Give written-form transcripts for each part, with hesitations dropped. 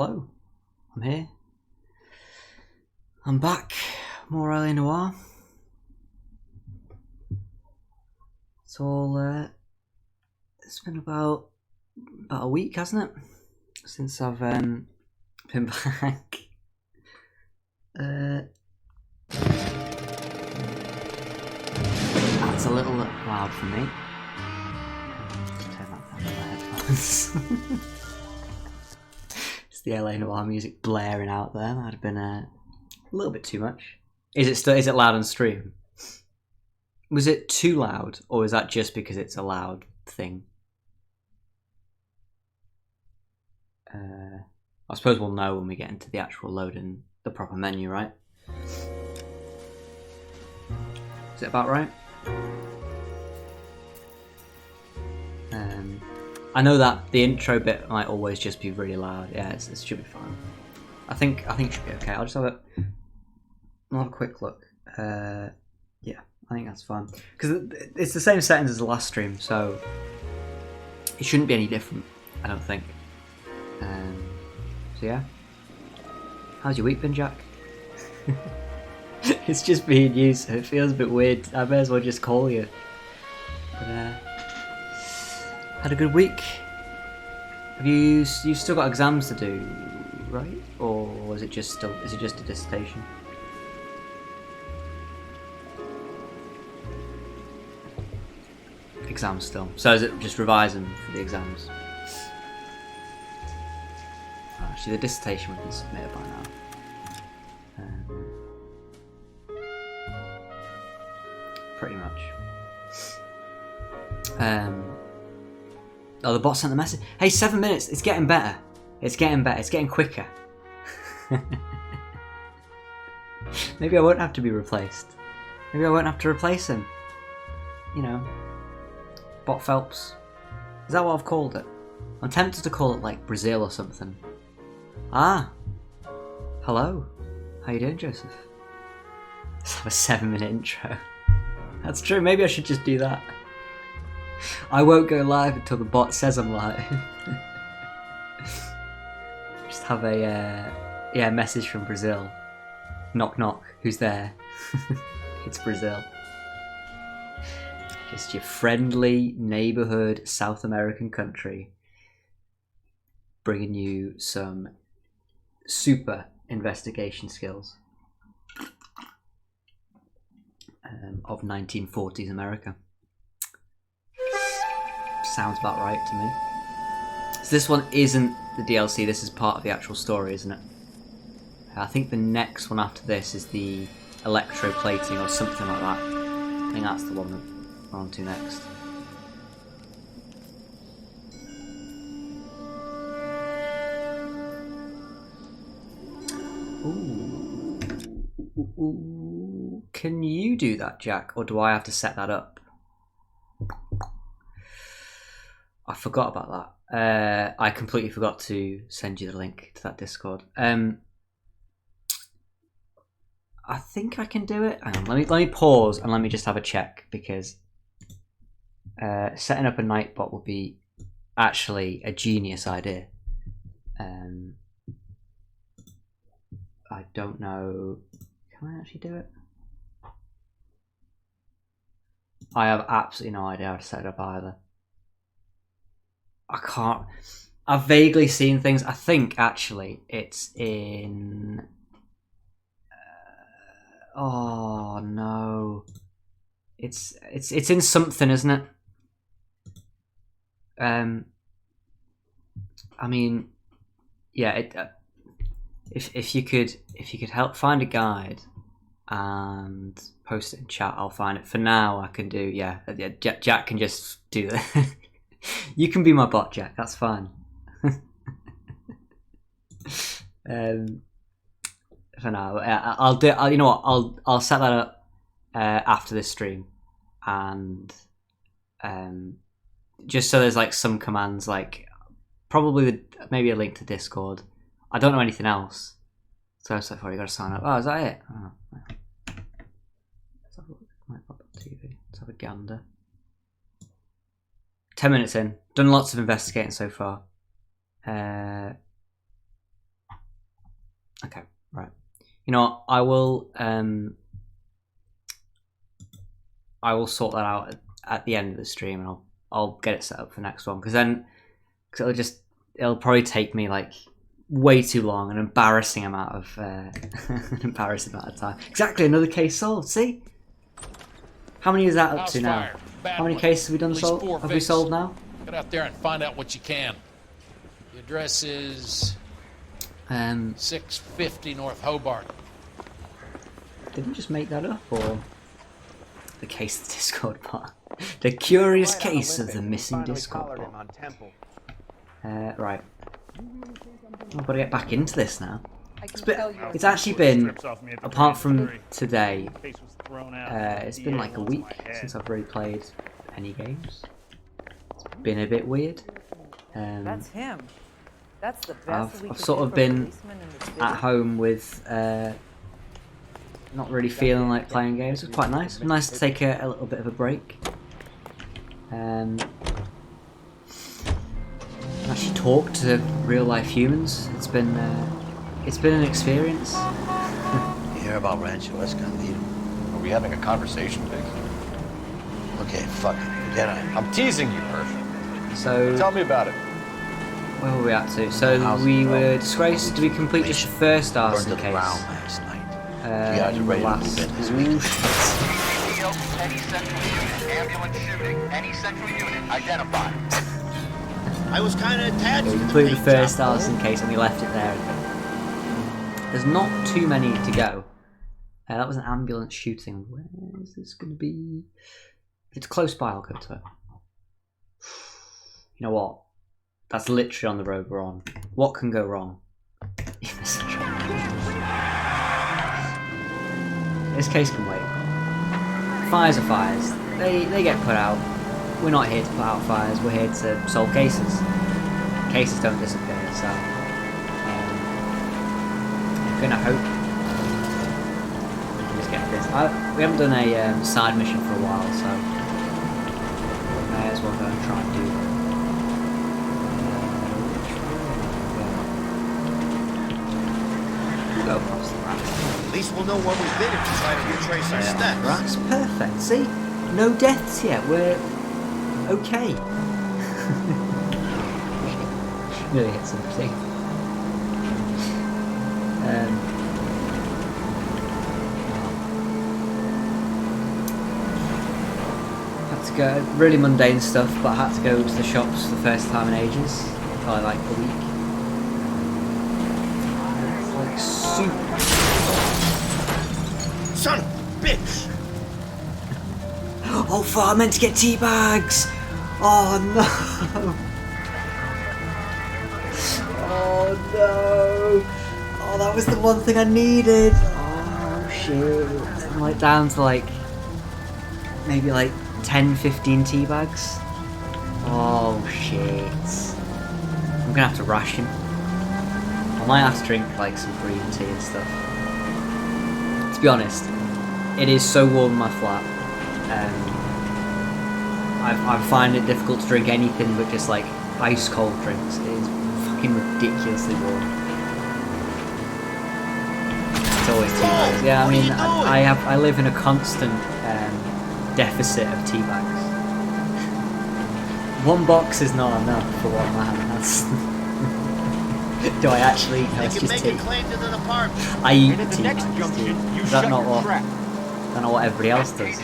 Hello, I'm here. I'm back. More LA Noire. It's all. It's been about a week, hasn't it, since I've been back. That's a little loud for me. Just turn that down my headphones. It's the LA Noire music blaring out there. That'd have been a little bit too much. Is it loud on stream? Was it too loud, or is that just because it's a loud thing? I suppose we'll know when we get into the actual loading the proper menu, right? Is it about right? I know that the intro bit might always just be really loud. Yeah, it should be fine. I think it should be okay. I'll have a quick look. Yeah, I think that's fine because it's the same settings as the last stream, so it shouldn't be any different. I don't think. So yeah, how's your week been, Jack? It's just being used, so it feels a bit weird. I may as well just call you. But, had a good week. Have you've still got exams to do, right? Or is it just a dissertation? Exams still. So is it just revising for the exams? Actually, the dissertation would be submitted by now. Pretty much. Oh, the bot sent the message. Hey, 7 minutes. It's getting better. It's getting better. It's getting quicker. Maybe I won't have to be replaced. Maybe I won't have to replace him. You know, Bot Phelps. Is that what I've called it? I'm tempted to call it like Brazil or something. Ah. Hello. How you doing, Joseph? Let's have a 7-minute intro. That's true. Maybe I should just do that. I won't go live until the bot says I'm live. Just have a message from Brazil. Knock knock. Who's there? It's Brazil. Just your friendly neighborhood South American country, bringing you some super investigation skills of 1940s America. Sounds about right to me. So this one isn't the DLC, this is part of the actual story, isn't it? I think the next one after this is the electroplating or something like that. I think that's the one that we're on to next. Ooh. Can you do that, Jack, or do I have to set that up? I forgot about that. I completely forgot to send you the link to that Discord. I think I can do it. Hang on, let me pause and let me just have a check, because setting up a Nightbot would be actually a genius idea. I don't know. Can I actually do it? I have absolutely no idea how to set it up either. I can't. I've vaguely seen things. I think actually it's in. Oh no! It's in something, isn't it? I mean, yeah. If you could help find a guide and post it in chat, I'll find it. For now, I can do. Yeah. Jack can just do that. You can be my bot, Jack. That's fine. For now, I'll do. You know what? I'll set that up after this stream, and just so there's like some commands, like probably maybe a link to Discord. I don't know anything else, so it's like, oh, you got to sign up. Oh, is that it? Oh, let's have a look. TV. Let's have a gander. 10 minutes in. Done lots of investigating so far. Okay, right. You know what? I will sort that out at the end of the stream, and I'll get it set up for next one, because it'll probably take me like way too long, an embarrassing amount of time. Exactly, another case solved. See, how many is that up to now? How many cases have we done have we solved now? Get out there and find out what you can. The address is 650 North Hobart. Did we just make that up, or the case of the Discord bot? The curious case of the missing Discord bot. Right. I've got to get back into this now. It's actually been, apart from today, it's been like a week since I've really played any games. It's been a bit weird. That's him. That's the best. I've sort of been at home with not really feeling like playing games. It was quite nice. It was nice to take a little bit of a break. Actually talk to real life humans. It's been an experience. You hear about Rancho Escondido? Are we having a conversation, Vic? Okay, fuck it. Forget it. I'm teasing you, Herb. So tell me about it. Where were we at to? So we were disgraced. Did we complete just the first arson case? Last night. The last. Any central unit, ambulance shooting, any central unit identified. I was kind of attached. We completed the first arson case and we left it there. There's not too many to go. That was an ambulance shooting. Where is this going to be? If it's close by, I'll go to it. You know what? That's literally on the road we're on. What can go wrong? This case can wait. Fires are fires. They get put out. We're not here to put out fires. We're here to solve cases. Cases don't disappear, so I'm gonna hope we can just get this. We haven't done a side mission for a while, so may as well go and try and do that. Go across the ramp. At least we'll know where we've been if we try to retrace our steps. That's perfect. See, no deaths yet. We're okay. Nearly hit something. Had to go, really mundane stuff, but I had to go to the shops for the first time in ages. For like a week. Like super. Son of a bitch! Oh fuck, I meant to get tea bags! Oh no! Oh no! Oh, that was the one thing I needed! Oh shit. I'm like down to like maybe like 10-15 tea bags. Oh shit. I'm gonna have to ration. I might have to drink like some green tea and stuff. To be honest, it is so warm in my flat. I find it difficult to drink anything but just like ice cold drinks. It is fucking ridiculously warm. It's always tea bags. Yeah, I mean, I live in a constant deficit of tea bags. One box is not enough for one man. That's do I actually? No, it's just tea. I eat tea bags. Is that not what? I don't know what everybody else does.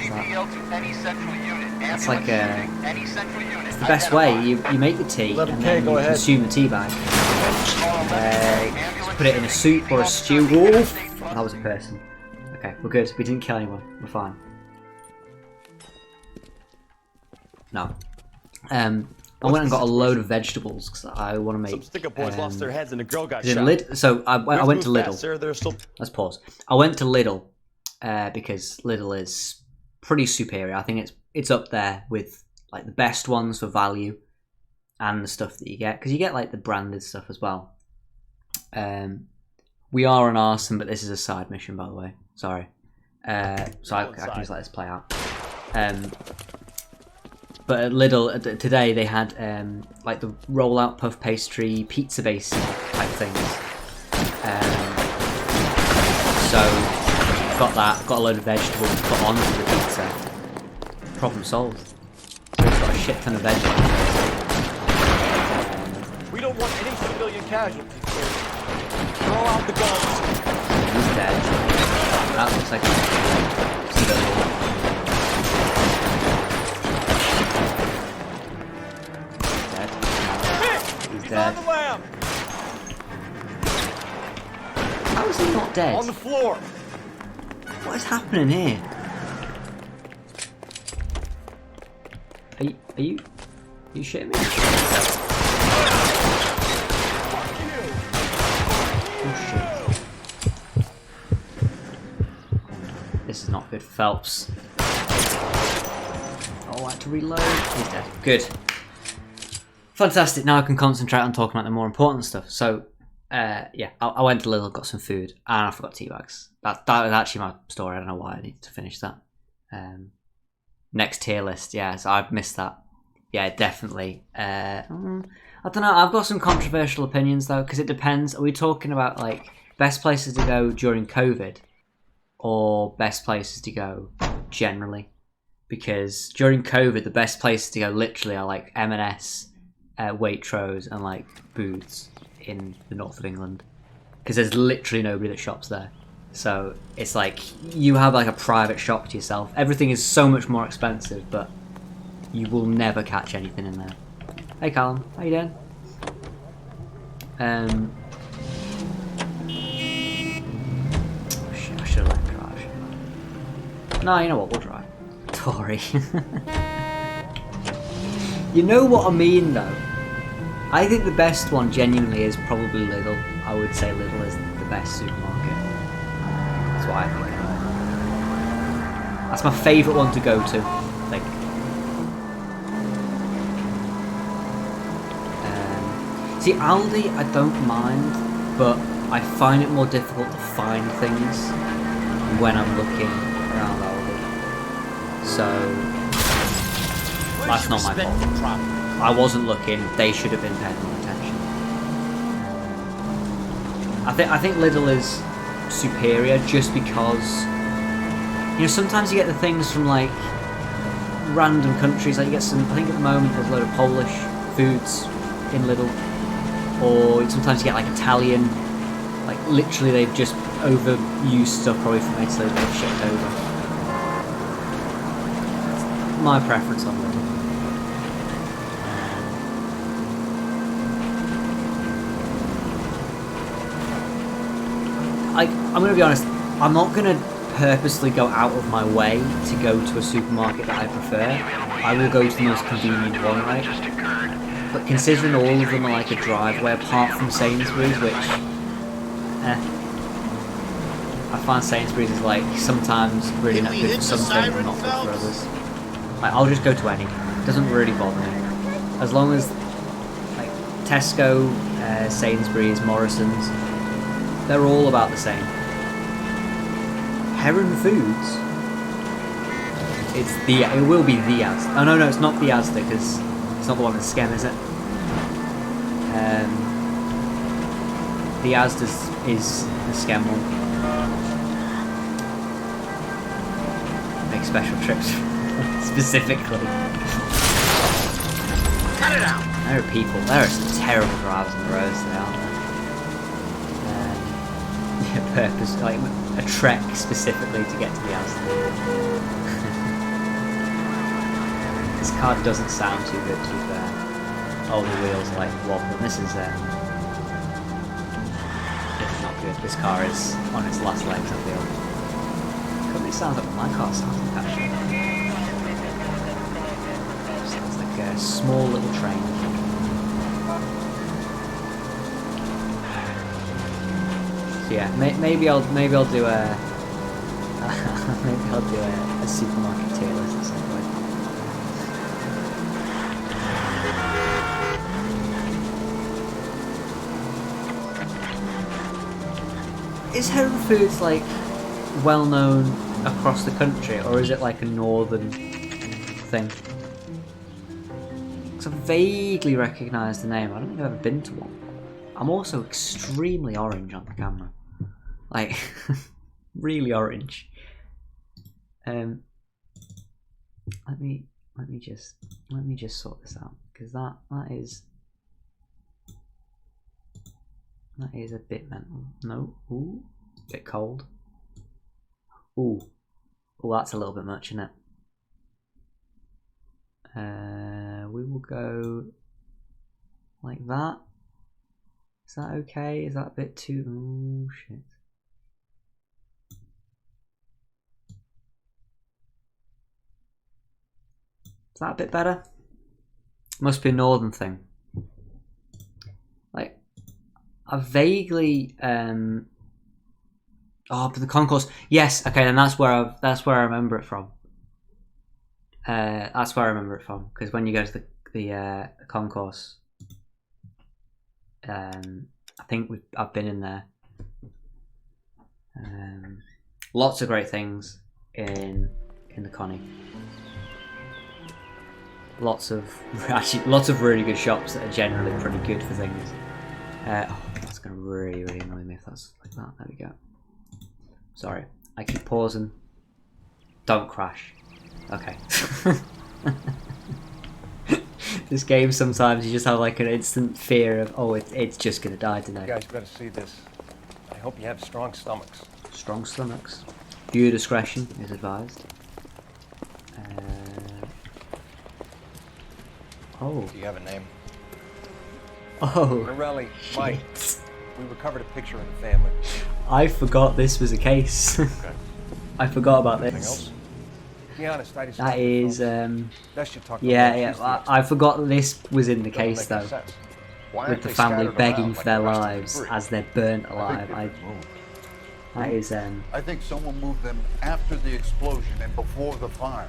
That's like it's the best way. You make the tea and then you consume the tea bag. Put it in a soup or a stew. Oh, that was a person. Okay, we're good. We didn't kill anyone. We're fine. No. I went and got a load of vegetables because I want to make. Some stick-up boys lost their heads and a girl got shot. So I went to Lidl. Let's pause. I went to Lidl because Lidl is pretty superior. I think it's up there with like the best ones for value and the stuff that you get, because you get like the branded stuff as well. We are on arson, but this is a side mission, by the way. Sorry. So I can just let this play out. But at Lidl today they had like the rollout puff pastry pizza base type things. So got that, got a load of vegetables to put onto the pizza. Problem solved. It's got a shit ton of vegetables. We don't want any civilian casualties. Throw out the guns. He's dead. That looks like a civilian. Dead. He's dead. On the lamb. How is he not dead? On the floor. What is happening here? Are you shitting me? Oh shit. This is not good. Phelps. Oh, I had to reload. He's dead. Good. Fantastic. Now I can concentrate on talking about the more important stuff. So, yeah, I went to Lidl, got some food, and I forgot tea bags. That was actually my story. I don't know why I need to finish that. Next tier list. Yeah, so I've missed that. Yeah, definitely. I don't know. I've got some controversial opinions though, because it depends. Are we talking about like best places to go during COVID, or best places to go generally? Because during COVID, the best places to go literally are like M&S, Waitrose, and like Booths in the north of England. Because there's literally nobody that shops there. So it's like you have like a private shop to yourself. Everything is so much more expensive, but you will never catch anything in there. Hey Callum, how you doing? Shit, I should have let him drive. No, you know what? We'll drive. Tory. You know what I mean, though. I think the best one genuinely is probably Lidl. I would say Lidl is the best supermarket. That's what I think. That's my favourite one to go to. Like. See, Aldi, I don't mind, but I find it more difficult to find things when I'm looking around Aldi. So, that's not my fault. I wasn't looking, they should have been paying more attention. I think Lidl is superior just because, you know, sometimes you get the things from like random countries, like you get some, I think at the moment there's a load of Polish foods in Lidl. Or sometimes you get like Italian, like literally they've just overused stuff probably from Italy that they've shipped over. That's my preference on Lidl. I'm going to be honest, I'm not going to purposely go out of my way to go to a supermarket that I prefer. I will go to the most convenient one, right? But considering all of them are like a driveway, apart from Sainsbury's, which, I find Sainsbury's is like sometimes really not good for some things and not good for others. Like, I'll just go to any. It doesn't really bother me. As long as, like, Tesco, Sainsbury's, Morrison's, they're all about the same. Heron Foods. It will be the Asda. Oh no, it's not the Asda because it's not the one with the skem, is it? The Asda is the skem one. Make special trips specifically. Cut it out. There are people. There are some terrible drivers on the roads today, aren't there? Purpose, like a trek specifically to get to the Asda. This car doesn't sound too good, to be fair. Oh, the wheels are like wobbling. This is not good. This car is on its last legs, I feel. It sounds like my car sounds like, actually. Sounds like a small little train. So yeah, maybe I'll do a maybe I'll do a supermarket tier list at some point. Is Heron Foods like well known across the country, or is it like a northern thing? Because I vaguely recognise the name. I don't think I've ever been to one. I'm also extremely orange on the camera. Like, really orange. Let me just sort this out, because that is a bit mental. No, ooh, bit cold. Ooh, that's a little bit much, isn't it? We will go like that. Is that okay? Is that a bit too? Oh shit. Is that a bit better? Must be a northern thing. Like, I vaguely oh, but the concourse. Yes, okay, then that's where I remember it from. That's where I remember it from, because when you go to the concourse, I think I've been in there. Lots of great things in the Connie. Lots of really good shops that are generally pretty good for things. Oh, that's gonna really annoy me if that's like that. There we go. Sorry, I keep pausing. Don't crash. Okay. This game, sometimes you just have like an instant fear of, oh, it's just gonna die today. You guys better see this. I hope you have strong stomachs. Strong stomachs. Viewer discretion is advised. Oh. Do you have a name? Oh. Morelli, Mike. We recovered a picture of the family. I forgot this was a case. Okay. I forgot about Anything this. else? Be honest, I just That is, Best you talk yeah. I forgot that this was in the case though, Why with aren't the they family scattered begging around for like their the rest of the lives debris? as they're burnt I alive. think they've been moved. That is, I think someone moved them after the explosion and before the fire.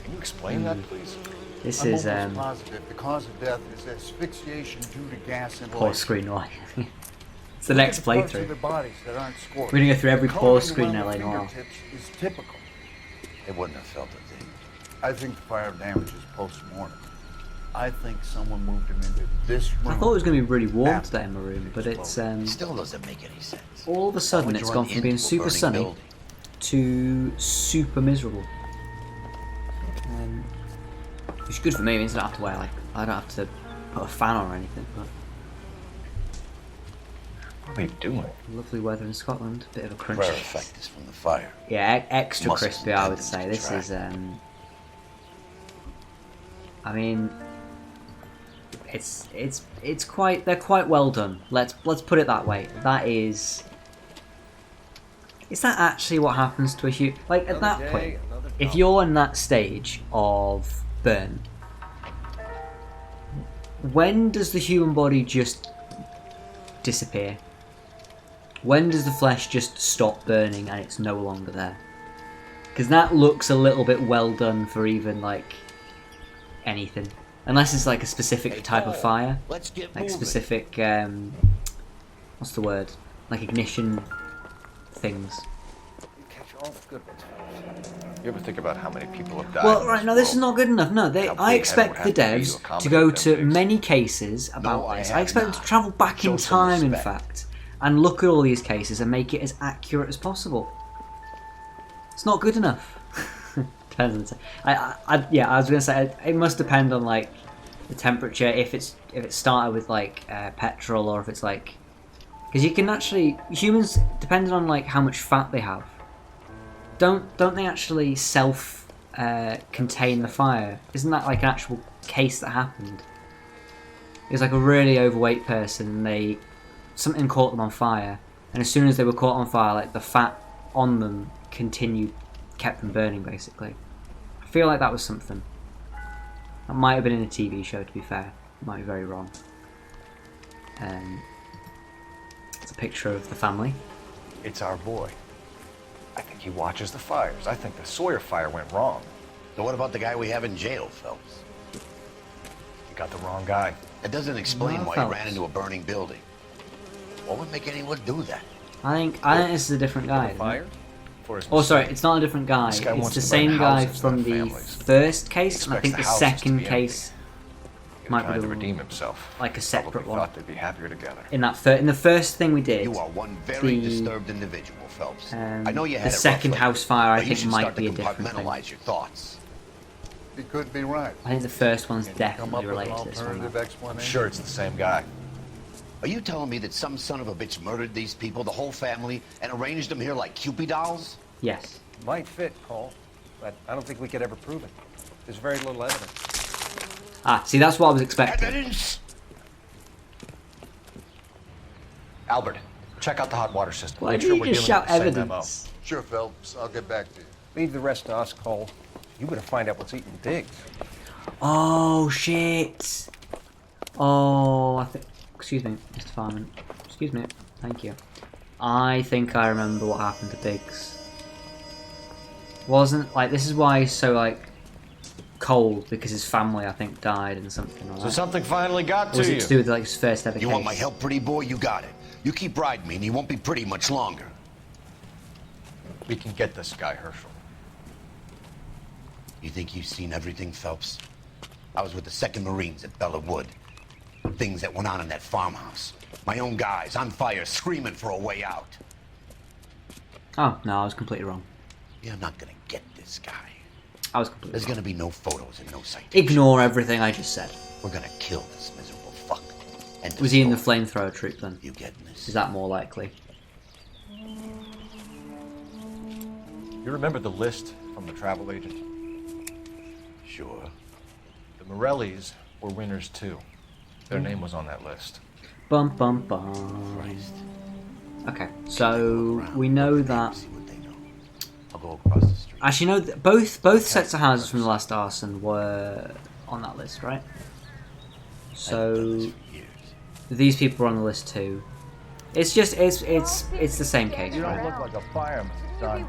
Can you explain that, please? this I'm is almost positive the cause of death is asphyxiation due to gas and pause light. screen Noire. It's the next Look at parts of playthrough. their bodies that aren't scorched. We're gonna go through every The pause coloring screen around in the LA Noire. fingertips is typical. They wouldn't have felt it, did I think the fire damage is post-mortem. I think someone moved him into this room. I thought it was gonna be really warm after today in my room, but it's It still doesn't make any sense. all of a sudden Why would it's you gone run from being into a super burning sunny building? to super miserable. Which is good for me. It means I don't have to wear I don't have to put a fan on or anything. But What are we doing? lovely weather in Scotland. Bit of a Rare crunchy. effect is from the fire. Yeah, extra Muscles crispy. I would tendons say this is. contract. I mean, it's quite. They're quite well done. Let's put it that way. That is. Is that actually what happens to a human? Like at that point, if you're in that stage of burn, when does the human body just disappear? When does the flesh just stop burning and it's no longer there? Because that looks a little bit well done for even like anything, unless it's like a specific type of fire, Let's get like moving. specific what's the word? Like ignition things. Catch all the good ones. You ever think about how many people have died? Well, in right, no, this is world? not good enough. No, How I big heaven expect would the have to be devs to to accommodate go them to pigs? many cases about I this. I have expect them not. to travel back in Show some time, in respect. fact, and look at all these cases and make it as accurate as possible. It's not good enough. Depends on the yeah, I was gonna say it must depend on like the temperature. If it started with like petrol, or if it's like, because you can actually humans, depending on like how much fat they have, don't they actually self contain the fire? Isn't that like an actual case that happened? It was like a really overweight person, and something caught them on fire, and as soon as they were caught on fire, like the fat on them kept them burning basically. I feel like that was something. That might have been in a TV show, to be fair. Might be very wrong. It's a picture of the family. It's our boy. I think he watches the fires. I think the Sawyer fire went wrong. So what about the guy we have in jail, Phelps? You got the wrong guy. That doesn't explain No, why Phelps. he ran into a burning building. What would make anyone do that? I think this is a different guy. isn't it? Fire? For his Oh, sorry, mistake. it's not a different guy. This guy It's wants the to burn same guy houses, from not the families. first case, and I Expects think the the houses to second be case. He Might trying be to the- redeem himself. like a separate Probably one. thought they'd be happier together. In that in the first thing we did, You are one very the, disturbed individual, Phelps. I know you had the it second rough house fire, I but you think, should might start be to a different thing. compartmentalize your thoughts. He could be right. I think the first one's Can you come definitely up with an related to this one. alternative though. explanation? I'm sure it's the same guy. Are you telling me that some son of a bitch murdered these people, the whole family, and arranged them here like Cupid dolls? Yes. Might fit, Cole, but I don't think we could ever prove it. There's very little evidence. Ah, see, that's what I was expecting. Evidence? Albert, check out the hot water system. Why Make do sure you we're just dealing shout with the same MO. evidence? Sure, Phelps. I'll get back to you. Leave the rest to us, Cole. You better find out what's eating Diggs. Oh shit! Oh, I think. Excuse me, Mr. Farman. Excuse me. Thank you. I think I remember what happened to Biggs. Wasn't like this is why he's so like cold because his family I think died and something. Or So like. something finally got Or was to it you. to do with like his first ever You case? want my help, pretty boy? You got it. You keep riding me, and you won't be pretty much longer. We can get this guy, Herschel. You think you've seen everything, Phelps? I was with the 2nd Marines at Bella Wood. Things that went on in that farmhouse. My own guys on fire, screaming for a way out. Oh no, I was completely wrong. You're not gonna get this guy. I was completely There's wrong. gonna be no photos and no citations. Ignore everything I just said. We're gonna kill this miserable fuck. And Was he in the flamethrower troop then? You getting this? Is that more likely? You remember the list from the travel agent? Sure. The Morellis were winners too. Their name was on that list. Bum bum bum. Christ. Okay, so we know that. See what they know. I'll go across the street. Actually, no. Both sets of houses from the last arson were on that list, right? I've done So this for years. these people are on the list too. It's just it's the same case, You don't right? look like a fireman, son.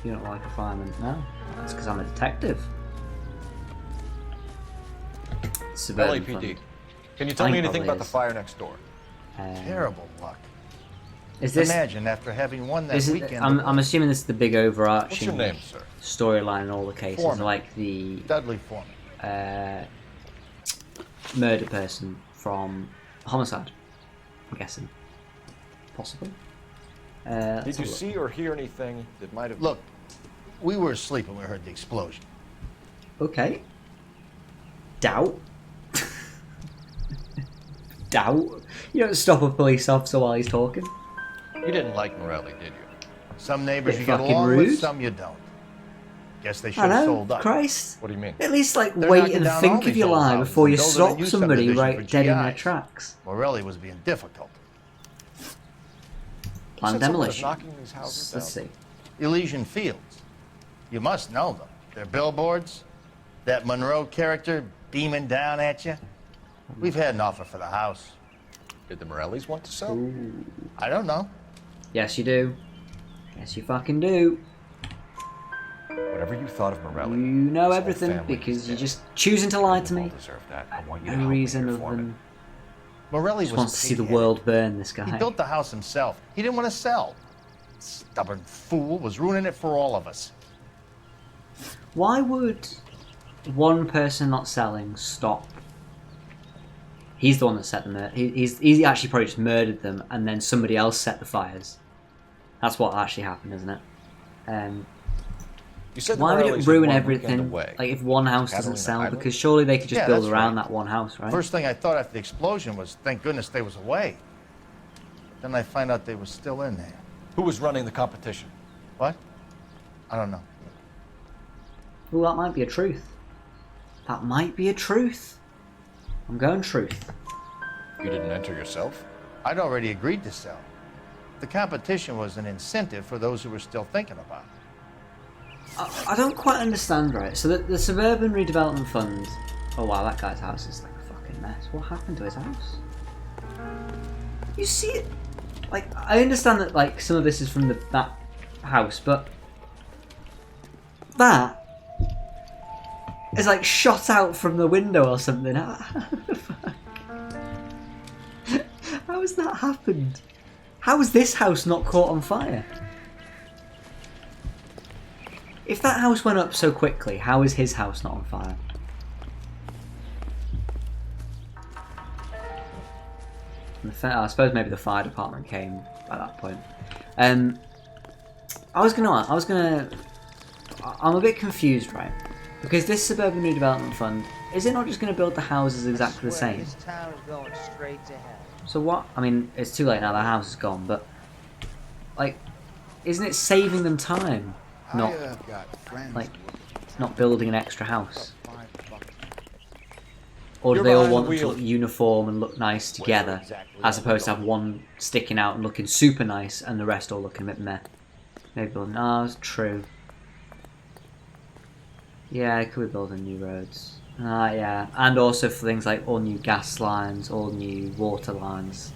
You don't like a fireman? No, it's because I'm a detective. Suburban LAPD. Fund. Can you tell I me think anything probably about the is. fire next door? Terrible luck. Is this? Imagine after having won that This is, weekend. I'm assuming this is the big What's overarching your name, sir? storyline in all the cases, Foreman. like the Dudley Foreman. murder person from homicide. I'm guessing, possibly. Did Let's you have a look. see or hear anything that might have... Look, we were asleep when we heard the explosion. Okay. Doubt. Doubt. You don't stop a police officer while he's talking. You didn't like Morelli, did you? Some neighbors Bit you get fucking along rude. with, some you don't. Guess they I should have know. sold up. Christ. What do you mean? At least like They're wait knocking and down all think of these your old lie houses before and you building a stop new somebody subdivision right for dead in their GIs. tracks. Morelli was being difficult. Plan You said someone was demolition. knocking these houses Let's down. see. Elysian Fields. You must know them. They're billboards. That Monroe character beaming down at you. We've had an offer for the house. Did the Morellis want to sell? I don't know. Yes, you do. Yes, you fucking do. Whatever you thought of Morelli, You know his whole everything family because is you're dead. just choosing to lie to You all me. deserve that. I want you to No help me, reason your other foreman. than Morelli just was wants to see the pig-headed. world burn. This guy. He built the house himself. He didn't want to sell. Stubborn fool was ruining it for all of us. Why would one person not selling stop? He's the one that set the murder. He's actually probably just murdered them, and then somebody else set the fires. That's what actually happened, isn't it? You said the Why would Morellis it were ruin one everything? weekend away. Like if one house doesn't Catalina sell, Island? because surely they could just Yeah, build that's around right. that one house, right? First thing I thought after the explosion was, thank goodness they was away. Then I find out they were still in there. Who was running the competition? What? I don't know. Well, that might be a truth. That might be a truth. I'm going truth. You didn't enter yourself? I'd already agreed to sell. The competition was an incentive for those who were still thinking about it. I don't quite understand, right? So the Suburban Redevelopment Fund... Oh wow, that guy's house is like a fucking mess. What happened to his house? You see it? Like, I understand that like some of this is from that house, but... That... is like shot out from the window or something. How has that happened? How has this house not caught on fire? If that house went up so quickly, how is his house not on fire? from the I suppose maybe the fire department came at that point. I'm a bit confused, right? Because this Suburban Redevelopment Fund, is it not just going to build the houses exactly the same? This town is going straight to hell. So what? I mean, it's too late now. The house is gone, but like, isn't it saving them time? Not like not building an extra house. Or do they all want them to look uniform and look nice together, as opposed to have one sticking out and looking super nice, and the rest all looking a bit meh? Maybe no, it's true. Yeah, could we build new roads? Yeah, and also for things like all new gas lines, all new water lines,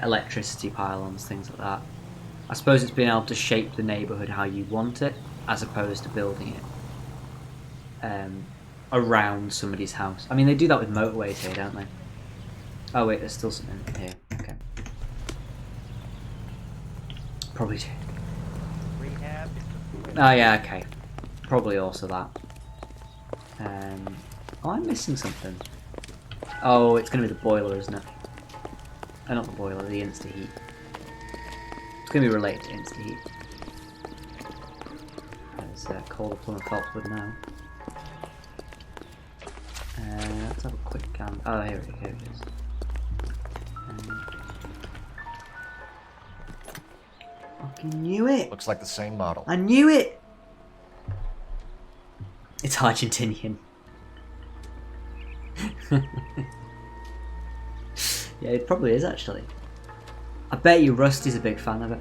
electricity pylons, things like that. I suppose it's being able to shape the neighbourhood how you want it, as opposed to building it around somebody's house. I mean, they do that with motorways here, don't they? Oh wait, there's still something here. Okay. Probably do. Oh yeah, okay. Probably also that. Oh, I'm missing something. Oh, it's going to be the boiler, isn't it? Not the boiler, the Insta-Heat. It's going to be related to Insta-Heat. There's Calder Plumber Phelps would know. Let's have a quick scan. Oh, here it is. Fucking knew it! Looks like the same model. I knew it! It's Argentinian. Yeah, it probably is actually. I bet you Rusty's a big fan of it.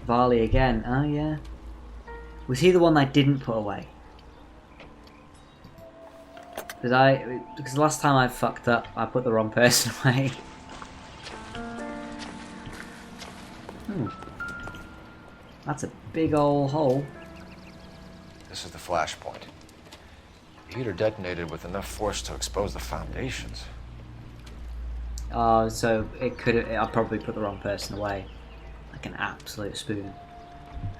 Varley again. Oh yeah. Was he the one I didn't put away? Because the last time I fucked up, I put the wrong person away. That's a big old hole. This is the flashpoint. The heater detonated with enough force to expose the foundations. Oh, so it could. I probably put the wrong person away, like an absolute spoon.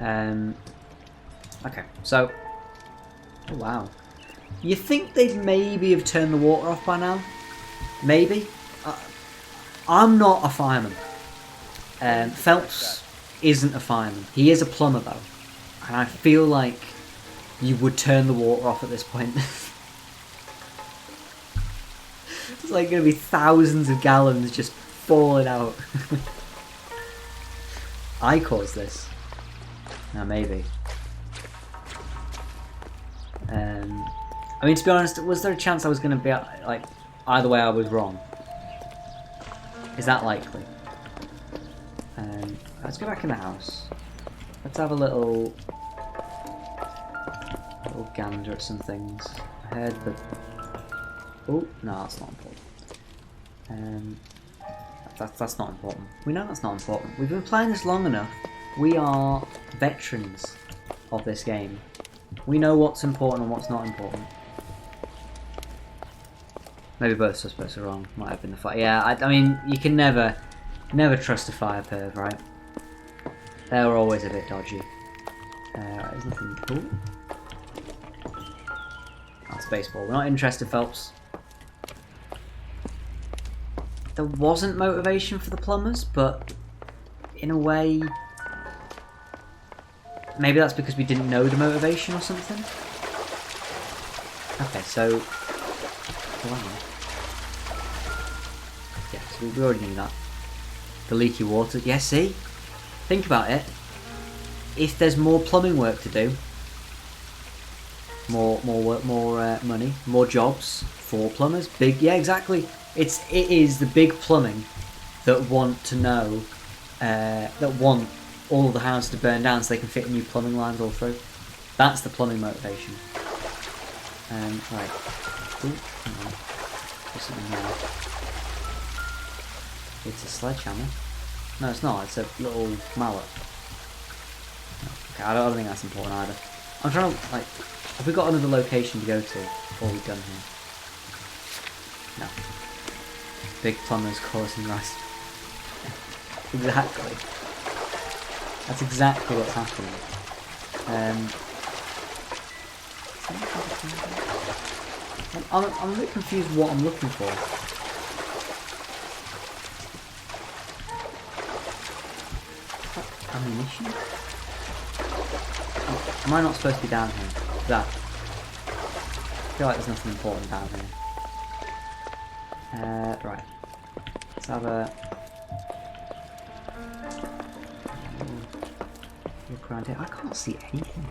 Okay, so. Oh wow. You think they'd maybe have turned the water off by now? Maybe. I'm not a fireman. Phelps isn't a fireman. He is a plumber though, and I feel like you would turn the water off at this point. It's like going to be thousands of gallons just falling out. I caused this. Now maybe. I mean, to be honest, was there a chance I was going to be like either way I was wrong? Is that likely? Let's go back in the house. Let's have a little gander at some things. I heard that. Oh no, that's not important. That's not important. We know that's not important. We've been playing this long enough. We are veterans of this game. We know what's important and what's not important. Maybe both suspects are wrong. Might have been the fire. Yeah, I mean, you can never trust a fire perv, right? They're always a bit dodgy. There's nothing cool. That's baseball. We're not interested, Phelps. There wasn't motivation for the plumbers, but in a way, maybe that's because we didn't know the motivation or something. Okay, so yeah, so we already knew that. The leaky water. Yeah, see? Think about it. If there's more plumbing work to do, more work, more money, more jobs for plumbers. Big, yeah, exactly. It is the big plumbing that want to know, that want all the houses to burn down so they can fit new plumbing lines all through. That's the plumbing motivation. Right. Ooh, hang on. There's something there. It's a sledgehammer. No, it's not. It's a little mallet. Okay, I don't think that's important either. I'm trying to, like, have we got another location to go to before we're done here? No. Big plumbers causing rust. Exactly. That's exactly what's happening. I'm a bit confused what I'm looking for. ammunition? Oh, am I not supposed to be down here? That. I feel like there's nothing important down here. Right. Let's have a look around here. I can't see anything.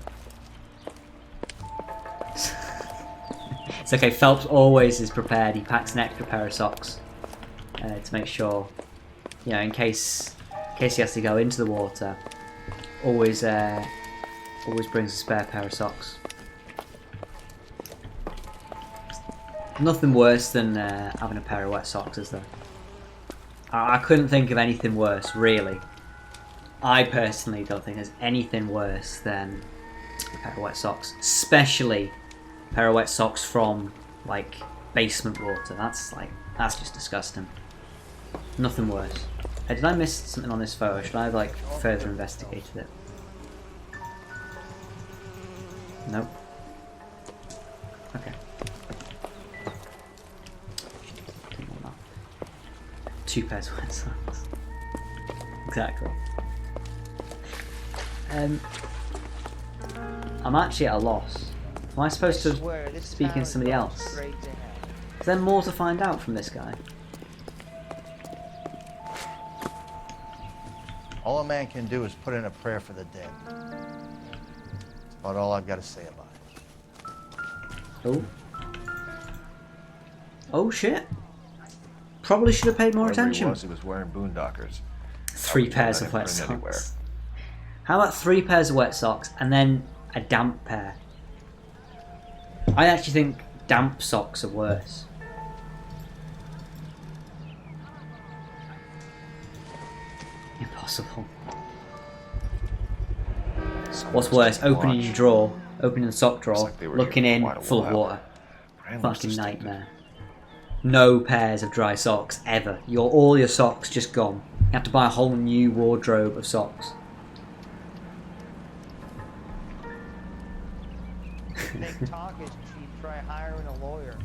It's okay, Phelps always is prepared. He packs an extra pair of socks to make sure, you know, in case he has to go into the water, always brings a spare pair of socks. Nothing worse than having a pair of wet socks, is there? I couldn't think of anything worse, really. I personally don't think there's anything worse than a pair of wet socks, especially a pair of wet socks from like basement water. That's just disgusting. Nothing worse. Hey, did I miss something on this photo? Should I have like further investigated it? Nope. Okay. 2 pairs of wet socks. Exactly. I'm actually at a loss. Am I supposed to speak in somebody else? Is there more to find out from this guy? All a man can do is put in a prayer for the dead. That's about all I've got to say about it. Oh. Oh shit. Probably should have paid more attention. He was wearing boondockers. 3 pairs of wet socks. How about 3 pairs of wet socks and then a damp pair? I actually think damp socks are worse. Impossible. What's worse, opening your drawer, opening the sock drawer, looking in, full of water. Fucking nightmare. No pairs of dry socks ever. All your socks just gone. You have to buy a whole new wardrobe of socks. Make talk is cheap. Try hiring a lawyer.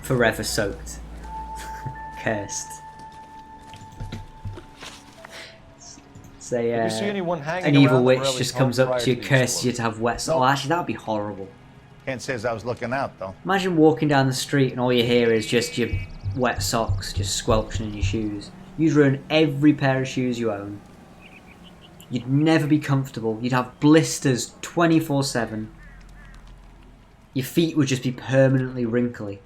Forever soaked. Cursed. Say, Did you see anyone hanging an evil around witch Morelli's just home comes up prior to you, the curses you explosion? to have wet socks. Oh, actually, that would be horrible. Can't say as I was looking out, though. Imagine walking down the street and all you hear is just your wet socks just squelching in your shoes. You'd ruin every pair of shoes you own. You'd never be comfortable. You'd have blisters 24/7. Your feet would just be permanently wrinkly.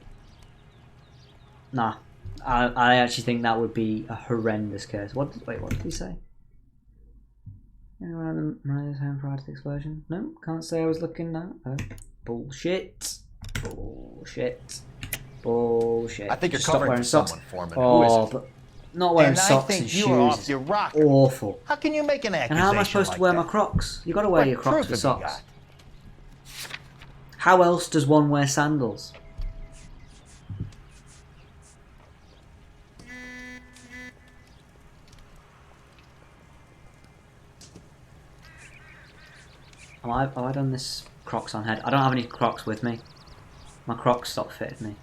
Nah. I actually think that would be a horrendous curse. Wait, what did he say? Anyone around the home prior to the explosion? No, can't say I was looking now. Oh. Bullshit. Bullshit. Bullshit. I think you're Stop covering wearing for socks. someone, Foreman. Oh, Who is it? but not wearing And I socks think and you shoes are off is your rocker. awful. How can you make an accusation And how am I supposed like to wear that? my Crocs? You got to wear What your Crocs proof with have you socks. got? How else does one wear sandals? Have I done this Crocs on head? I don't have any Crocs with me. My Crocs stopped fitting me.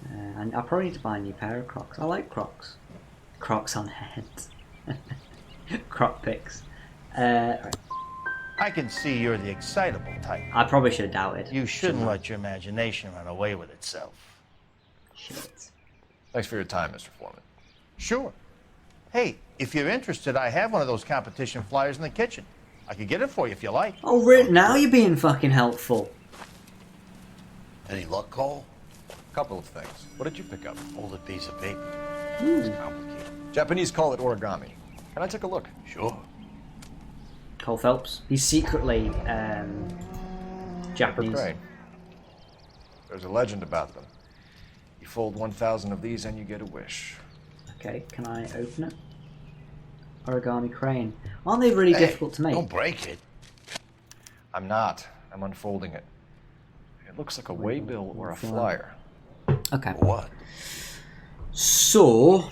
And I probably need to buy a new pair of Crocs. I like Crocs. Crocs on head. Croc pics. Right. I can see you're the excitable type. I probably should have doubted. You shouldn't let your imagination run away with itself. Shit. Thanks for your time, Mr. Foreman. Sure. Hey, if you're interested, I have one of those competition flyers in the kitchen. I could get it for you if you like. Oh, now you're being fucking helpful. Any luck, Cole? Couple of things. What did you pick up? Folded piece of paper. Ooh. It's complicated. Japanese call it origami. Can I take a look? Sure. Cole Phelps. He's secretly Japanese. Crane. There's a legend about them. You fold 1,000 of these and you get a wish. Okay, can I open it? Origami crane. Aren't they really difficult to make? Don't break it. I'm not. I'm unfolding it. It looks like a waybill or a flyer. Okay. What? So,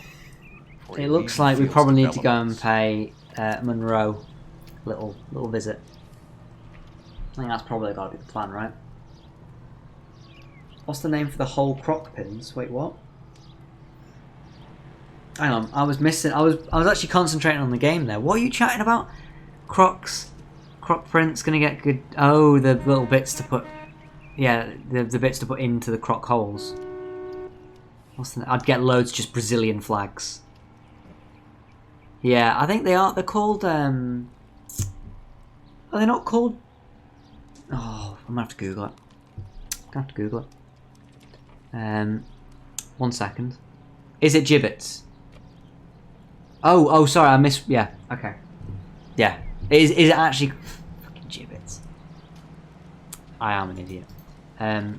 For it your looks easy like we fields probably need to go and developments. pay Monroe a little visit. I think that's probably got to be the plan, right? What's the name for the whole crock pins? Wait, what? Hang on, I was missing. I was actually concentrating on the game there. What are you chatting about? Crocs, croc prints gonna get good. Oh, the little bits to put. Yeah, the bits to put into the croc holes. I'd get loads of just Brazilian flags. Yeah, I think they are. They're called. Are they not called? Oh, I'm gonna have to Google it. One second. Is it gibbets? Oh, sorry, I missed. Yeah, okay. Yeah, is it actually fucking gibbets? I am an idiot. Why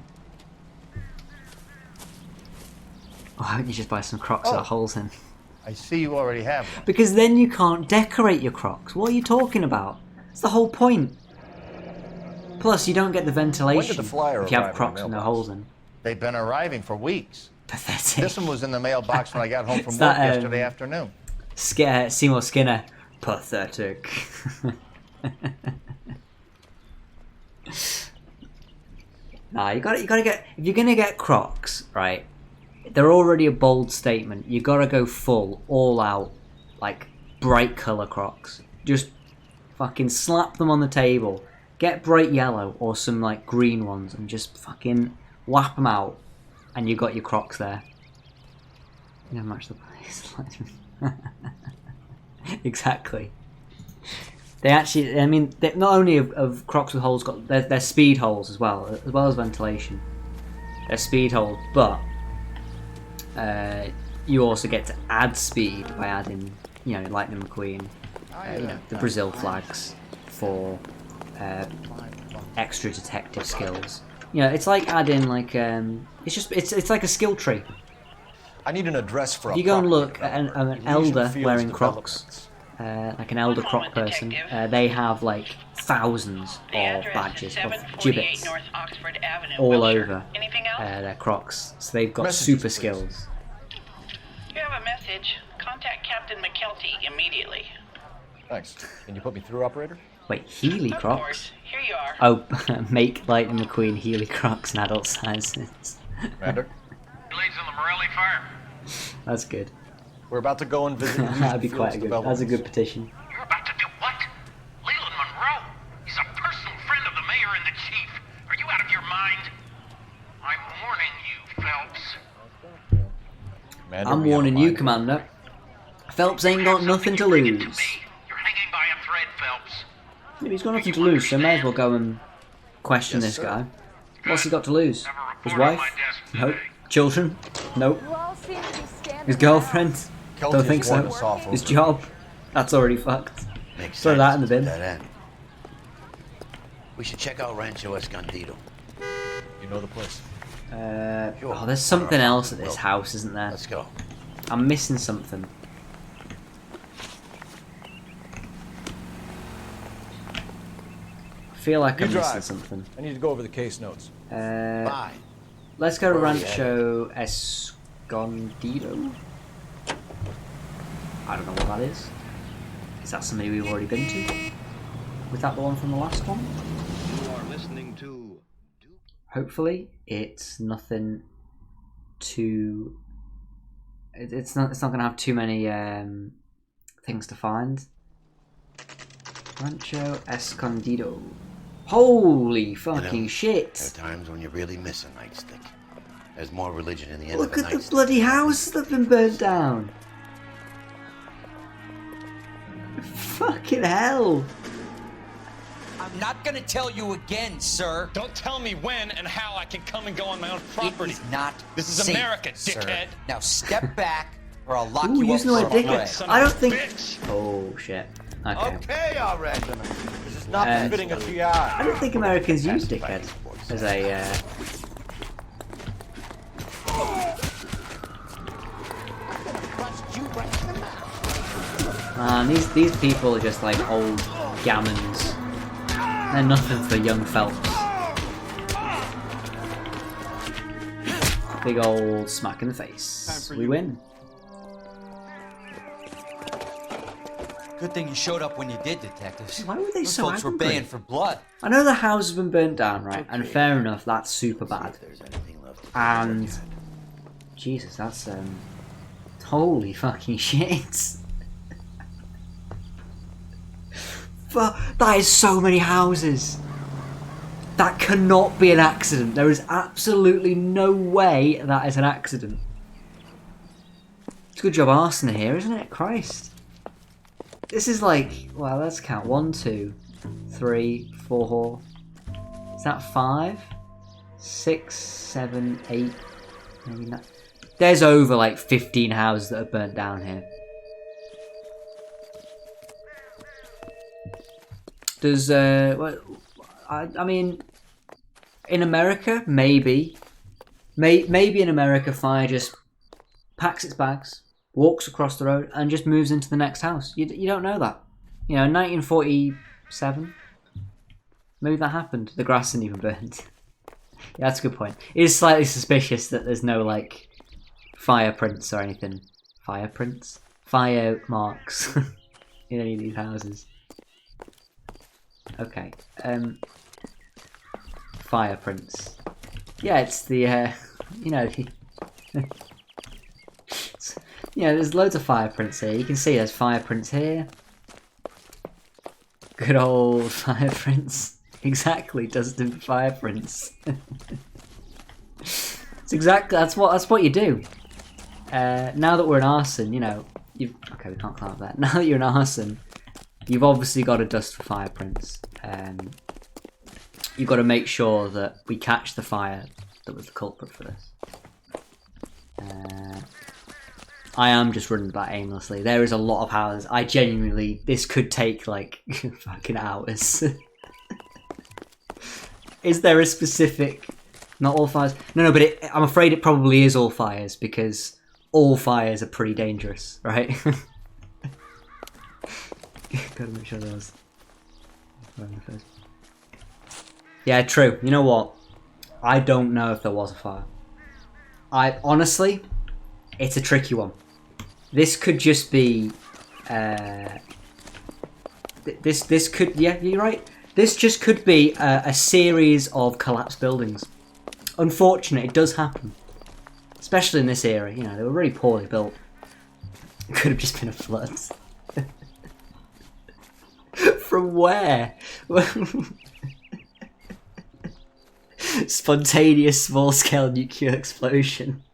don't you just buy some Crocs that holes in? I see you already have one. Because then you can't decorate your Crocs. What are you talking about? That's the whole point. Plus, you don't get the ventilation if you have Crocs with no holes in. They've been arriving for weeks. Pathetic. This one was in the mailbox when I got home from work yesterday afternoon. Seymour Skinner. Pathetic. Nah, you gotta get. If you're gonna get Crocs, right? They're already a bold statement. You gotta go full, all out, like bright color Crocs. Just fucking slap them on the table. Get bright yellow or some like green ones, and just fucking whap them out, and you got your Crocs there. You never match the place. Exactly. They actually, I mean, not only have Crocs with holes got they're speed holes as well as ventilation. They're speed holes, but you also get to add speed by adding, you know, Lightning McQueen, you know, the Brazil flags for extra detective skills. You know, it's like adding like it's like a skill tree. I need an address for. If you go and look at an elder wearing Crocs, like an elder Croc person, they have like thousands of badges of gibbets all over their Crocs, so they've got super skills. You have a message. Contact Captain McKelty immediately. Thanks. Can you put me through, operator? Wait, Healy Of Crocs? course. Here you are. Oh, make Lightning McQueen Healy Crocs in adult sizes. Commander? Leads in the Morelli farm. That's good. We're about to go and visit. That'd be quite a good. That's a good petition. You're about to do what? Leland Monroe. He's a personal friend of the mayor and the chief. Are you out of your mind? I'm warning you, Phelps. Commander, I'm warning you, Commander. Phelps ain't got nothing to lose. You're hanging by a thread, Phelps. Yeah, he's got nothing to lose, so may as well go and question this guy. What's he got to lose? His wife? Nope. Children? Nope. His girlfriend? Don't think so. His job? That's already fucked. Makes Throw sense. that in the bin. That end. We should check out Rancho Escondido. You know the place. Oh, there's something else at this house, isn't there? Let's go. I'm missing something. I feel like I'm missing something. I need to go over the case notes. Bye. Let's go to Rancho Escondido. I don't know what that is. Is that somebody we've already been to? Was that the one from the last one? You are listening to... Hopefully, it's nothing too. It's not going to have too many things to find. Rancho Escondido. Holy fucking shit! There are times when you really miss a nightstick. There's more religion in the end Look of a at the nightstick. bloody houses that have been burnt down. Fucking hell! I'm not gonna tell you again, sir. Don't tell me when and how I can come and go on my own property. It is not This is safe, America, sir. dickhead. Now step back, or I'll lock Ooh, you up using the word for a dickhead. play. I don't think. Bitch. Oh shit. Okay. Okay, all right. This is not Uh, befitting a GI. I don't think Americans use dickhead as a. Man, these people are just like old gammons. They're nothing for young Phelps. Big old smack in the face. We win. Good thing you showed up when you did, detectives. Why were they Those so folks were angry? baying for blood. I know the house has been burnt down, right? And fair enough, that's super bad. And Jesus, that's Holy fucking shit. That is so many houses. That cannot be an accident. There is absolutely no way that is an accident. It's a good job arson here, isn't it? Christ. This is like, well, let's count. 1, 2, 3, 4. Is that 5? 6, 7, 8, maybe 9. There's over like 15 houses that are burnt down here. Does, I mean, in America, maybe. Maybe in America, fire just packs its bags, walks across the road, and just moves into the next house. You don't know that. You know, in 1947, maybe that happened. The grass didn't even burnt. Yeah, that's a good point. It is slightly suspicious that there's no, like, fire prints or anything. Fire prints? Fire marks in any of these houses. Okay. Fire prints. Yeah, it's the, you know, yeah, there's loads of fire prints here. You can see there's fire prints here. Good old fire prints. Exactly, Dustin, fire prints. It's exactly, that's what you do. Now that we're in arson, you know, okay, we can't climb up that. Now that you're in arson, you've obviously got to dust for fire prints. You've got to make sure that we catch the fire that was the culprit for this. I am just running about aimlessly. There is a lot of houses. I genuinely, this could take like fucking hours. Is there a specific, not all fires? No, but I'm afraid it probably is all fires because all fires are pretty dangerous, right? Gotta make sure there was. Yeah, true. You know what? I don't know if there was a fire. I honestly, it's a tricky one. This could just be. This could, yeah, you're right. This just could be a series of collapsed buildings. Unfortunate, it does happen, especially in this era. You know, they were really poorly built. It could have just been a flood. From where? Spontaneous small-scale nuclear explosion.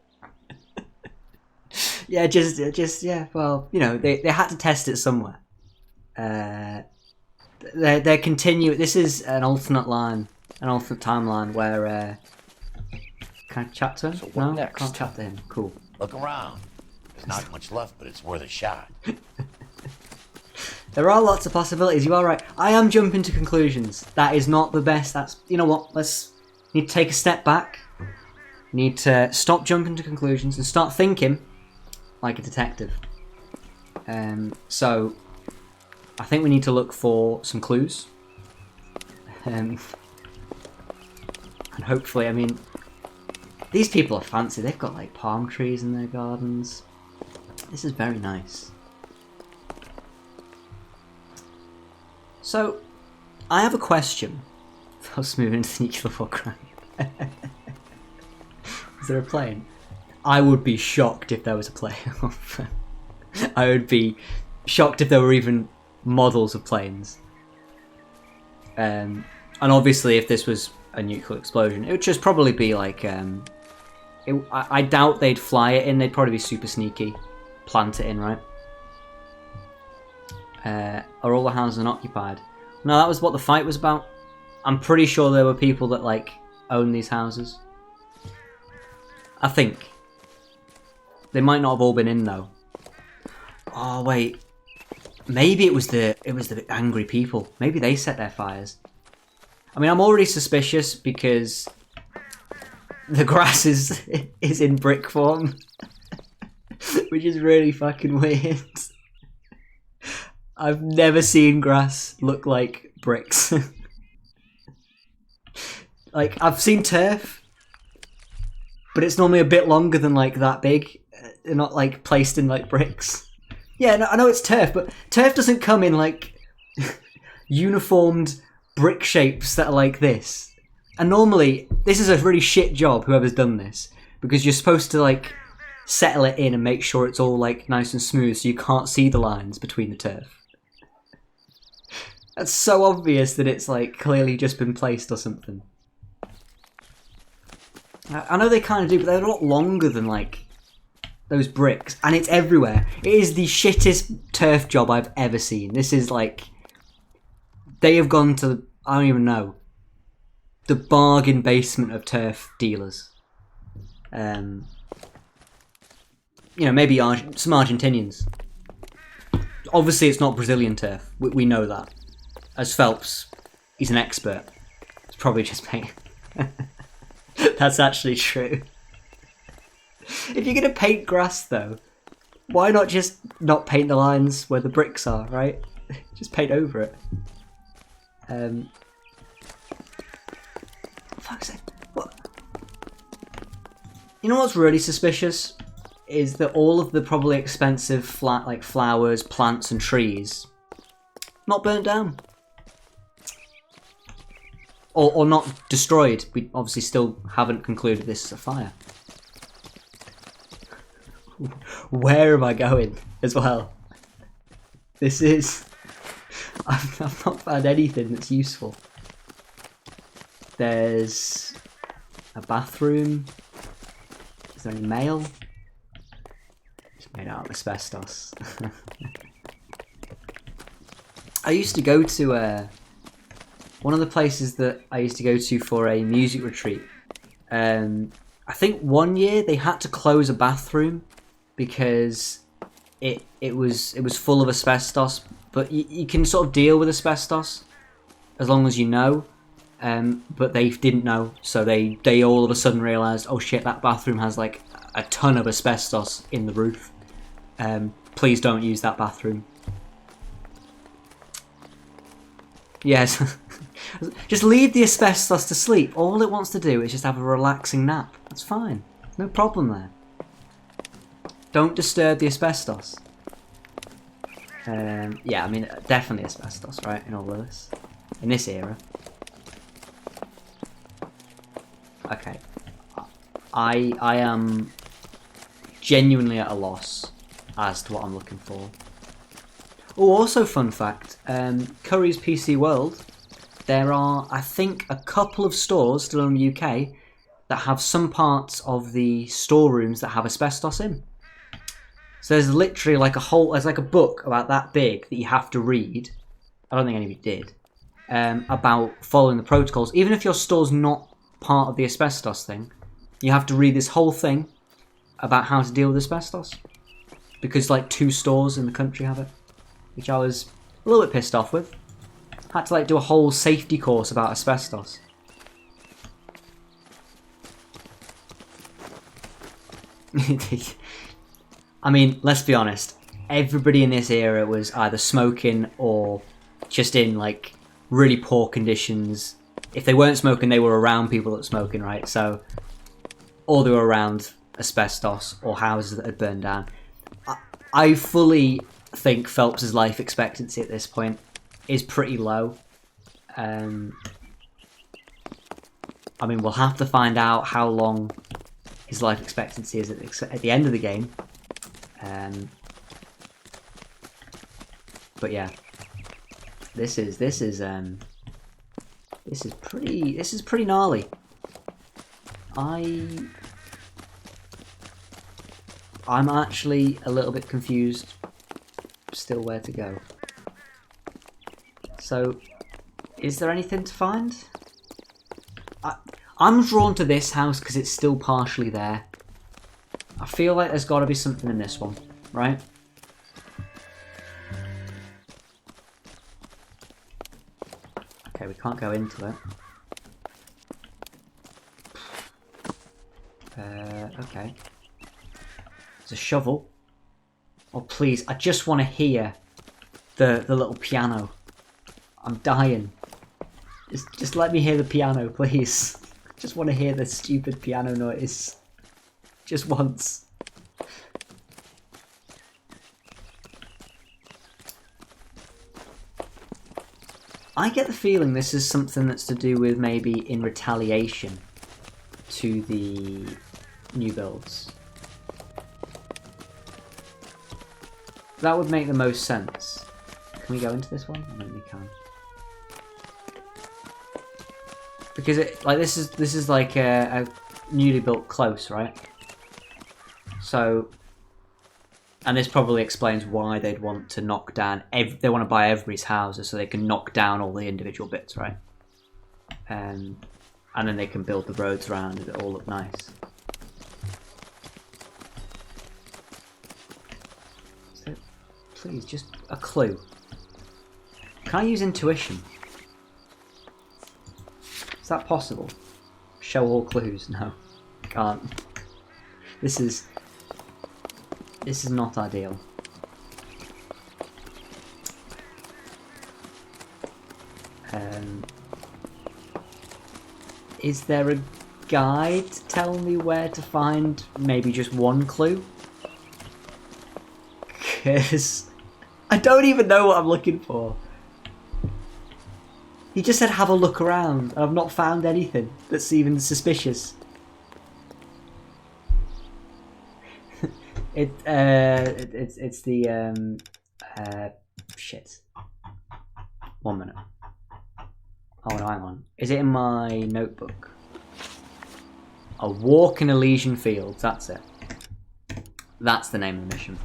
Yeah, just yeah. Well, you know, they had to test it somewhere. They're continuing. This is an alternate line, an alternate timeline where. Can I chat to him? So what no, next? Can't chat to him. Cool. Look around. There's not much left, but it's worth a shot. There are lots of possibilities. You are right. I am jumping to conclusions. That is not the best. That's, you know what? Let's need to take a step back. Need to stop jumping to conclusions and start thinking like a detective. So I think we need to look for some clues. And hopefully, I mean, these people are fancy. They've got like palm trees in their gardens. This is very nice. So, I have a question. Let's move into the nuclear war crime. Is there a plane? I would be shocked if there was a plane. I would be shocked if there were even models of planes. And obviously if this was a nuclear explosion, it would just probably be like... I doubt they'd fly it in, they'd probably be super sneaky. Plant it in, right? Are all the houses unoccupied? No, that was what the fight was about. I'm pretty sure there were people that like own these houses. I think. They might not have all been in though. Oh wait. Maybe it was the angry people. Maybe they set their fires. I mean, I'm already suspicious because the grass is in brick form. Which is really fucking weird. I've never seen grass look like bricks. Like, I've seen turf, but it's normally a bit longer than like that big. They're not like placed in like bricks. Yeah, no, I know it's turf, but turf doesn't come in like uniformed brick shapes that are like this. And normally, this is a really shit job, whoever's done this, because you're supposed to like settle it in and make sure it's all like nice and smooth so you can't see the lines between the turf. That's so obvious that it's like clearly just been placed or something. I know they kind of do, but they're a lot longer than like those bricks, and it's everywhere. It is the shittest turf job I've ever seen. This is like, they have gone to, I don't even know, the bargain basement of turf dealers. You know, maybe some Argentinians. Obviously it's not Brazilian turf, we know that. As Phelps, he's an expert. It's probably just paint. That's actually true. If you're gonna paint grass though, why not just not paint the lines where the bricks are, right? Just paint over it. Fuck's sake. What? You know what's really suspicious? Is that all of the probably expensive flowers, plants and trees not burnt down. Or not destroyed. We obviously still haven't concluded this is a fire. Where am I going as well? This is... I've not found anything that's useful. There's a bathroom. Is there any mail? It's made out of asbestos. I used to go to one of the places that I used to go to for a music retreat. I think one year they had to close a bathroom because it was full of asbestos. But you can sort of deal with asbestos as long as you know. But they didn't know, so they all of a sudden realised, oh shit, that bathroom has like a ton of asbestos in the roof. Please don't use that bathroom. Yes. Just leave the asbestos to sleep. All it wants to do is just have a relaxing nap. That's fine. No problem there. Don't disturb the asbestos. Yeah, I mean, definitely asbestos, right, in all of this. In this era. Okay. I am genuinely at a loss as to what I'm looking for. Oh, also fun fact, Curry's PC World, there are, I think, a couple of stores still in the UK that have some parts of the storerooms that have asbestos in. So there's literally like there's like a book about that big that you have to read. I don't think any of you did. About following the protocols. Even if your store's not part of the asbestos thing, you have to read this whole thing about how to deal with asbestos. Because like 2 stores in the country have it. Which I was a little bit pissed off with. Had to like do a whole safety course about asbestos. I mean, let's be honest. Everybody in this era was either smoking or just in like really poor conditions. If they weren't smoking, they were around people that were smoking, right? So, or they were around asbestos or houses that had burned down. I fully think Phelps's life expectancy at this point is pretty low. I mean, we'll have to find out how long his life expectancy is at the end of the game. But yeah, this is pretty gnarly. I'm actually a little bit confused still where to go. So, is there anything to find? I'm drawn to this house because it's still partially there. I feel like there's got to be something in this one, right? Okay, we can't go into it. Okay. There's a shovel. Oh please, I just want to hear the little piano. I'm dying. Just let me hear the piano, please. Just want to hear the stupid piano noise. Just once. I get the feeling this is something that's to do with maybe in retaliation to the new builds. That would make the most sense. Can we go into this one? I don't think we can. Because this is like a newly built close, right? So, and this probably explains why they'd want to knock down. They want to buy everybody's houses so they can knock down all the individual bits, right? And then they can build the roads around it that all look nice. So, please, just a clue. Can I use intuition? Is that possible? Show all clues? No, can't. This is not ideal. Is there a guide to tell me where to find maybe just one clue? Because I don't even know what I'm looking for. He just said have a look around, and I've not found anything that's even suspicious. It's the shit. 1 minute. Oh no, hang on. Is it in my notebook? A walk in Elysian Fields. That's it. That's the name of the mission.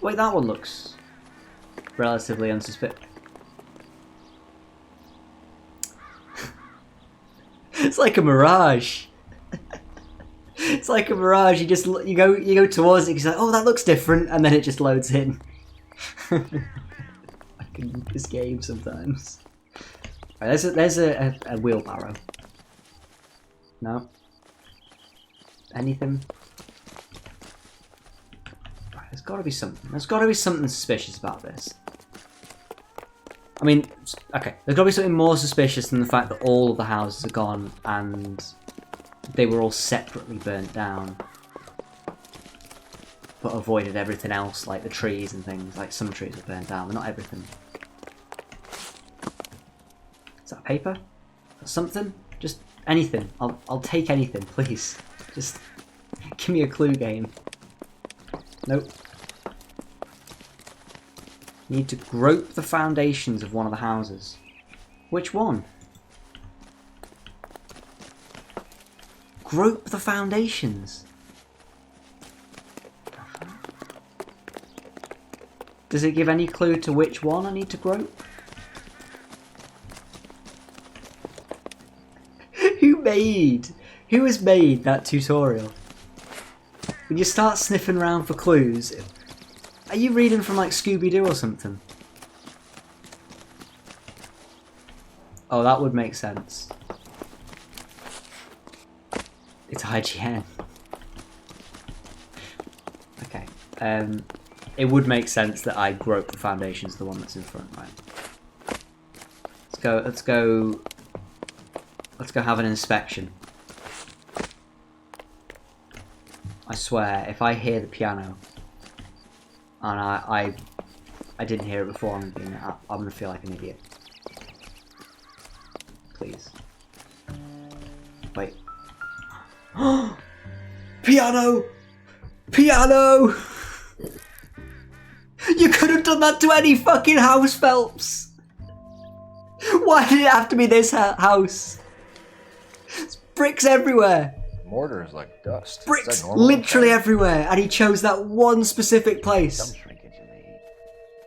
Wait, that one looks relatively unsuspicious. It's like a mirage. It's like a mirage. You go towards it. It's like, oh, that looks different, and then it just loads in. I can this game sometimes. Right, there's a wheelbarrow. No. Anything? Right, there's got to be something. There's got to be something suspicious about this. I mean, okay. There's got to be something more suspicious than the fact that all of the houses are gone and they were all separately burnt down, but avoided everything else, like the trees and things. Like some trees were burnt down, but not everything. Is that paper? Something? Just anything. I'll take anything, please. Just give me a clue game. Nope. Need to grope the foundations of one of the houses. Which one? Grope the foundations. Does it give any clue to which one I need to grope? Who has made that tutorial? When you start sniffing around for clues, are you reading from like Scooby-Doo or something? Oh, that would make sense. It's IGN. Okay. It would make sense that I grope the foundations, the one that's in front, right? Let's go have an inspection. I swear, if I hear the piano and I didn't hear it before, I'm gonna feel like an idiot. Please. Wait. Piano! Piano! You could have done that to any fucking house, Phelps! Why did it have to be this house? There's bricks everywhere! Mortar is like dust. Bricks literally everywhere, and he chose that one specific place. Some shrinkage in the heat,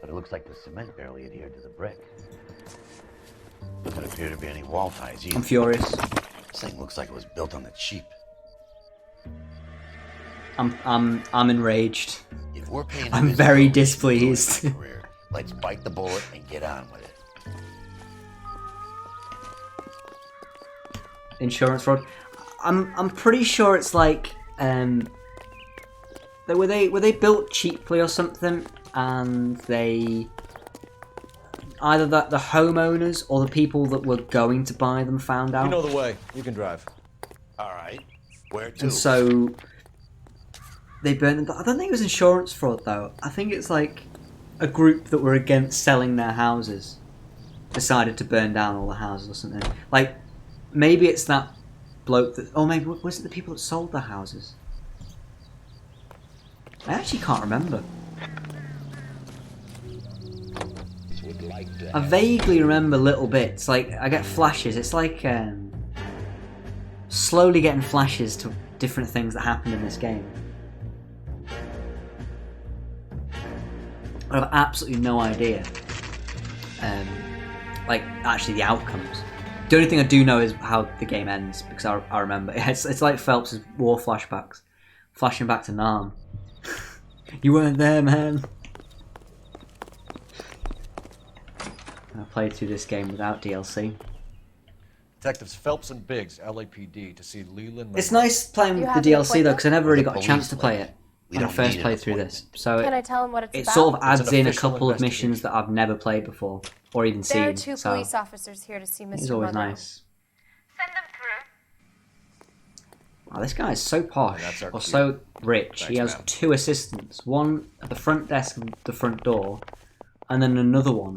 but it looks like the cement barely adhered to the brick. Doesn't appear to be any wall ties either. I'm furious. This thing looks like it was built on the cheap. I'm enraged. If we're paying I'm very displeased. Career, let's bite the bullet and get on with it. Insurance fraud. I'm pretty sure it's like were they built cheaply or something, and they either the homeowners or the people that were going to buy them found out. You know the way. You can drive. All right. Where to? And so they burned them. I don't think it was insurance fraud though. I think it's like a group that were against selling their houses decided to burn down all the houses or something. Like maybe it's that bloke that, or maybe was it the people that sold their houses? I actually can't remember. I vaguely remember little bits, like I get flashes. It's like slowly getting flashes to different things that happen in this game. I have absolutely no idea, like actually the outcomes. The only thing I do know is how the game ends, because I remember. It's like Phelps' war flashbacks, flashing back to Nam. You weren't there, man. I played through this game without DLC. Detectives Phelps and Biggs, LAPD, to see Leland. It's nice playing with the DLC though, because I never really got a chance to play it when I first played through this. So Can I tell him what it's it about? sort of adds in a couple of missions that I've never played before or even seen. There are two so police officers here to see Mr. it's always Monroe. nice. Oh, this guy is so posh or so rich. He has 2 assistants. One at the front desk and the front door, and then another one.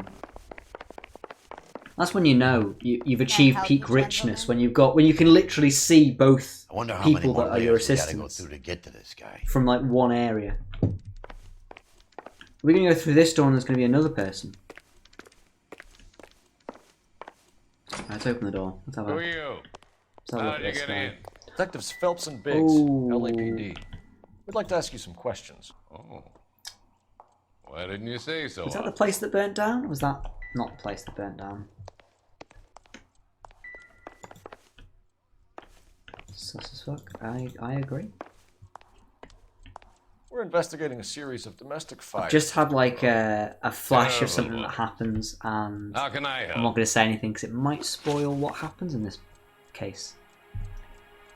That's when you know you've achieved peak richness, when you can literally see both people that are your assistants to get to this guy. from like one area. We're gonna go through this door and there's gonna be another person. Let's open the door. Let's have a, Who are you? let's have a look at this guy. Detectives Phelps and Biggs, Ooh. LAPD. We'd like to ask you some questions. Oh. Why didn't you say so? Was that the place that burnt down? Or was that not the place that burnt down? Sus as fuck. I agree. We're investigating a series of domestic fires. I've just had like a flash of something that happens, and How can I help? I'm not going to say anything because it might spoil what happens in this case.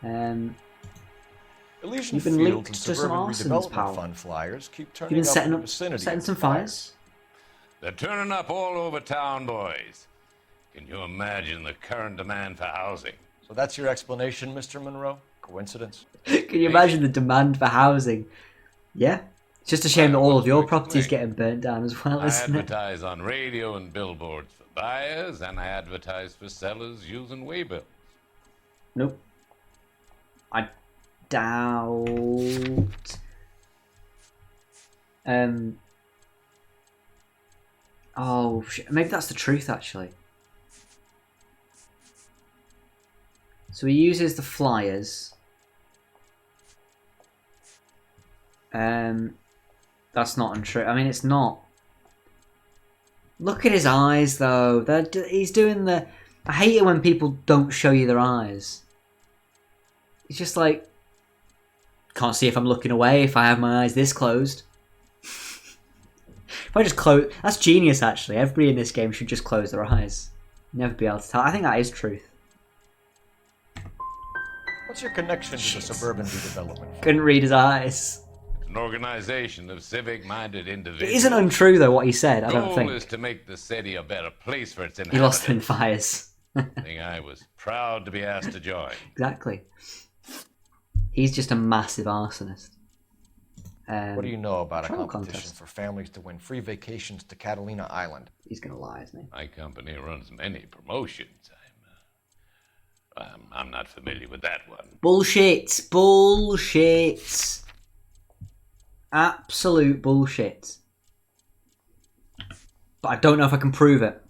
Elysian You've been Fields linked and to some Suburban arsons, Redevelopment pal. Fund flyers keep You've turning been up setting in the up, vicinity setting of some the fires. They're turning up all over town, boys. Can you imagine the current demand for housing? So that's your explanation, Mr. Monroe? Coincidence? Can you imagine the demand for housing? Yeah. It's just a shame that all of your property's getting burnt down as well, I isn't it? advertise on radio and billboards for buyers, and I advertise for sellers using waybills. Nope. I doubt. Oh shit. Maybe that's the truth actually. So he uses the flyers. That's not untrue. I mean, it's not. Look at his eyes, though. He's doing the. I hate it when people don't show you their eyes. It's just like, can't see if I'm looking away if I have my eyes this closed. If I just close, that's genius. Actually, everybody in this game should just close their eyes. Never be able to tell. I think that is truth. What's your connection to the Suburban Redevelopment? Couldn't read his eyes. An organization of civic-minded individuals. It isn't untrue though what he said. I don't Goal think. is to make the city a better place for its He inhabitants. lost him in fires. Thing I was proud to be asked to join. Exactly. He's just a massive arsonist. What do you know about a trial competition contest. for families to win free vacations to Catalina Island? He's gonna lie, isn't he? My company runs many promotions. I'm not familiar with that one. Bullshit. Bullshit. Absolute bullshit. But I don't know if I can prove it.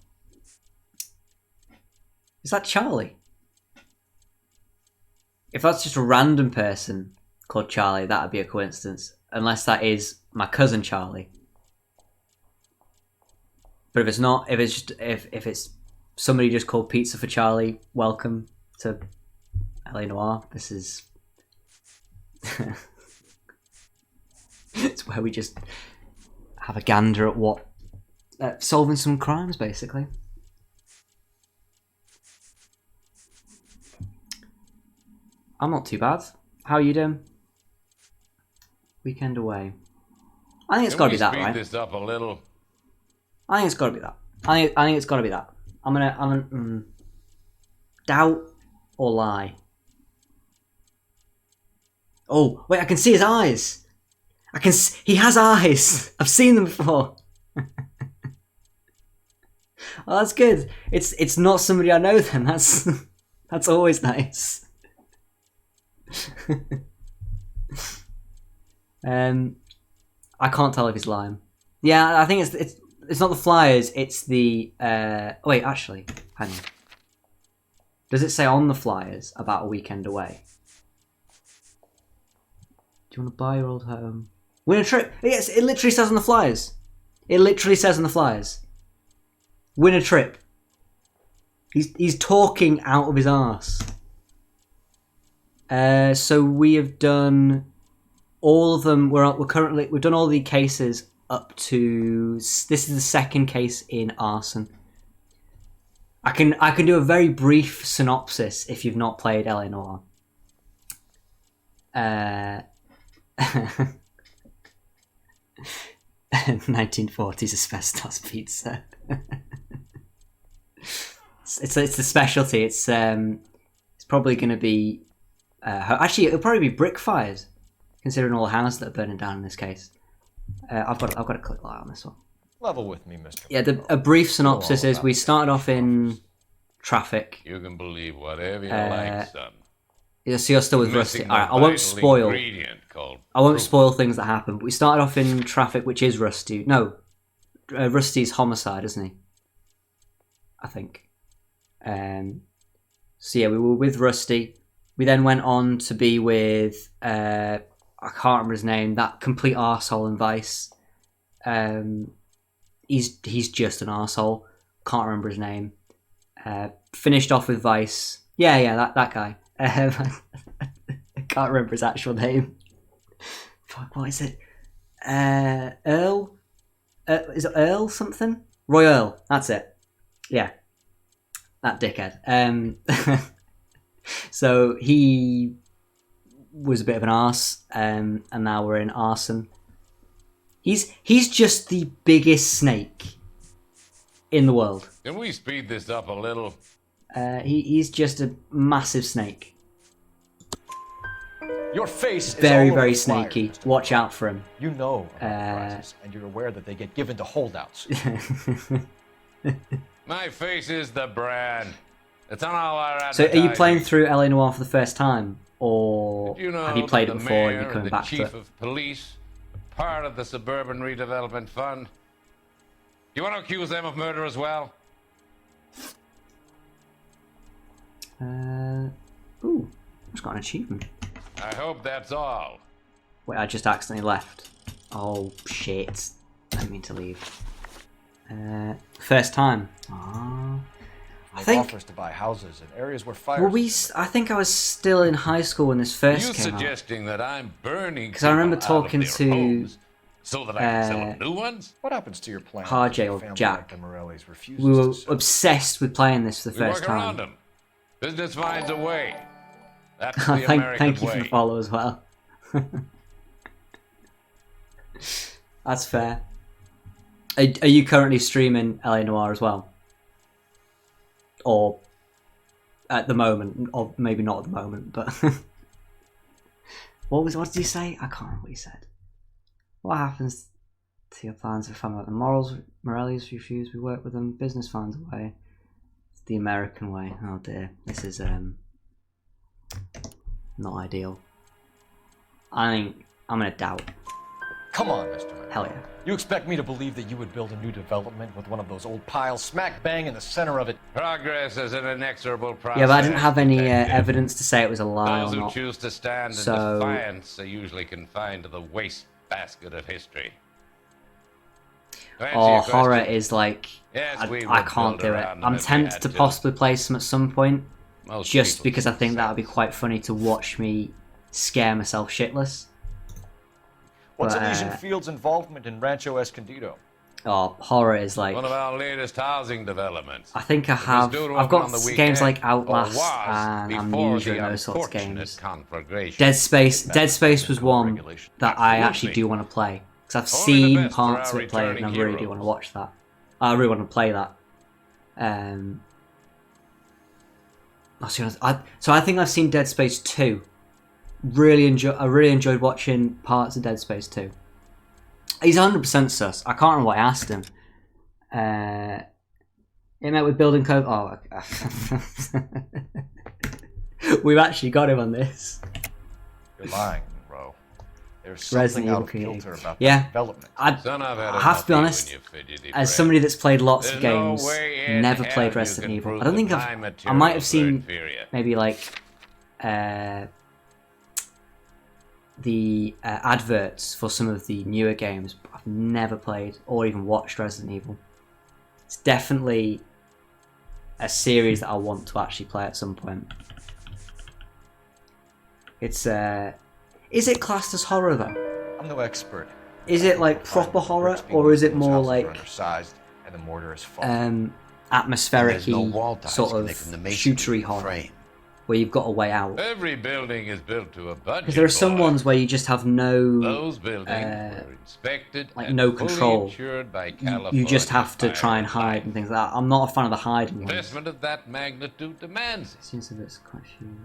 Is that Charlie? If that's just a random person called Charlie, that would be a coincidence. Unless that is my cousin Charlie. But if it's not, if it's just, if it's somebody just called Pizza for Charlie, welcome to LA Noire. This is it's where we just have a gander at what solving some crimes, basically. I'm not too bad. How are you doing? Weekend away. I think it's got to be that, Speed right? this up a little. I think it's got to be that. I think it's got to be that. I'm gonna doubt or lie. Oh wait, I can see his eyes. He has eyes. I've seen them before. Well, that's good. It's not somebody I know then. That's always nice. I can't tell if he's lying. Yeah, I think it's not the flyers. It's the wait. Actually, hang on. Does it say on the flyers about a weekend away? Do you want to buy your old home? Win a trip. Yes, it literally says on the flyers. It literally says on the flyers. Win a trip. He's talking out of his arse. So we have done all of them. We've done all the cases up to this is the second case in arson. I can do a very brief synopsis if you've not played LA Noire. 1940s asbestos pizza. it's the specialty. It's probably going to be actually it'll probably be brick fires, considering all the houses that are burning down in this case. I've got to click light on this one. Level with me, Mr. Yeah, a brief synopsis is we started off in traffic. You can believe whatever you like, son. Yeah, so you're still with Rusty. Alright, I won't spoil things that happen, but we started off in traffic, which is Rusty. No, Rusty's homicide, isn't he? I think. So yeah, we were with Rusty. We then went on to be with I can't remember his name. That complete arsehole in Vice. He's just an arsehole. Can't remember his name. Finished off with Vice. Yeah, that guy. I can't remember his actual name. Fuck, what is it? Earl? Is it Earl something? Roy Earl. That's it. Yeah, that dickhead. So he was a bit of an arse, and now we're in arson. He's just the biggest snake in the world. Can we speed this up a little? He's just a massive snake. Your face is very, all over very the flyer, snaky. Watch out for him. You know about prizes, and you're aware that they get given to holdouts. My face is the brand. It's on all our So are you advertising. playing through LA Noire for the first time? Or You know have you played that it the before and mayor you're coming the back to chief it? of police, part of the Suburban Redevelopment Fund? You want to accuse them of murder as well? Ooh, I've got an achievement. I hope that's all. Wait, I just accidentally left. Oh, shit. I didn't mean to leave. First time. Aww. I think... offers to buy houses in areas where fires... Well, I think I was still in high school when this first You came out. suggesting that I'm burning Because I remember people out of talking their to... homes so that I can sell them new ones? What happens to your plan? RJ or Jack. Refuses We were to sell? obsessed with playing this for the We first work around time. them. Business finds a way. That's the American thank you way. for the follow as well. That's fair. Are you currently streaming LA Noire as well? Or at the moment, or maybe not at the moment, but what did you say? I can't remember what you said. What happens to your plans if family? The Morelli's refuse, we work with them, business finds a way. It's the American way. Oh dear. This is not ideal. I think I'm gonna doubt. Come on, Mr. Monroe. Hell yeah. You expect me to believe that you would build a new development with one of those old piles smack bang in the center of it? Progress is an inexorable process. Yeah, but I didn't have any evidence to say it was a lie Those or who not. choose to stand in So- defiance are usually confined to the wastebasket of history. To answer Oh, your horror question, is like... yes, we I would can't build do it. around them I'm if we tempted had to possibly play some at some point, Most just people because I do the think that same. would be quite funny to watch me scare myself shitless. What's But, Elysian Field's involvement in Rancho Escondido? Oh, horror is like... One of our latest housing developments. I think I It was have... due to I've open got on the games weekend, like or Outlast was and before Amnesia the and those sorts of unfortunate games. conflagration. Dead Space was one that I actually do want to play. Because I've Only the seen best for parts our of it played and I returning really do heroes. want to watch that. I really want to play that. So I think I've seen Dead Space 2. I really enjoyed watching parts of Dead Space 2. He's 100% sus. I can't remember what I asked him. It met with building code. Oh, we've actually got him on this. You're lying, Monroe. There's something Resident out Evil of community. kilter about Yeah, development. Son, I've had I have to be enough honest, of you, fidgety as prick. somebody that's played lots of There's no games, way in never hell played you Resident can Evil. prove I don't think that I my might have materials seen are inferior. maybe like the adverts for some of the newer games, but I've never played or even watched Resident Evil. It's definitely a series that I want to actually play at some point. It's is it classed as horror though? I'm no expert. Is it like proper horror, or is it more like undersized and the mortar is faulty? atmospheric-y, no wall ties sort of connecting the masonry shootery to the horror, frame. where you've got a way out? Every building is built to a budget. Because there are some boy. ones where you just have no, Those buildings were inspected like and no fully control. insured by You just California have to fire try and hide and things like that. I'm not a fan of the hiding ones. Investment of that magnitude demands it. Seems a bit questionable.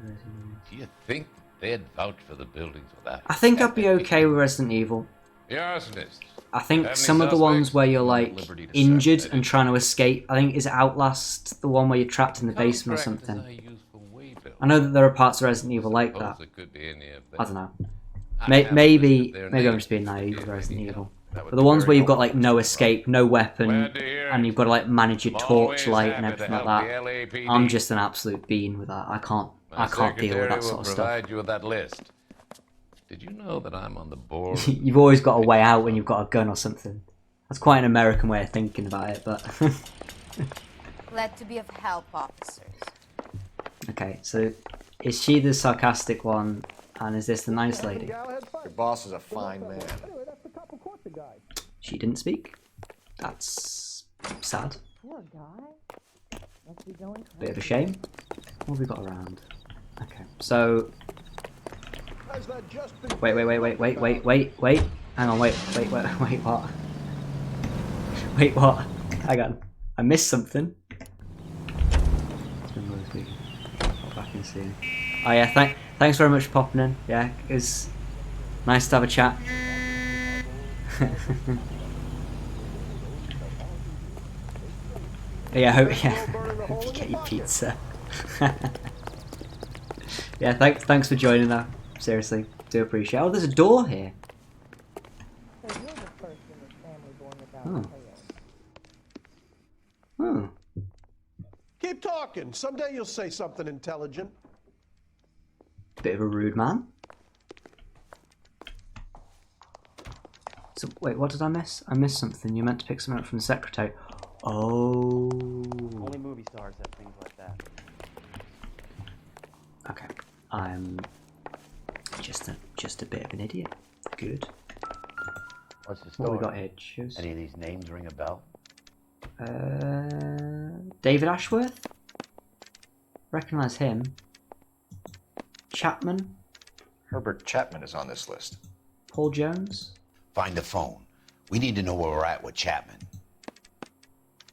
Do you think they'd vouch for the buildings without? I think I'd be okay with Resident Evil. The arsonists. I think Have some any of the ones suspects? where you're like Liberty to injured search. and trying to escape. I think is it Outlast, the one where you're trapped in the basement or Contractors something. I use for waybill. I know that there are parts of Resident Evil like Suppose that. it could be any of them. I don't know. I haven't Maybe listed their I'm names just being to naive see with if Resident any Evil. That would But the be ones very where you've got helpful. like no escape, no weapon, Glad to hear and you've got to like manage your I'm always torchlight and happy to everything like help that. the LAPD. I'm just an absolute bean with that. I can't deal with secretary that sort will of stuff. provide you with that list. Did you know that I'm on the board? You've always got a way out when you've got a gun or something. That's quite an American way of thinking about it, but Glad to be of help, officers. okay. So, is she the sarcastic one, and is this the nice lady? Your boss is a fine man. She didn't speak. That's sad. Poor guy. Must be going Bit of a shame. What have we got around? Okay, so wait. Hang on, wait, what? Wait, what? Hang on. I missed something. Pop back and see. Oh yeah, thanks very much for popping in. Yeah, it's nice to have a chat. Yeah, hope you get your pizza. Yeah, thanks for joining though. Seriously, do appreciate it. Oh, there's a door here. Oh. Oh. Keep talking. Someday you'll say something intelligent. Bit of a rude man. So, wait, what did I miss? I missed something. You meant to pick something up from the secretary. Oh. Only movie stars have things like that. Okay. I'm just a bit of an idiot. Good. What's the What story? we got here? Choose. Any of these names ring a bell? David Ashworth? Recognize him. Chapman? Herbert Chapman is on this list. Paul Jones? Find the phone. We need to know where we're at with Chapman.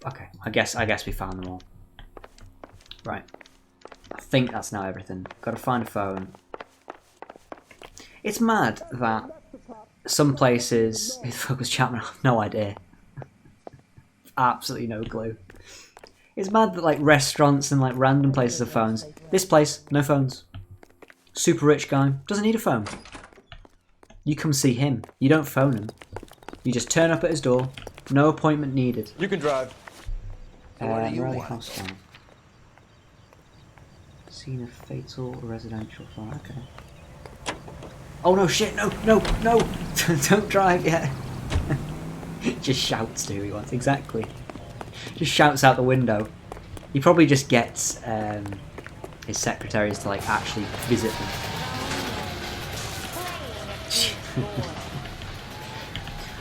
Okay, I guess we found them all. Right. I think that's now everything. Gotta find a phone. It's mad that some places who the fuck was Chapman, I have no idea. Absolutely no clue. It's mad that like restaurants and like random places have phones. This place, no phones. Super rich guy, doesn't need a phone. You come see him. You don't phone him. You just turn up at his door. No appointment needed. You can drive. Where do you Raleigh want to Hostel. Scene of fatal residential fire. Okay. Oh no! Shit! No! Don't drive yet. Just shouts to who he wants. Exactly. Just shouts out the window. He probably just gets his secretaries to like actually visit them.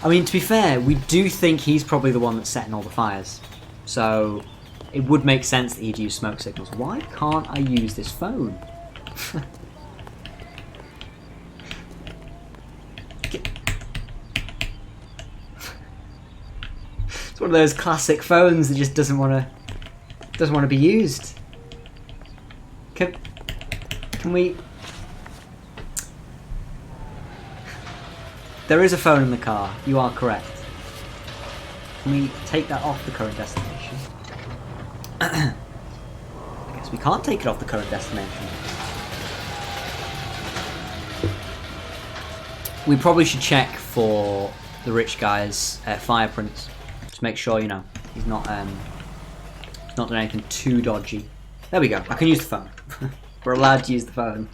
I mean, to be fair, we do think he's probably the one that's setting all the fires. So, it would make sense that he'd use smoke signals. Why can't I use this phone? It's one of those classic phones that just doesn't want to be used. Can we? There is a phone in the car. You are correct. Can we take that off the current destination? I guess we can't take it off the current destination. We probably should check for the rich guy's fireprints to make sure, you know, he's not done anything too dodgy. There we go. I can use the phone. We're allowed to use the phone.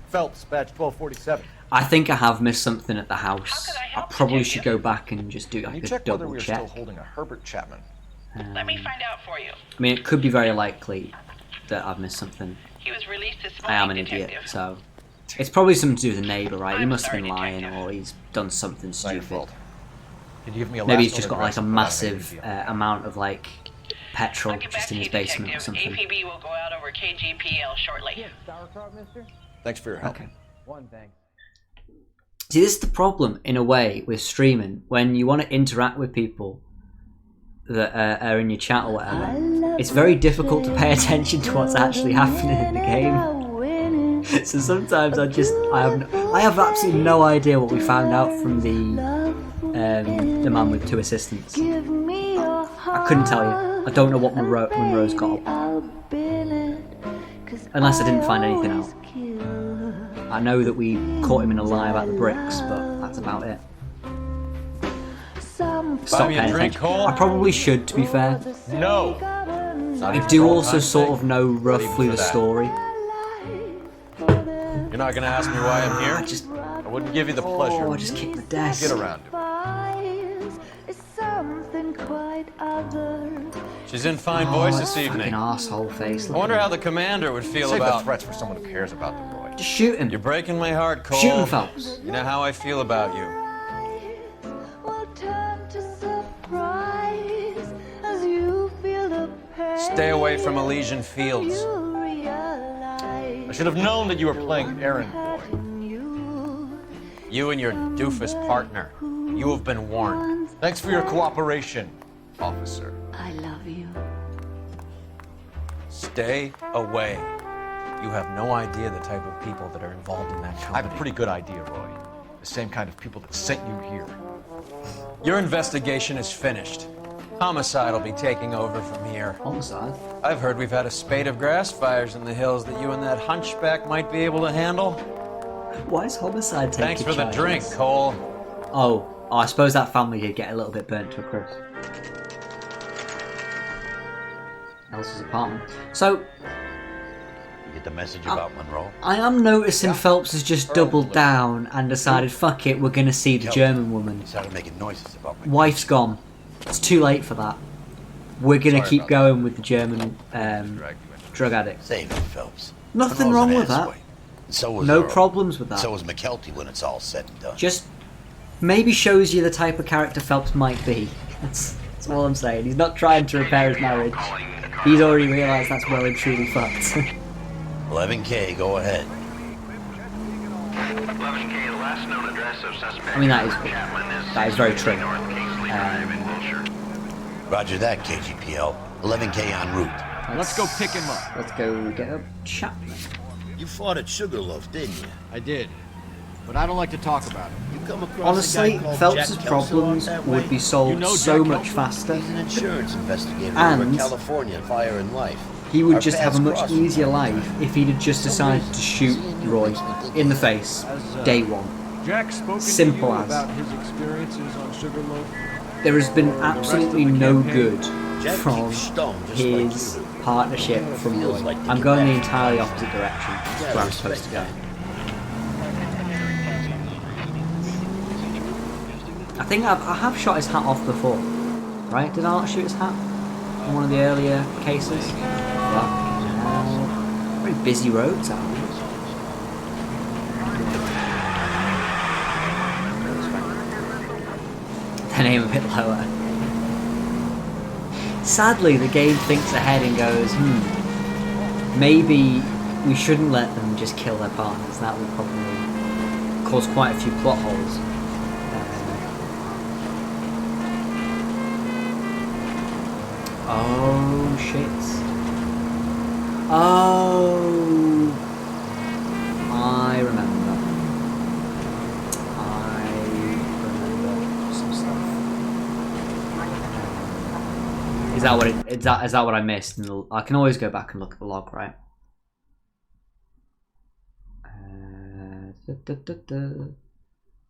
Phelps, badge 1247. I think I have missed something at the house. I probably should go back and just do like a double check. Still holding a Herbert Chapman. Let me find out for you. I mean, it could be very likely that I've missed something. He was released as I am an idiot, so it's probably something to do with the neighbour, right? He must have been lying, or he's done something stupid. Can you give me a Maybe he's just got like a massive amount of like petrol just in his basement or something. APB will go out over KGPL shortly. Sauerkraut, mister? Thanks for your help. Okay. One thing. See, this is the problem in a way with streaming. When you want to interact with people that are in your chat or whatever, it's very difficult to pay attention to what's actually happening in the game. So sometimes I have absolutely no idea what we found out from the man with 2 assistants. I couldn't tell you. I don't know what Monroe's got up. Unless I didn't find anything out. I know that we caught him in a lie about the bricks, but that's about it. Stop paying attention. I probably should, to be fair. No. I do also sort of know roughly the story. You're not gonna ask me why I'm here? I wouldn't give you the pleasure. Oh, I just kicked the desk. Get around him. She's in fine voice this evening. Fucking arsehole face. I wonder how the commander would feel Save about the threats for someone who cares about them, Roy. Just shoot him. You're breaking my heart, Cole. Shoot him, Phelps. You know how I feel about you. Stay away from Elysian Fields. I should have known that you were playing errand boy. You and your doofus partner. You have been warned. Thanks for your cooperation, officer. I love you. Stay away. You have no idea the type of people that are involved in that company. I have a pretty good idea, Roy. The same kind of people that sent you here. Your investigation is finished. Homicide will be taking over from here. Homicide? I've heard we've had a spate of grass fires in the hills that you and that hunchback might be able to handle. Why is Homicide taking Thanks for the charges? drink, Cole. Oh, I suppose that family did get a little bit burnt to a crisp. Elsa's apartment. So, You get the message about Monroe? I am noticing Phelps has just doubled down and decided, fuck it, we're gonna see the German woman. He started making noises about me. Wife's gone. It's too late for that. We're gonna keep going with the German drug addict. Save it, Phelps. Nothing Monroe's wrong an with that. assway. So was No Earl. problems with that. So was McKelty when it's all said and done. Just maybe shows you the type of character Phelps might be. That's all I'm saying. He's not trying to repair his marriage. He's already realised that's well and truly fucked. 11K, go ahead. 11K, the last known address of suspect. I mean, that is very true. Roger that, KGPL. 11K en route. Let's go pick him up. Let's go get a Chapman. You fought at Sugarloaf, didn't you? I did, but I don't like to talk about it. You come across Honestly, a guy called Phelps' Jack Kelso problems out that would way? be solved You know so Jack much Kelso? faster. He's an insurance investigator And over California Fire and Life. He would Our just have a paths much crossed. easier life if he'd have just decided to shoot Roy in the face, day one. Jack spoken Simple to you as. about his experiences on Sugarloaf? There has been absolutely no good Jack from keeps stoned just like you his do. partnership from Roy. Feels like to I'm get going the back. entirely opposite direction to where I'm supposed to go. I think I have shot his hat off before, right? Did I not shoot his hat in one of the earlier cases? Yeah. Very busy roads out here. Then aim a bit lower. Sadly, the game thinks ahead and goes, maybe we shouldn't let them just kill their partners. That would probably cause quite a few plot holes. Oh shit. Oh, I remember some stuff. Is that what is that what I missed? I can always go back and look at the log, right?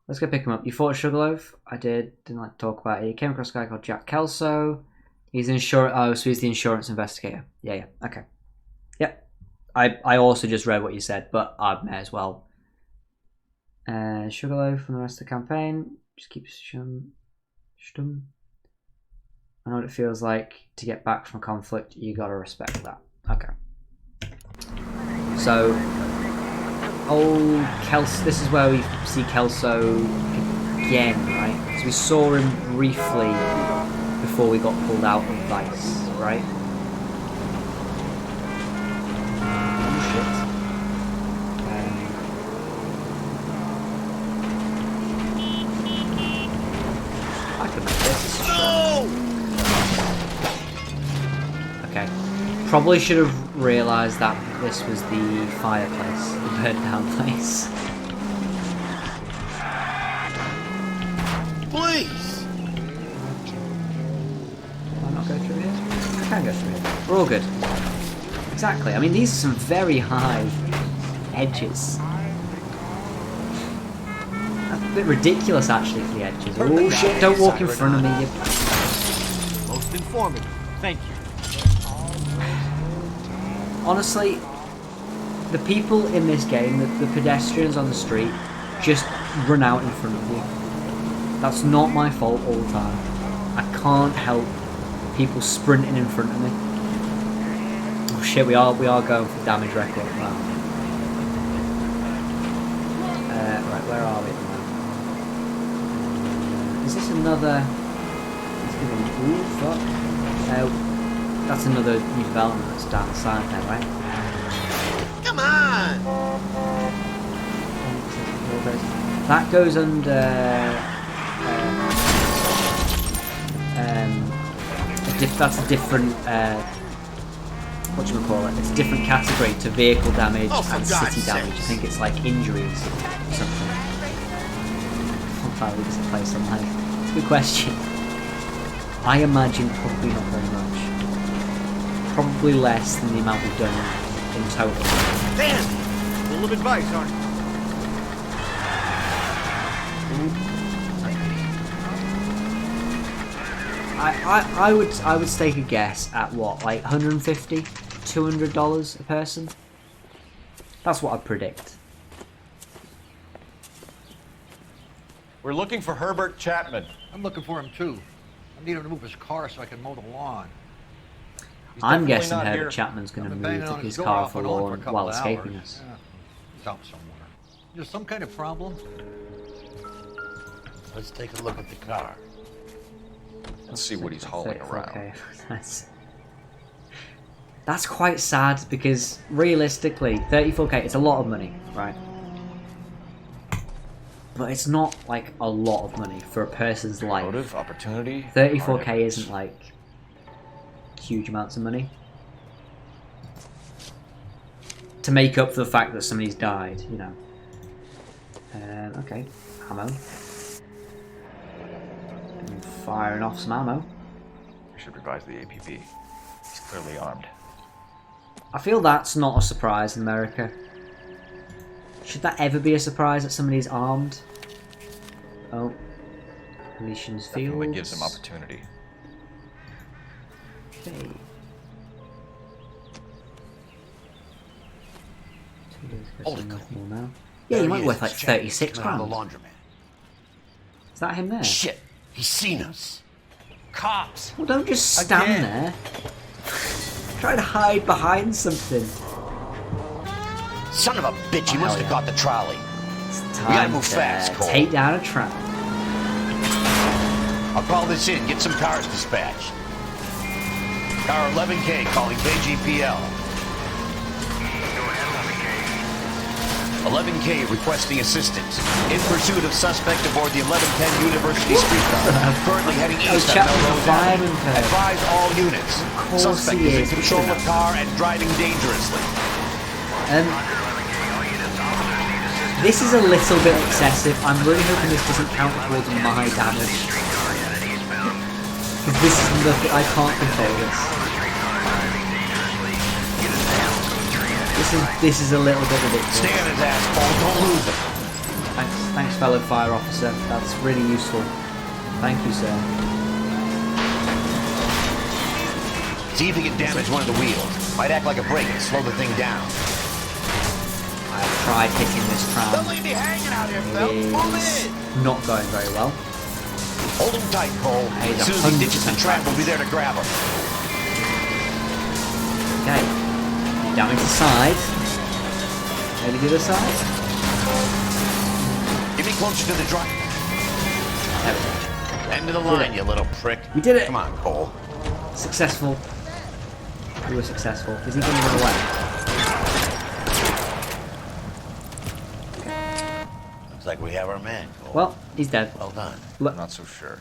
Let's go pick him up. You fought Sugarloaf? I did. Didn't like to talk about it. You came across a guy called Jack Kelso. He's insurance. Oh, so he's the insurance investigator. Yeah. Okay. Yep. I also just read what you said, but I may as well. Sugarloaf from the rest of the campaign. Just keep stum. I know what it feels like to get back from conflict. You gotta respect that. Okay. So, old Kelso. This is where we see Kelso again, right? So we saw him briefly before we got pulled out of Vice, right? Oh shit. I can make this. Okay. Probably should have realised that this was the fireplace, the burnt down place. Please! Can I not go through here? I can go through here. We're all good. Exactly. I mean, these are some very high edges. That's a bit ridiculous, actually, for the edges. Oh shit, don't walk in front of me, you... Most informative. Thank you. Honestly, the people in this game, the pedestrians on the street, just run out in front of you. That's not my fault all the time. I can't help people sprinting in front of me. Oh shit, we are going for damage record now. Right, where are we at the moment? Is this another... Ooh, fuck. That's another new development that's down the side there, right? Come on! That goes under that's a different whatchamacallit, it's a different category to vehicle damage and city damage. I think it's like injuries or something. How far does it place on life? It's a good question. I imagine probably not very much. Probably less than the amount we've done in total. Damn! Full of advice, aren't you? I would stake a guess at what, like $150, $200 a person. That's what I'd predict. We're looking for Herbert Chapman. I'm looking for him too. I need him to move his car so I can mow the lawn. I'm guessing Herbert Chapman's going to move his car off the lawn while escaping us. Yeah, he's out somewhere. There's some kind of problem. Let's take a look at the car. Let's see what he's hauling around. Okay. That's quite sad because realistically, 34k, it's a lot of money, right? But it's not like a lot of money for a person's life. Motive, opportunity. 34k isn't like huge amounts of money to make up for the fact that somebody's died, you know. Okay, ammo. And firing off some ammo. I should revise the APB. He's clearly armed. I feel that's not a surprise in America. Should that ever be a surprise that somebody's armed? Oh. Galatians Fields. Definitely gives him opportunity. Okay. Holy cow. Now. Yeah, he might be worth like 36 grand. Laundromat. Is that him there? Shit! He's seen us. Cops! Well, don't just stand there. Try to hide behind something. Son of a bitch, he must have got the trolley. We gotta move fast, Cole. Take down a trap. I'll call this in, get some cars dispatched. Car 11K calling KGPL. 11K requesting assistance. In pursuit of suspect aboard the 1110 University streetcar. Currently heading east on Melrose Avenue. Advise all units. Suspect is in control of car and driving dangerously. This is a little bit excessive. I'm really hoping this doesn't count towards my damage. Because this is nothing, I can't control this. This is a little bit ridiculous. Stay on his ass, Paul. Don't lose him. Thanks, fellow fire officer. That's really useful. Thank you, sir. See if you can damage one of the wheels. Might act like a brake and slow the thing down. I've tried hitting this tram. Don't leave me hanging out here, Phil. Move in. Not going very well. Hold him tight, Cole. As soon as he ditches the trap, we'll be there to grab him. Okay. Damage the side. Maybe the other side. Get me closer to the drive. There we go. End of the line, you little prick. We did it. Come on, Cole. Successful. We were successful. Is he going to run away? Looks like we have our man, Cole. Well, he's dead. Well done. I'm not so sure.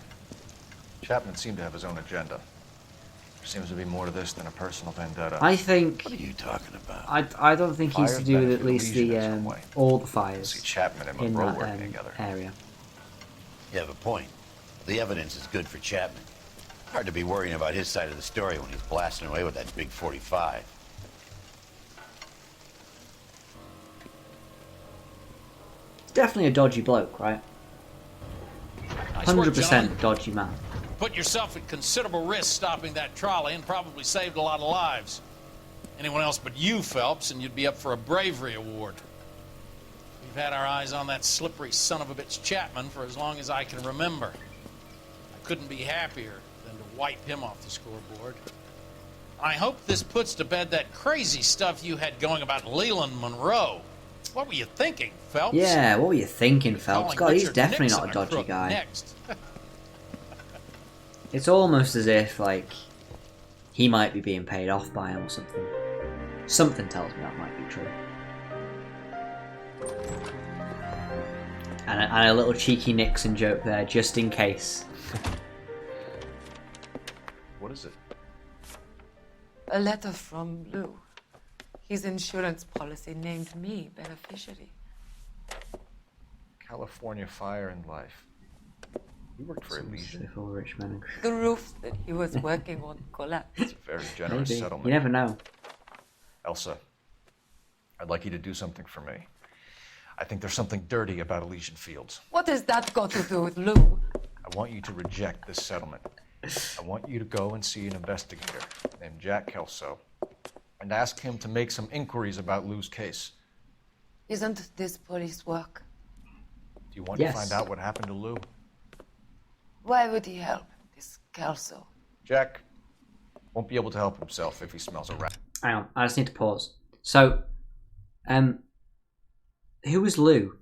Chapman seemed to have his own agenda. There seems to be more to this than a personal vendetta. I think. What are you talking about? I don't think he's to do with at least the all the fires See Chapman and in Monroe that working together. area. You have a point. The evidence is good for Chapman. Hard to be worrying about his side of the story when he's blasting away with that big 45. Definitely a dodgy bloke, right? Nice work, 100% dodgy man. Put yourself at considerable risk stopping that trolley and probably saved a lot of lives. Anyone else but you, Phelps, and you'd be up for a bravery award. We've had our eyes on that slippery son of a bitch Chapman for as long as I can remember. I couldn't be happier than to wipe him off the scoreboard. I hope this puts to bed that crazy stuff you had going about Leland Monroe. What were you thinking, Phelps? Yeah, what were you thinking, Phelps? Calling God, he's Richard definitely Nixon not a dodgy crook guy. Next. It's almost as if, like, he might be being paid off by him or something. Something tells me that might be true. And a little cheeky Nixon joke there, just in case. What is it? A letter from Lou. His insurance policy named me beneficiary. California Fire and Life. You worked for Elysian. Rich men. The roof that he was working on collapsed. It's a very generous Maybe. settlement. You never know. Elsa, I'd like you to do something for me. I think there's something dirty about Elysian Fields. What has that got to do with Lou? I want you to reject this settlement. I want you to go and see an investigator named Jack Kelso and ask him to make some inquiries about Lou's case. Isn't this police work? Do you want to find out what happened to Lou? Why would he help, this Kelso? Jack won't be able to help himself if he smells a rat. Hang on, I just need to pause. So, who was Lou?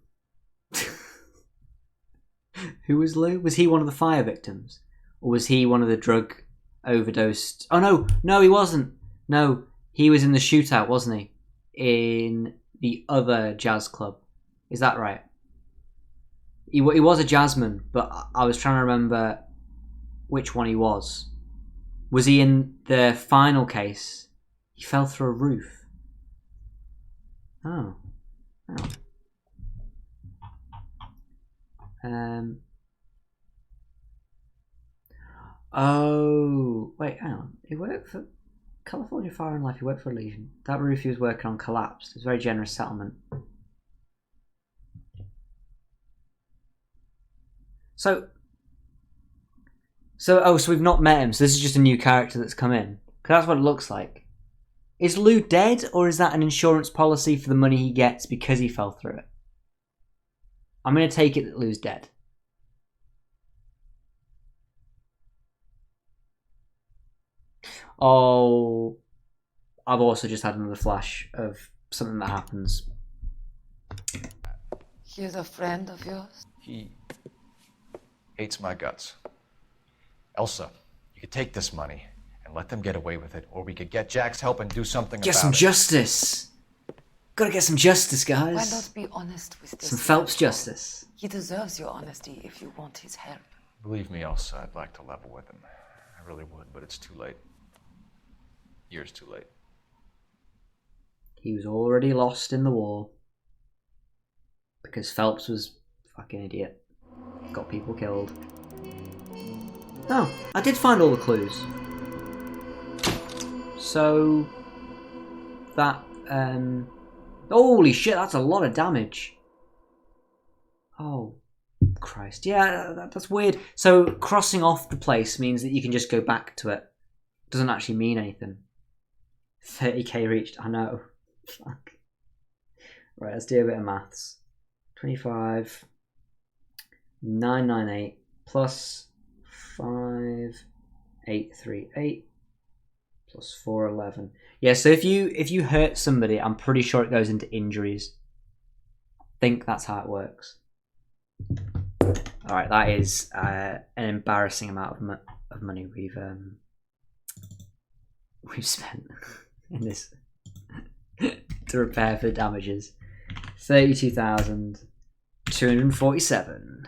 Who was Lou? Was he one of the fire victims? Or was he one of the drug overdosed? Oh no, he wasn't. No, he was in the shootout, wasn't he? In the other jazz club. Is that right? He was a jazzman, but I was trying to remember which one he was. Was he in the final case? He fell through a roof. Oh. Oh, wait, hang on. He worked for California Fire and Life. He worked for Elysian. That roof he was working on collapsed. It was a very generous settlement. So we've not met him. So this is just a new character that's come in. Because that's what it looks like. Is Lou dead, or is that an insurance policy for the money he gets because he fell through it? I'm going to take it that Lou's dead. Oh, I've also just had another flash of something that happens. He's a friend of yours? He hates my guts. Elsa, you could take this money and let them get away with it, or we could get Jack's help and do something about it. Get some justice. Gotta get some justice, guys. Why not be honest with this? Some Phelps justice. He deserves your honesty if you want his help. Believe me, Elsa, I'd like to level with him. I really would, but it's too late. Years too late. He was already lost in the war. Because Phelps was a fucking idiot. Got people killed. Oh, I did find all the clues. So that holy shit, that's a lot of damage. Oh, Christ. Yeah, that's weird. So crossing off the place means that you can just go back to it. Doesn't actually mean anything. 30k reached. I know. Fuck. Right, let's do a bit of maths. 25, 998 plus 5838 plus 411. Yeah, so if you hurt somebody, I'm pretty sure it goes into injuries. I think that's how it works. All right, that is an embarrassing amount of money we've spent in this to repair for the damages. 32,247.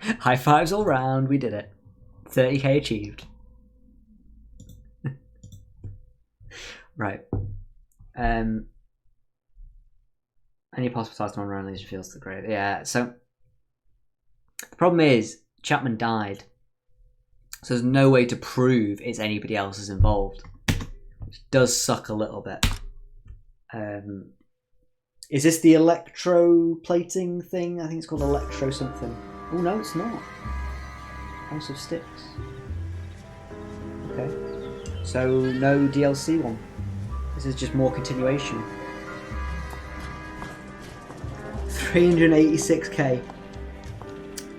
High fives all round. We did it. 30k achieved. Right. Any possible ties to non-run leisure feels the great. Yeah. So the problem is Chapman died, so there's no way to prove it's anybody else's involved, which does suck a little bit. Is this the electroplating thing? I think it's called electro something. Oh no, it's not. House of Sticks. Okay. So no DLC one. This is just more continuation. 386k.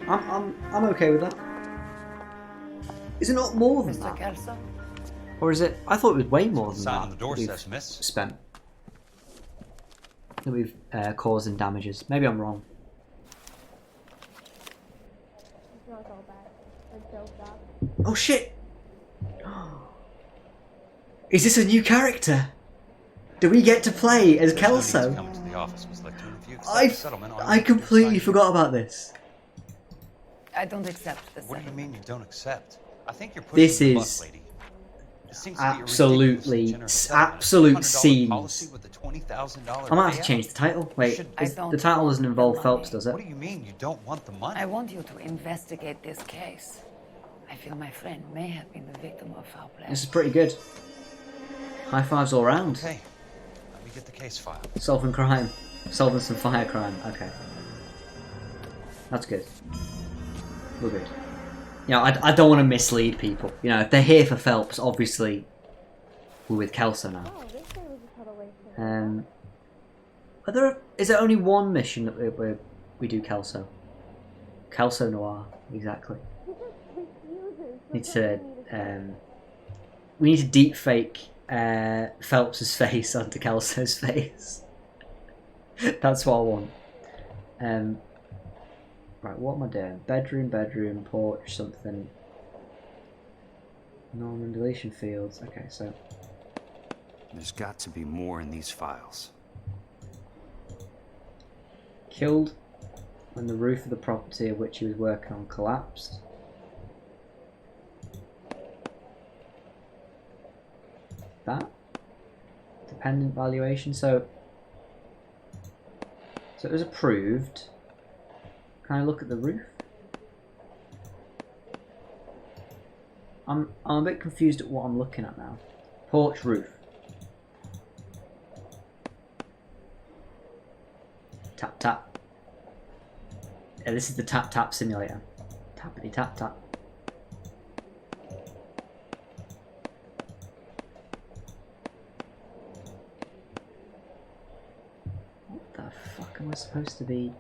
I'm okay with that. Is it not more than that? Kelso? Or is it? I thought it was way more than Sign that. on the doorstep, miss. Spent. That we've caused in damages. Maybe I'm wrong. Oh shit! Is this a new character? Do we get to play as Kelso? I completely forgot about this. I don't accept this. What do you mean you don't accept? I think you're pushing This is absolutely absolute scenes. I might have to change the title. Wait, the title doesn't involve Phelps, does it? What do you mean you don't want the money? I want you to investigate this case. I feel my friend may have been the victim of foul play. This is pretty good. High fives all round. Okay, let me get the case file. Solving crime. Solving some fire crime. Okay. That's good. We're good. You know, I don't want to mislead people. You know, if they're here for Phelps, obviously we're with Kelso now. Is there only one mission that we do Kelso? Kelso Noire, exactly. We need to deep fake Phelps's face onto Kelso's face. That's what I want. Right, what am I doing? Bedroom, porch, something. Norman deletion fields. Okay, so there's got to be more in these files. Killed when the roof of the property of which he was working on collapsed. That dependent valuation. So it was approved. Can I look at the roof? I'm a bit confused at what I'm looking at now. Porch roof. Tap tap. Yeah, this is the tap tap simulator. Tappity tap tap. What the fuck am I supposed to be?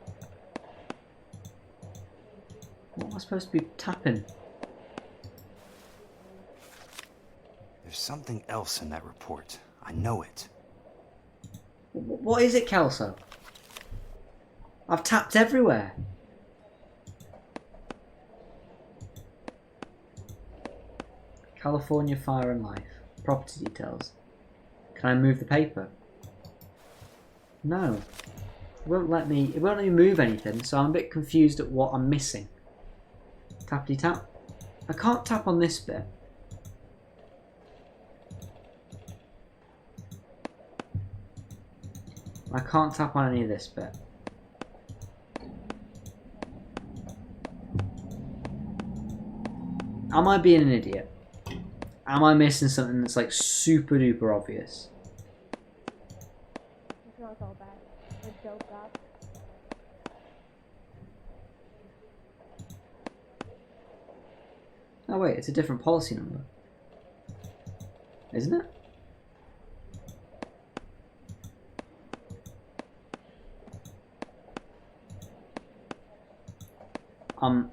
What am I supposed to be tapping? There's something else in that report. I know it. What is it, Kelso? I've tapped everywhere. California Fire and Life. Property details. Can I move the paper? No. It won't let me move anything, so I'm a bit confused at what I'm missing. Tappity tap. I can't tap on this bit. I can't tap on any of this bit. Am I being an idiot? Am I missing something that's like super duper obvious? wait, it's a different policy number. Isn't it? I'm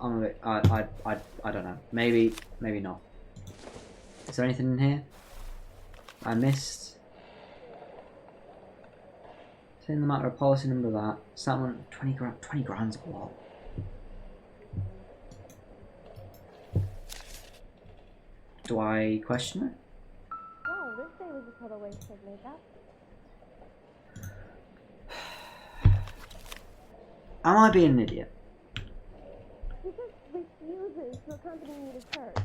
a bit, I don't know. Maybe not. Is there anything in here I missed? In the matter of policy number that. Settlement 20 grand's a lot. Do I question it? Oh, this day was a total waste of makeup. Am I being an idiot? He just refuses to accompany me to church.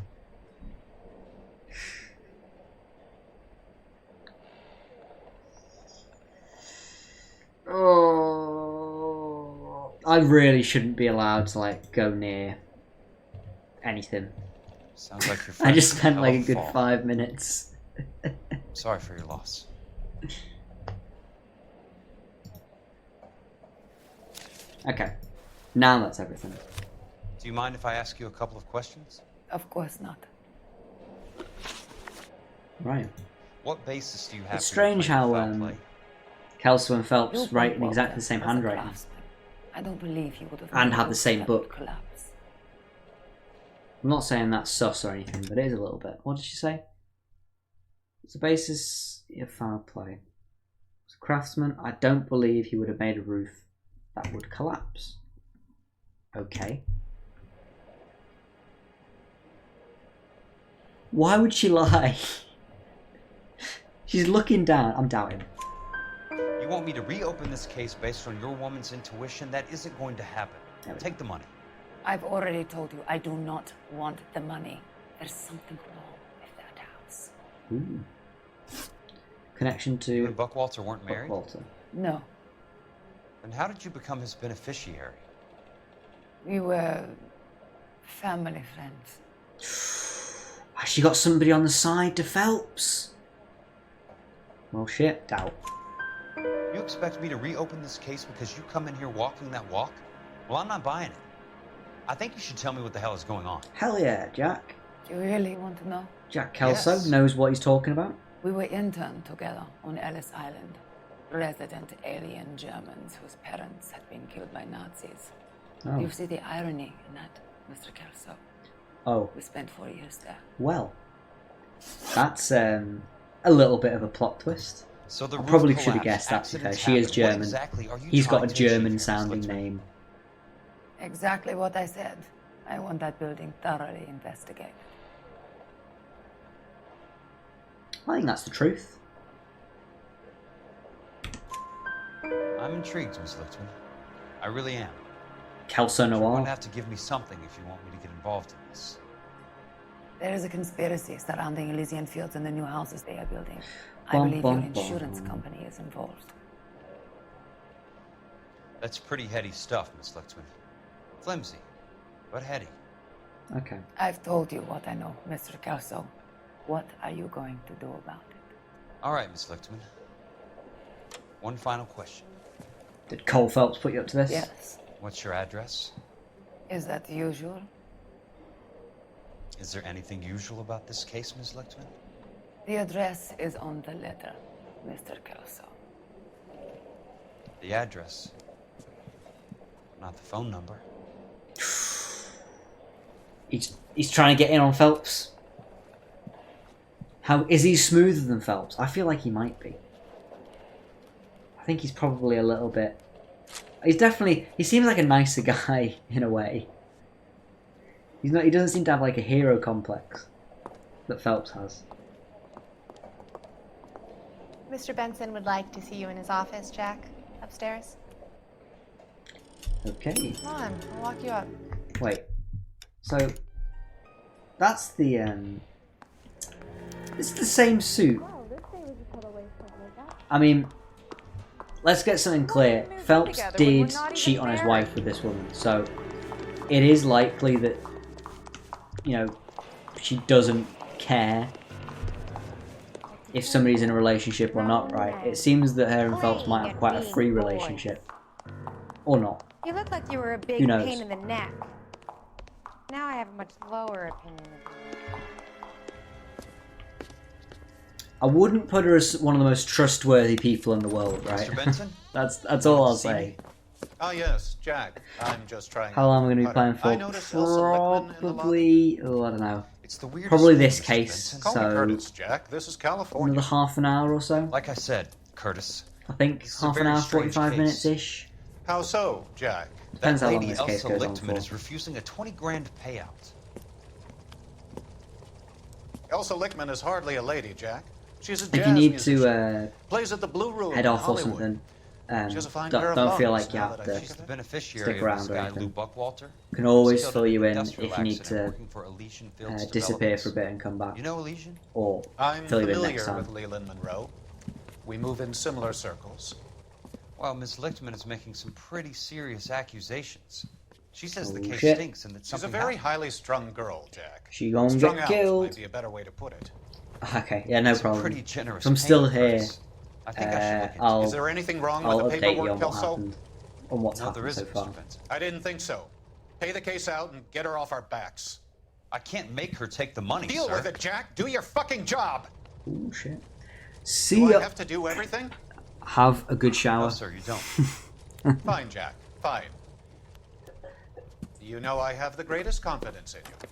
Oh, I really shouldn't be allowed to like go near anything. Sounds like your I just friend's spent like a hell good fall. 5 minutes. Sorry for your loss. Okay, now that's everything. Do you mind if I ask you a couple of questions? Of course not. Right. What basis do you have? It's for your strange claim how of foul play? Kelso and Phelps You'll write in walk exactly them the same as a handwriting craftsman. I don't believe he would have and made have the those same that book. would collapse. I'm not saying that's sus or anything, but it is a little bit. What did she say? It's the basis of foul play. As a craftsman, I don't believe he would have made a roof that would collapse. Okay. Why would she lie? She's looking down. I'm doubting. You want me to reopen this case based on your woman's intuition? That isn't going to happen. Take the money. I've already told you I do not want the money. There's something wrong with that house. Ooh. Connection to... You and Buckwalter weren't married? Buckwalter. No. Then how did you become his beneficiary? We were family friends. Has she got somebody on the side to Phelps? Well, shit, doubt. You expect me to reopen this case because you come in here walking that walk? Well, I'm not buying it. I think you should tell me what the hell is going on. Hell yeah, Jack. You really want to know? Jack Kelso knows what he's talking about. We were interned together on Ellis Island. Resident alien Germans whose parents had been killed by Nazis. Oh. You see the irony in that, Mr. Kelso. Oh. We spent 4 years there. Well, that's a little bit of a plot twist. So the I roof probably should have collapsed, guessed that because accidents she is happen. What German. exactly are you He's got a trying to achieve here, German Miss sounding Lichtman? name. Exactly what I said. I want that building thoroughly investigated. I think that's the truth. I'm intrigued, Miss Lichtman. I really am. Kelso You're going Noire. to have to give me something if you want me to get involved in this. There is a conspiracy surrounding Elysian Fields and the new houses they are building. I Bum, believe bum, your insurance bum. company is involved. That's pretty heady stuff, Miss Lichtman. Flimsy, but heady. Okay. I've told you what I know, Mr. Kelso. What are you going to do about it? All right, Miss Lichtman. One final question. Did Cole Phelps put you up to this? Yes. What's your address? Is that usual? Is there anything usual about this case, Miss Lichtman? The address is on the letter, Mr. Kelso. The address, not the phone number. He's trying to get in on Phelps. How is he smoother than Phelps? I feel like he might be. I think he's probably a little bit. He's definitely. He seems like a nicer guy in a way. He's not. He doesn't seem to have like a hero complex that Phelps has. Mr. Benson would like to see you in his office, Jack. Upstairs. Okay. Come on, I'll walk you up. Wait. So that's the It's the same suit. Oh, this day was a total waste of makeup. I mean, let's get something clear. Phelps together when we're did not cheat even on his married. wife with this woman, so it is likely that, you know, she doesn't care if somebody's in a relationship or not, right? It seems that her and Phelps might have quite a free relationship. Or not. You look like you were a big Who knows? pain in the neck. Now I have a much lower opinion of you. I wouldn't put her as one of the most trustworthy people in the world, right? Mr. Benson? that's all I'll say. Ah, yes, Jack. I'm just trying. How long am I going to be playing for? I noticed Elsa Lichtman in the Probably, oh, I don't know. It's the weirdest Probably thing, this Mr. case, Benson. Call me so Curtis, Jack. This is California. another half an hour or so. Like I said, Curtis. I think This is a half an very hour, strange 45 case. minutes-ish. How so, Jack? Depends That how long lady this case Elsa goes on Lichtman for. is refusing a 20 grand payout. Elsa Lichtman is hardly a lady, Jack. She's a If jazz you need musician. to Plays at the Blue Room head in off or Hollywood. something, She has a fine pair of don't feel lungs, like you now have that I to think of it. Beneficiary stick of around this or guy, anything. Lou Buckwalter. I can always Killed fill in you an in industrial if you need accident to working for Elysian Fields disappear for a Developments. bit and come back. You know Elysian? Or I'm fill you in familiar next time. with Leland Monroe. We move in similar circles. Well, Miss Lichtman is making some pretty serious accusations. She says the Oh, case shit. stinks and that She's a something very happened. highly strung girl, Jack. She gonna Strung get out killed. might be a better way to put it. Okay, yeah, no It's a problem. pretty generous If I'm still payment, here, Curtis. I think I should look into I'll, Is there anything wrong I'll with the update you paperwork, on what Kelso? happened, on what's No, there happened so isn't, far. Mr. Benson. I didn't think so. Pay the case out and get her off our backs. I can't make her take the money, Deal sir. with it, Jack. Do your fucking job. Oh shit. Do See I ya. have to do everything? Have a good shower. No, sir, you don't. Fine, Jack. Fine. You know I have the greatest confidence in you.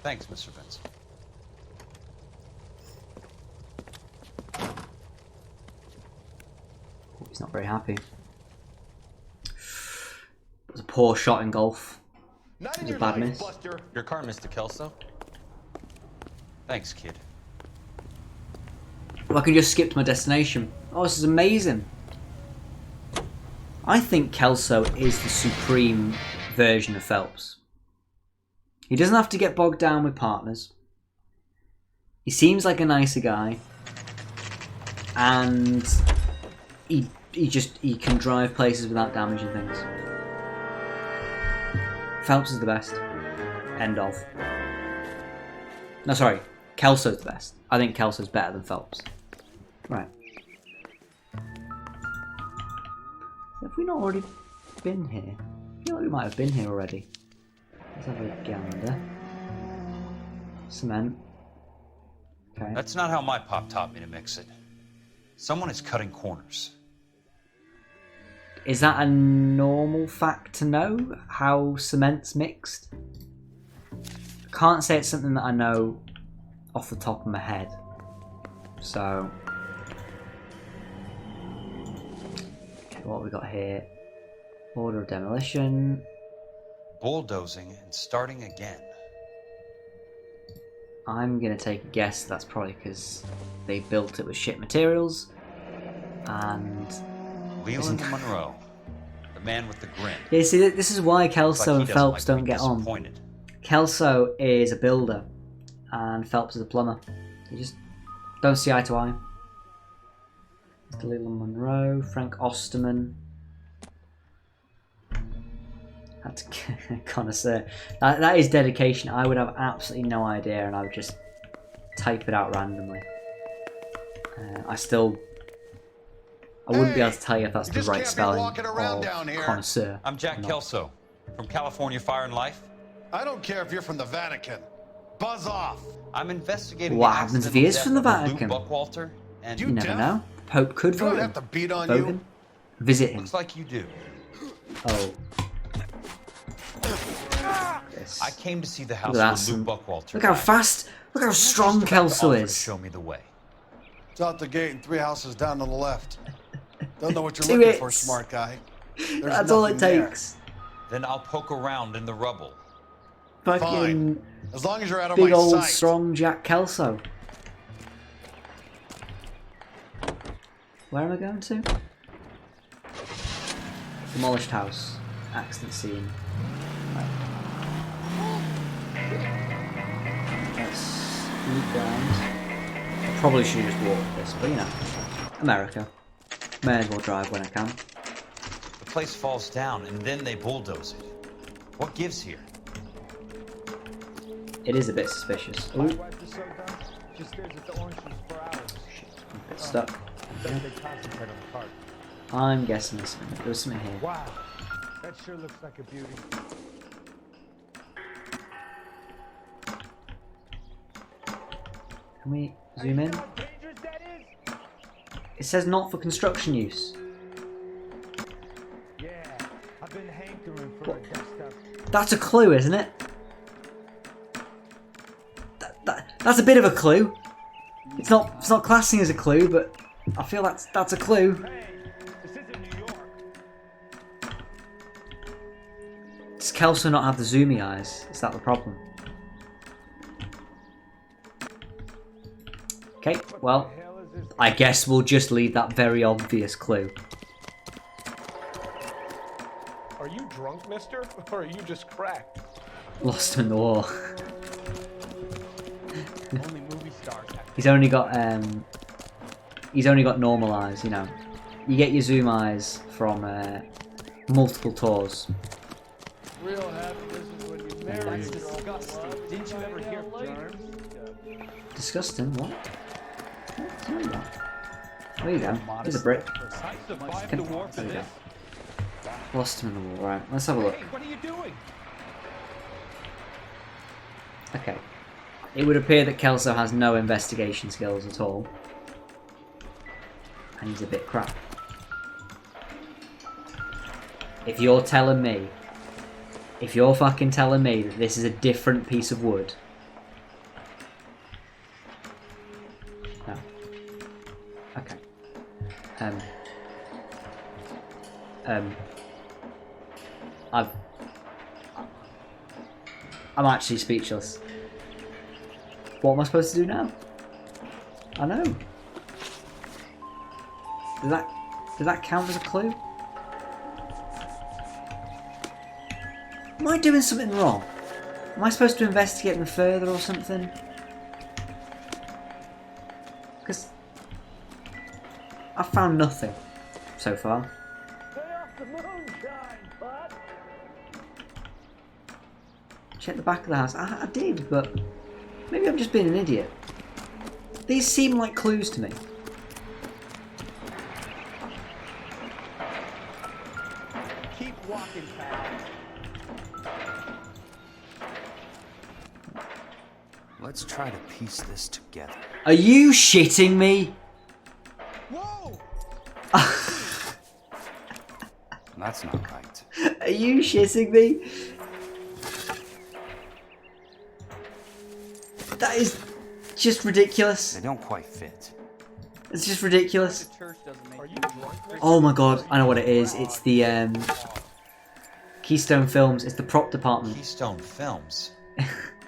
Thanks, Mr. Benson. Oh, he's not very happy. It was a poor shot in golf. It was a bad miss. Your car, Mr. Kelso. Thanks, kid. Well, I can just skip to my destination. Oh, this is amazing. I think Kelso is the supreme version of Phelps. He doesn't have to get bogged down with partners. He seems like a nicer guy. And he can drive places without damaging things. Phelps is the best. End of. No, sorry. Kelso's the best. I think Kelso's better than Phelps. Right. Have we not already been here? I feel like we might have been here already. Let's have a gander. Cement. Okay. That's not how my pop taught me to mix it. Someone is cutting corners. Is that a normal fact to know? How cement's mixed? I can't say it's something that I know off the top of my head. So... okay, what have we got here? Order of demolition. Bulldozing and starting again. I'm going to take a guess that's probably because they built it with shit materials. And... Leland Monroe. The man with the grin. yeah, see, this is why Kelso and Looks like he doesn't Phelps like to don't be get on. disappointed. Kelso is a builder, and Phelps is a plumber. You just don't see eye to eye. Mr. Leland Monroe, Frank Osterman. That's connoisseur. That is dedication. I would have absolutely no idea, and I would just type it out randomly. I wouldn't be able to tell you if that's the right spelling of connoisseur. I'm Jack Kelso from California Fire and Life. I don't care if you're from the Vatican. Buzz off. I'm investigating What the happens if he is from the Vatican? Lou Buckwalter and You never know. The Pope could vote him. Vote him. Visit him. Looks like you do. Oh. I came to see the house Look at where that, Lou some- Buckwalter. Look how fast, look how strong Kelso is. Show me the way. It's out the gate and 3 houses down on the left. Don't know what you're Do looking it. for, smart guy. There's That's all it nothing there. takes. Then I'll poke around in the rubble. Fucking As long as you're out of big my old sight. strong Jack Kelso. Where am I going to? Demolished house. Accident scene. Right. Let's loop round. I probably should have just walked this, but you know. America. May as well drive when I can. The place falls down and then they bulldoze it. What gives here? It is a bit suspicious. Ooh. My wife is so done. She stares at the orange juice for hours. I'm a bit stuck. Then they concentrate on the cart. I'm guessing there's something here. Wow, that sure looks like a beauty. Can we zoom in? It says not for construction use. Yeah, I've been hankering for a desktop. That's a clue, isn't it? That's a bit of a clue. It's not classing as a clue, but I feel that's a clue. Hey, this isn't New York. Does Kelso not have the zoomy eyes? Is that the problem? Okay, well, I guess we'll just leave that very obvious clue. Are you drunk, mister? Or are you just cracked? Lost him in the war. Only movie stars. He's only got normal eyes, you know. You get your zoom eyes from multiple tours. Real happiness is when you marry. That's disgusting. Didn't you ever hear germs? Disgusting? What? There you go. Here's a brick. There you go. Lost him in the wall. Right, let's have a look. What are you doing? Okay. It would appear that Kelso has no investigation skills at all. And he's a bit crap. If you're telling me, if you're fucking telling me that this is a different piece of wood. No. Okay. I'm actually speechless. What am I supposed to do now? I know. Does that count as a clue? Am I doing something wrong? Am I supposed to investigate them further or something? Because I've found nothing so far. Check the back of the house. I did, but maybe I'm just being an idiot. These seem like clues to me. Keep walking, pal. Let's try to piece this together. Are you shitting me? Whoa! That's not right. Are you shitting me? That is just ridiculous. They don't quite fit. It's just ridiculous. Oh my god, I know what it is. It's the Keystone Films. It's the prop department. Keystone Films?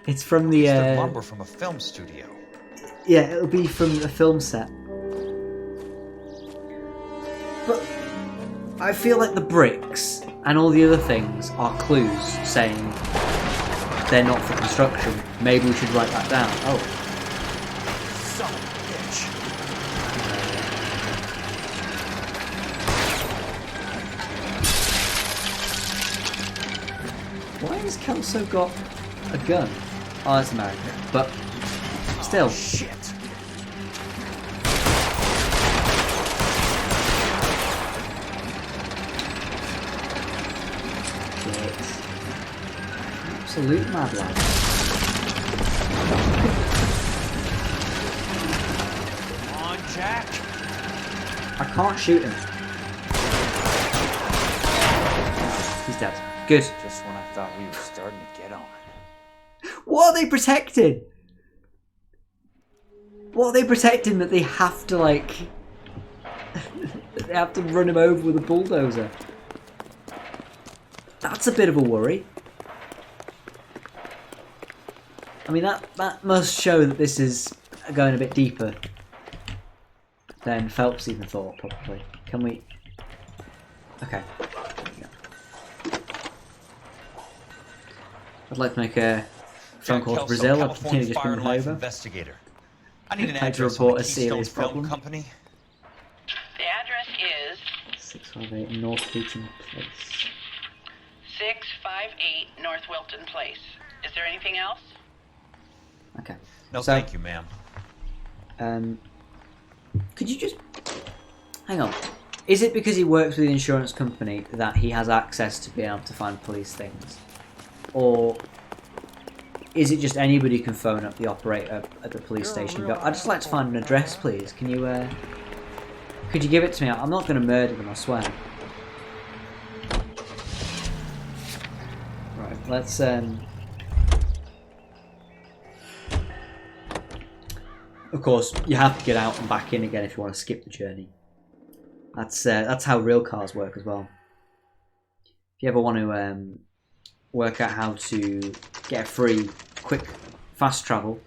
It's from the lumber from a film studio. Yeah, it'll be from a film set. But I feel like the bricks and all the other things are clues saying they're not for construction. Maybe we should write that down. Oh. Son of a bitch. Why has Kelso got a gun? Oh, that's American. But still. Oh, shit. Absolute mad lad. Come on, Jack. I can't shoot him. He's dead. Good. Just when I thought we were starting to get on. What are they protecting? What are they protecting that they have to, like... they have to run him over with a bulldozer? That's a bit of a worry. I mean, that must show that this is going a bit deeper than Phelps even thought, probably. Can we... Okay. I'd like to make a phone call to Brazil. I'll continue just bring them over. Investigator. I need an Try to address report on a the Keystone serious Film problem. The Company. address is 658 North Fleeting Place. 658 North Wilton Place. Is there anything else? Okay. No, So- thank you, ma'am. Could you just... Hang on. Is it because he works with the insurance company that he has access to being able to find police things? Or is it just anybody can phone up the operator at the police station and go, I'd just like to find an address, please. Can you, could you give it to me? I'm not going to murder them, I swear. Right, let's, of course, you have to get out and back in again if you want to skip the journey. That's how real cars work as well. If you ever want to work out how to get a free, quick, fast travel,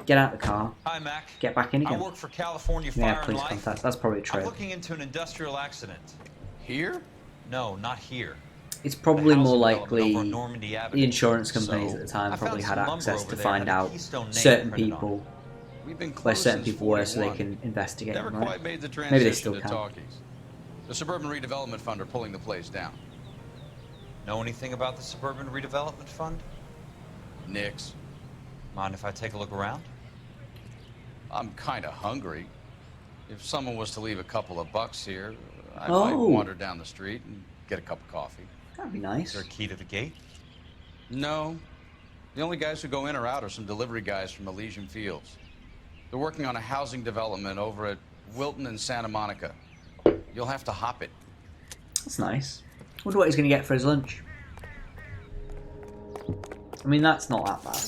get out the car, Hi, Mac. get back in again. I work for California Fire Yeah, and please Life. contact. That's probably a I'm trail. looking into an industrial accident. Here? No, not here. It's probably more housing likely development over Normandy Avenue. the insurance companies So, at the time I probably found had some lumber access over to there find that had a out Keystone name certain printed on people, We've been where closed certain since people were, so they 41. can investigate Never them, right? quite made the Maybe they transition still to can. talkies. The Suburban Redevelopment Fund are pulling the place down. Know anything about the Suburban Redevelopment Fund? Nix. Mind if I take a look around? I'm kind of hungry. If someone was to leave a couple of bucks here, I Oh. might wander down the street and get a cup of coffee. That'd be nice. Is there a key to the gate? No. The only guys who go in or out are some delivery guys from Elysian Fields. They're working on a housing development over at Wilton and Santa Monica. You'll have to hop it. That's nice. Wonder what he's going to get for his lunch. I mean, that's not that bad.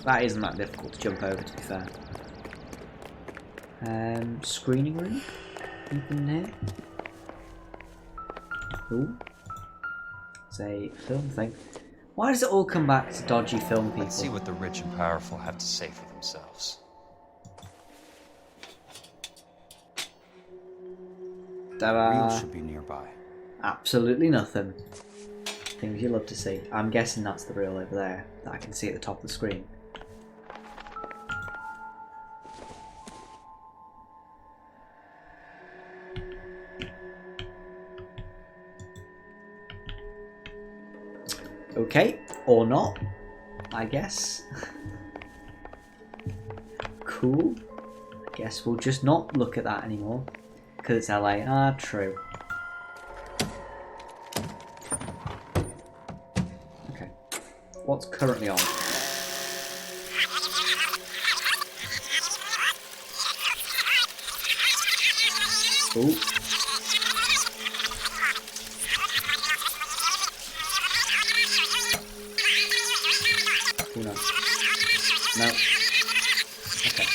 That isn't that difficult to jump over, to be fair. Screening room? Anything in here? Ooh. It's a film thing. Why does it all come back to dodgy film people? Let's see what the rich and powerful have to say for themselves. Ta-da. Wheels should be nearby. Absolutely nothing. Things you love to see. I'm guessing that's the reel over there that I can see at the top of the screen. Okay, or not, I guess. Cool. I guess we'll just not look at that anymore. Because it's LA. Ah, true. Okay. What's currently on? Ooh. Oh, no. No. Okay.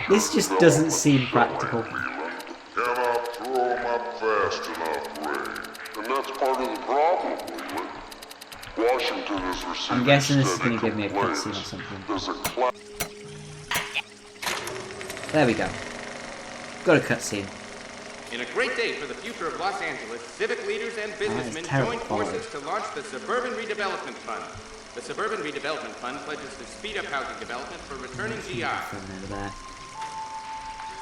This just doesn't seem practical. Cannot throw them up fast enough, Ray. And that's part of the problem, Leland. Washington is receiving I'm guessing this is steady going to give me a complaints. cutscene or something. There's a class. There we go. Got a cutscene. In a great day for the future of Los Angeles, civic leaders and businessmen terrible joined forces to launch the Suburban Redevelopment Fund. The Suburban Redevelopment Fund pledges to speed up housing development for returning GI. Over there.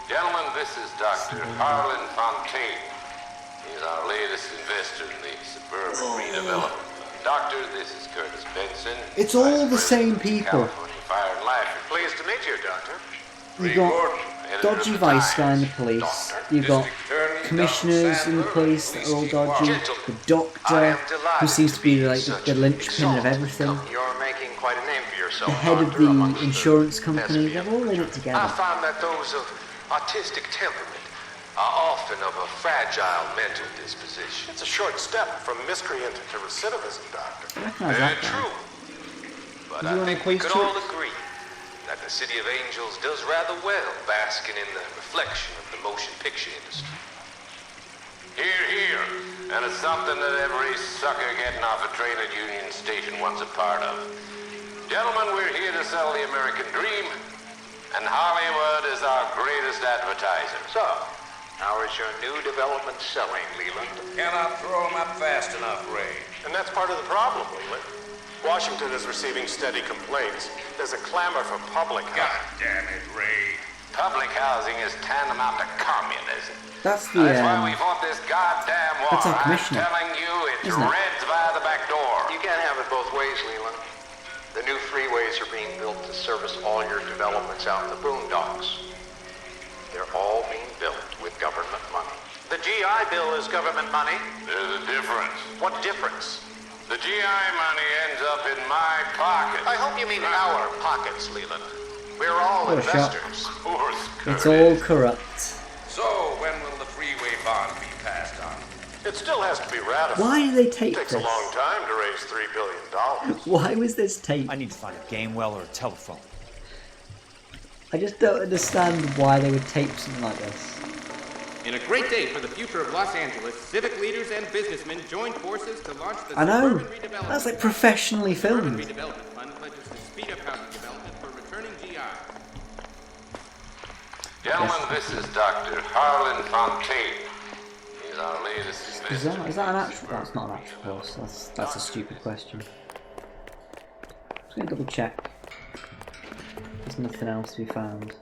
Gentlemen, this is Dr. Harlan Fontaine. He's our latest investor in the Suburban Redevelopment Fund. Doctor, this is Curtis Benson. It's all the same people. California Fire and Life. Pleased to meet you, Doctor. You've got dodgy vice guy in the police. You've got commissioners in the police that are all dodgy. The doctor, who seems to be like the linchpin of everything. You're making quite a name for yourself, The head of Doctor, amongst the insurance company. They're all in it together. I find that those of artistic temperament are often of a fragile mental disposition. It's a short step from miscreant to recidivism, Doctor. Recognise Very that guy. true. But Is he I one of think the we police could all chiefs? agree that the City of Angels does rather well basking in the reflection of the motion picture industry. Here, here. And it's something that every sucker getting off a train at Union Station wants a part of. Gentlemen, we're here to sell the American dream, and Hollywood is our greatest advertiser. So, how is your new development selling, Leland? Cannot throw them up fast enough, Ray. And that's part of the problem, Leland. Washington is receiving steady complaints. There's a clamor for public God damn it, Ray. Public housing is tantamount to communism. That's the That's why we fought this goddamn war. that's our I'm commissioner, telling you, it's isn't it? Reds via the back door. You can't have it both ways, Leland. The new freeways are being built to service all your developments out in the boondocks. They're all being built with government money. The GI Bill is government money. There's a difference. What difference? The GI money ends up in my pocket. I hope you mean our pockets, Leland. We're all Poor shot. investors. It's all corrupt. So, when will the freeway bond be passed on? It still has to be ratified. Why do they tape It takes this? a long time to raise $3 billion. Why was this taped? I need to find a game well or a telephone. I just don't understand why they would tape something like this. In a great day for the future of Los Angeles, civic leaders and businessmen joined forces to launch the I know. Suburban Redevelopment. That's like professionally Suburban filmed. Redevelopment Fund pledges to speed up housing development for returning GI. Gentlemen, this is Dr. Harlan Fontaine. He's our latest Is investor. that an actual? That's not an actual horse. That's a stupid question. Just gonna double check. There's nothing else to be found.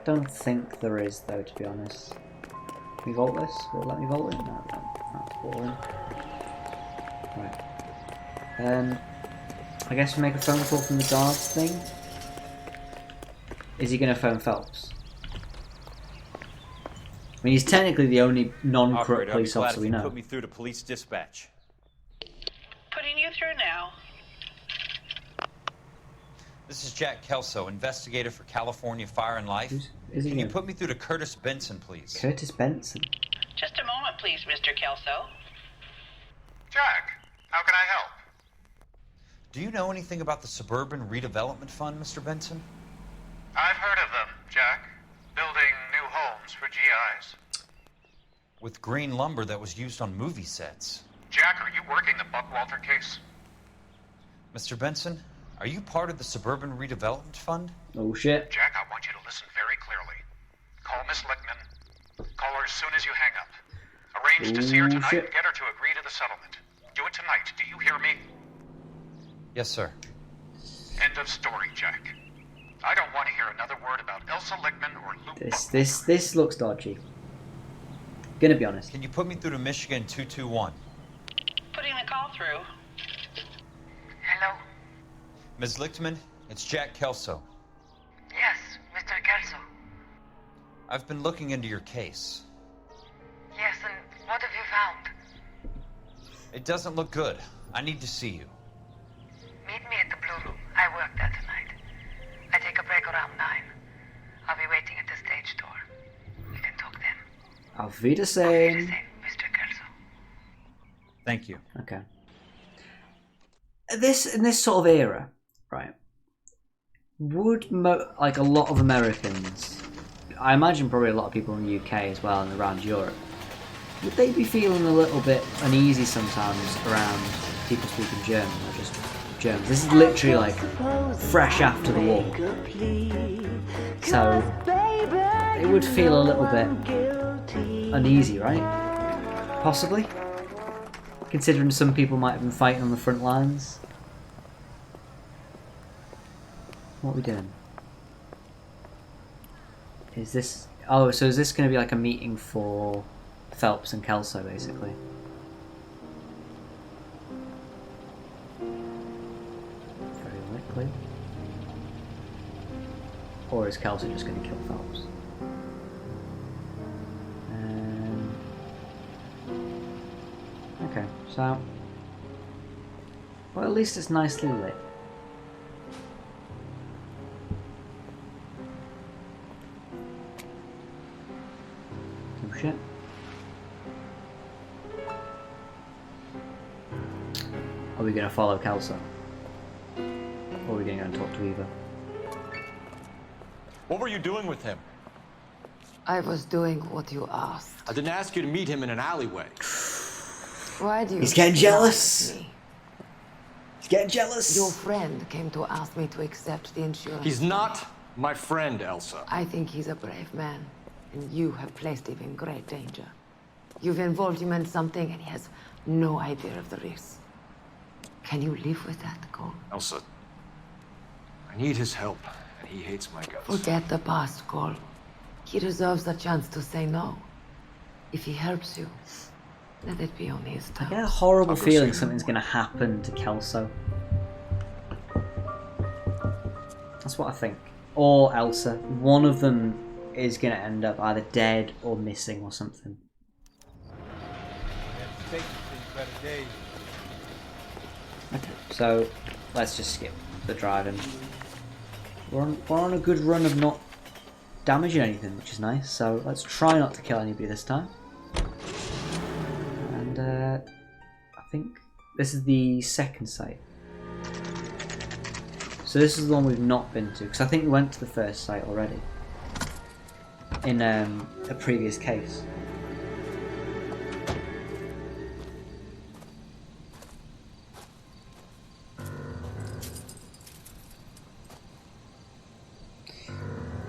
Don't think there is, though, to be honest. Can we vault this? Will it let me vault it? No, that's boring. Right. I guess we make a phone call from the guards thing. Is he going to phone Phelps? I mean, he's technically the only non-corrupt Operator, police I'll be glad officer if we you know. put me through to police dispatch. Putting you through now. This is Jack Kelso, investigator for California Fire and Life. Is he Can you again? put me through to Curtis Benson, please? Curtis Benson? Just a moment, please, Mr. Kelso. Jack, how can I help? Do you know anything about the Suburban Redevelopment Fund, Mr. Benson? I've heard of them, Jack. Building new homes for GIs. With green lumber that was used on movie sets. Jack, are you working the Buckwalter case? Mr. Benson, are you part of the Suburban Redevelopment Fund? Oh shit. Jack, I want you to listen very clearly. Call Miss Lichtman. Call her as soon as you hang up. Arrange to see her tonight shit. and get her to agree to the settlement. Do it tonight. Do you hear me? Yes, sir. End of story, Jack. I don't want to hear another word about Elsa Lichtman or Luke. This looks dodgy. Gonna be honest. Can you put me through to Michigan 221? Putting the call through. Hello? Ms. Lichtman, it's Jack Kelso. Yes, Mr. Kelso. I've been looking into your case. Yes, and what have you found? It doesn't look good. I need to see you. Meet me at the Blue Room. I work there tonight. I take a break around 9. I'll be waiting at the stage door. We can talk then. Auf Wiedersehen. Mr. Kelso. Thank you. Okay. In this sort of era, right? Would like a lot of Americans, I imagine probably a lot of people in the UK as well and around Europe, would they be feeling a little bit uneasy sometimes around people speaking German or just Germans? This is literally like fresh after the war, so they would feel a little bit uneasy, right? Possibly, considering some people might have been fighting on the front lines. What are we doing? Is this... Oh, so is this going to be like a meeting for Phelps and Kelso, basically? Very likely. Or is Kelso just going to kill Phelps? Okay, so... Well, at least it's nicely lit. Oh shit. Are we going to follow Kelso? Or are we going to go and talk to Eva? What were you doing with him? I was doing what you asked. I didn't ask you to meet him in an alleyway. Why do you... He's getting jealous. He's getting jealous. Your friend came to ask me to accept the insurance. He's not my friend, Elsa. I think he's a brave man, and you have placed him in great danger. You've involved him in something, and he has no idea of the risk. Can you live with that, Cole? Elsa, I need his help, and he hates my guts. Forget the past, Cole. He deserves a chance to say no. If he helps you, let it be on his terms. I get a horrible feeling something's going to happen to Kelso. That's what I think. Or Elsa. One of them is going to end up either dead or missing or something. Okay, so let's just skip the driving. We're on a good run of not damaging anything, which is nice. So let's try not to kill anybody this time. And I think this is the second site. So this is the one we've not been to, because I think we went to the first site already in a previous case.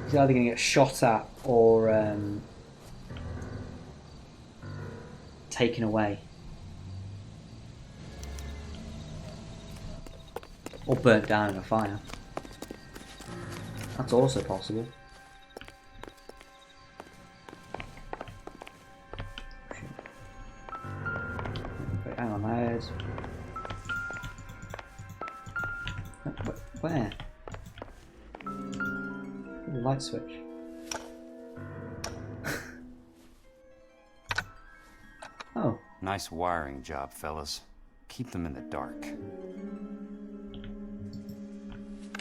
He's either going to get shot at or taken away. Or burnt down in a fire. That's also possible. Wait, hang on, there's... Where? The light switch. Oh. Nice wiring job, fellas. Keep them in the dark.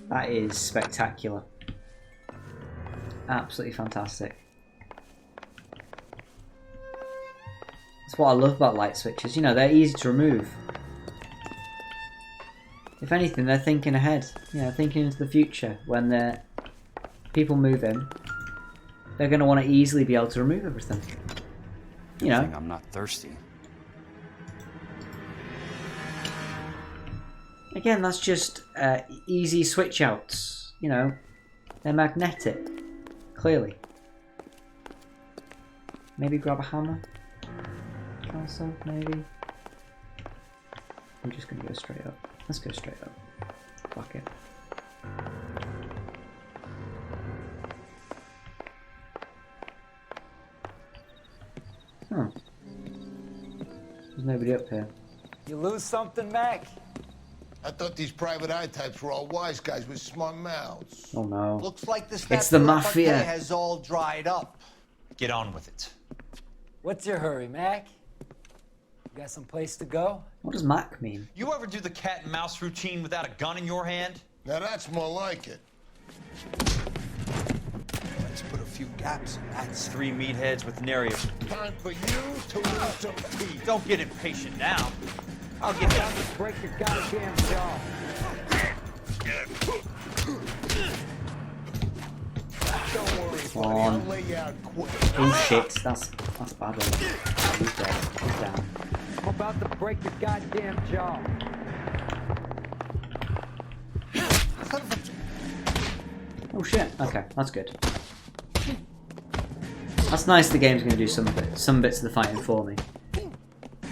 That is spectacular. Absolutely fantastic. That's what I love about light switches. You know, they're easy to remove. If anything, they're thinking ahead. You know, thinking into the future. When people move in, they're going to want to easily be able to remove everything. You know. I'm not thirsty. Again, that's just easy switch outs. You know, they're magnetic. Clearly. Maybe grab a hammer. Also, maybe. I'm just gonna go straight up. Let's go straight up. Fuck it. Huh. There's nobody up here. You lose something, Mac? I thought these private eye types were all wise guys with smart mouths. Oh no. Looks like the It's the mafia. has all dried up. Get on with it. What's your hurry, Mac? You got some place to go? What does Mac mean? You ever do the cat and mouse routine without a gun in your hand? Now that's more like it. Let's put a few gaps in that. 3 meatheads with nary a... Time for you to lose some feet. Don't get impatient now. I'll get down to break your goddamn jaw. Don't worry, Come buddy. on. I'll lay you out quick. Oh shit, that's a bad one. He's dead. He's down. I'm about to break your goddamn jaw. Oh shit. Okay, that's good. That's nice. The game's going to do some bits of the fighting for me.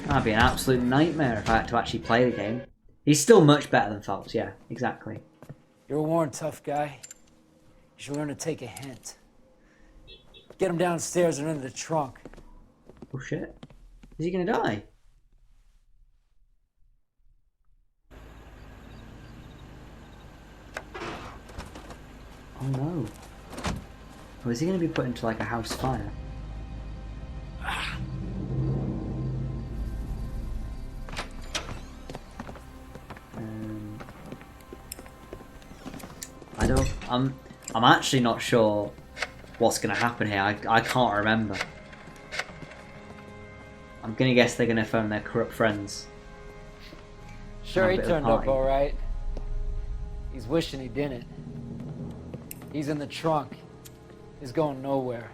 That'd be an absolute nightmare if I had to actually play the game. He's still much better than Phelps. Yeah, exactly. You're a worn, tough guy. You should learn to take a hint. Get him downstairs and into the trunk. Oh shit. Is he going to die? Oh no. Or is he going to be put into like a house fire? I'm actually not sure what's going to happen here. I can't remember. I'm going to guess they're going to phone their corrupt friends. Sure, he turned up all right. He's wishing he didn't. He's in the trunk. He's going nowhere.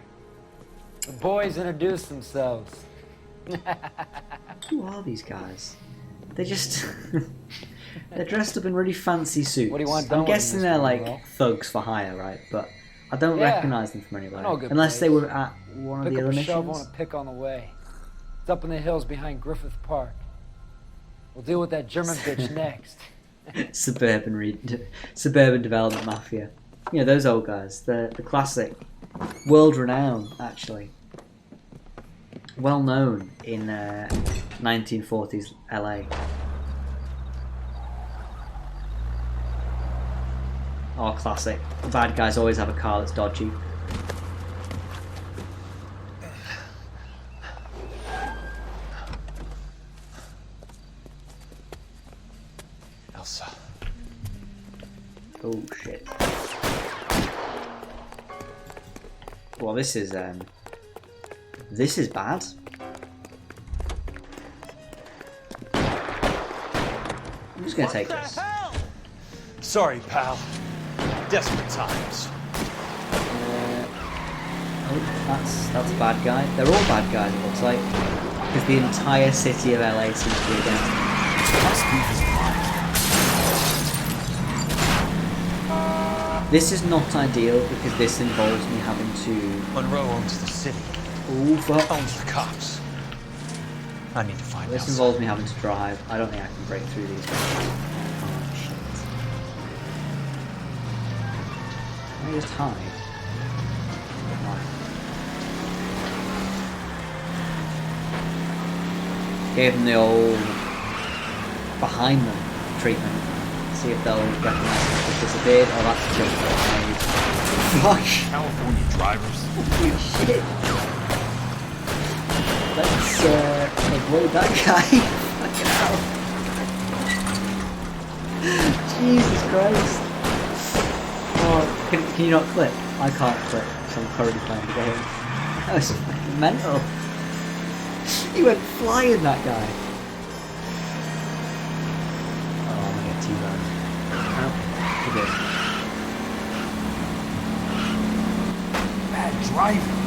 The boys introduced themselves. Who are these guys? They're just... They're dressed up in really fancy suits. What do you want done I'm guessing with they're this like girl? thugs for hire, right? But I don't recognise them from anywhere. No good Unless place. they were at one of the other Pick up a shovel missions. and a pick on the way. It's up in the hills behind Griffith Park. We'll deal with that German bitch next. Suburban Development Mafia. You know, those old guys. The classic. World-renowned, actually. Well known in 1940s LA. Oh, classic. The bad guys always have a car that's dodgy. Elsa. Oh shit. Well, this is bad. I'm just gonna take this. Sorry, pal. Desperate times. Oh, that's a bad guy. They're all bad guys, it looks like, because the entire city of LA seems to be against them. This is not ideal because this involves me having to. Monroe owns the city. Ooh, fuck. Owns the cops. I need to find This out. involves me having to drive. I don't think I can break through these guys. Oh shit. Can I just hide? Right. Gave them the old behind them treatment. See if they'll recognise it disappeared. Oh, that's just behind. Fuck! California drivers. Holy shit! Let's avoid that guy. Fucking hell. Jesus Christ. Oh, can you not clip? I can't clip because I'm currently playing the game. That was fucking mental. He went flying, that guy. Oh, I'm gonna get T-boned. Oh, he did. Bad driving.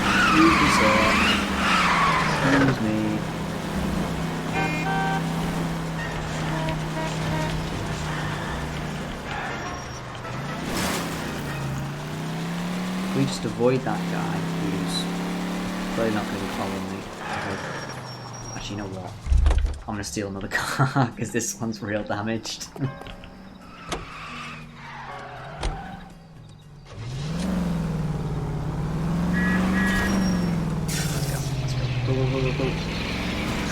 Excuse me, sir. Excuse me. We just avoid that guy who's probably not going to be following me. Actually, you know what? I'm going to steal another car because this one's real damaged. Go.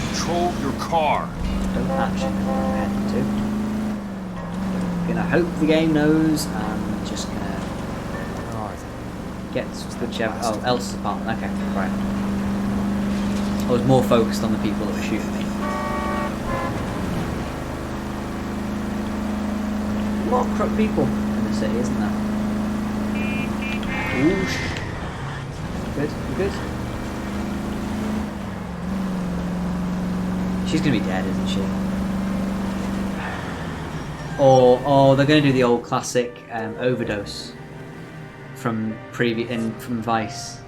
Control your car. Don't actually pretend to. Gonna hope the game knows. I'm just gonna get whichever. Oh, Elsa's apartment. Okay, right. I was more focused on the people that were shooting me. A lot of crook people in the city, isn't there? Ooh, good, good. She's gonna be dead, isn't she? Or they're gonna do the old classic overdose from from Vice.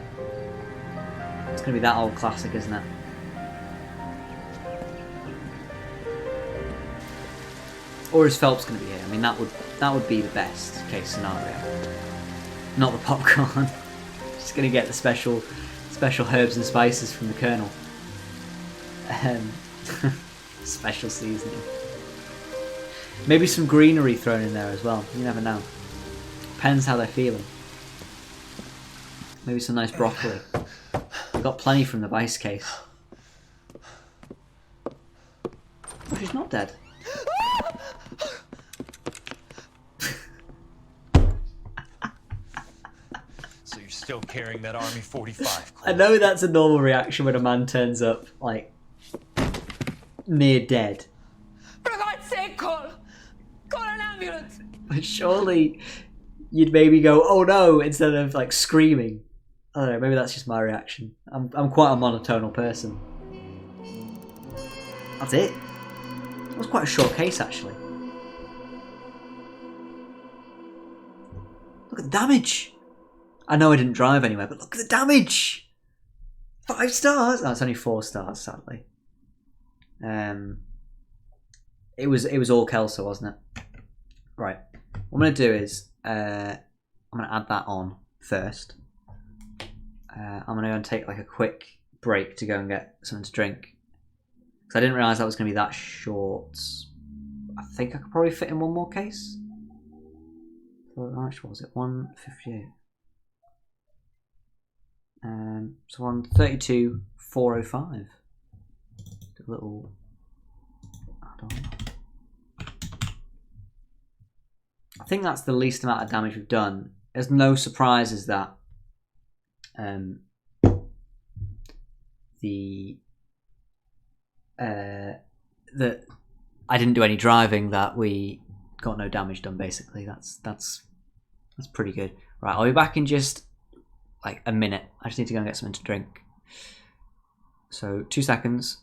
It's gonna be that old classic, isn't it? Or is Phelps gonna be here? I mean, that would be the best case scenario. Not the popcorn. Just gonna get the special herbs and spices from the Colonel. Special seasoning. Maybe some greenery thrown in there as well. You never know. Depends how they're feeling. Maybe some nice broccoli. We got plenty from the Vice case. Oh, she's not dead. So you're still carrying that Army 45? I know that's a normal reaction when a man turns up, like, near dead. For God's sake, call an ambulance. But surely you'd maybe go, "Oh no," instead of like screaming. I don't know. Maybe that's just my reaction. I'm quite a monotonal person. That's it. That was quite a short case, actually. Look at the damage. I know I didn't drive anywhere, but look at the damage. 5 stars. No, it's only 4 stars, sadly. It was all Kelso, wasn't it? Right. What I'm gonna do is I'm gonna add that on first. I'm gonna go and take like a quick break to go and get something to drink because I didn't realise that was gonna be that short. I think I could probably fit in one more case. So how much was it? 158. So we're on 32,405. A little add on. I think that's the least amount of damage we've done. There's no surprises that that I didn't do any driving, that we got no damage done. Basically, that's pretty good. Right, I'll be back in just like a minute. I just need to go and get something to drink. So 2 seconds.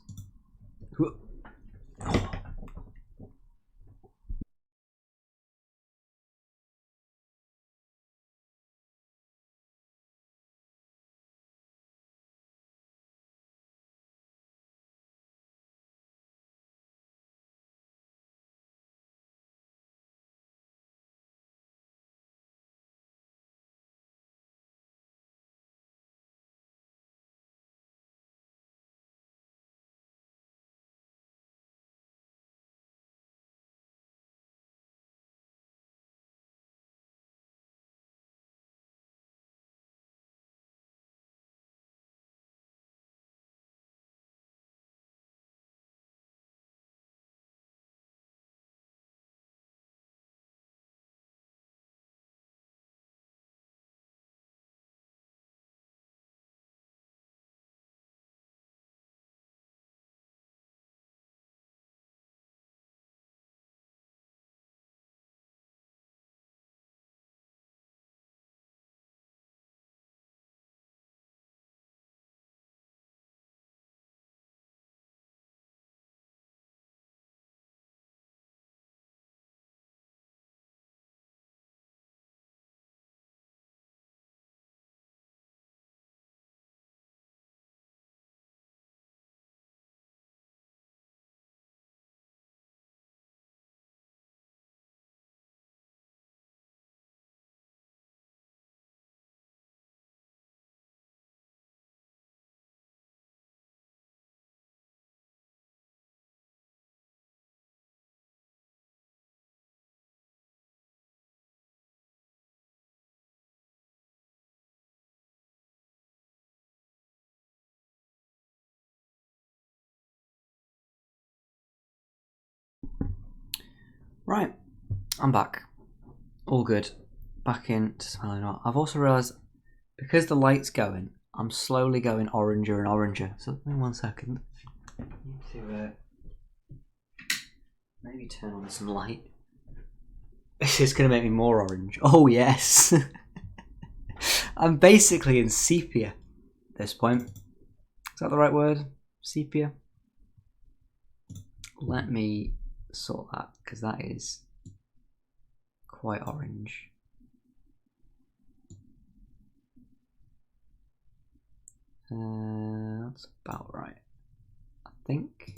Right, I'm back. All good. Back into smiling on. I've also realised, because the light's going, I'm slowly going oranger and oranger. So give me 1 second. I need to maybe turn on some light. This is going to make me more orange. Oh yes! I'm basically in sepia at this point. Is that the right word? Sepia? Let me sort that, because that is quite orange. That's about right, I think.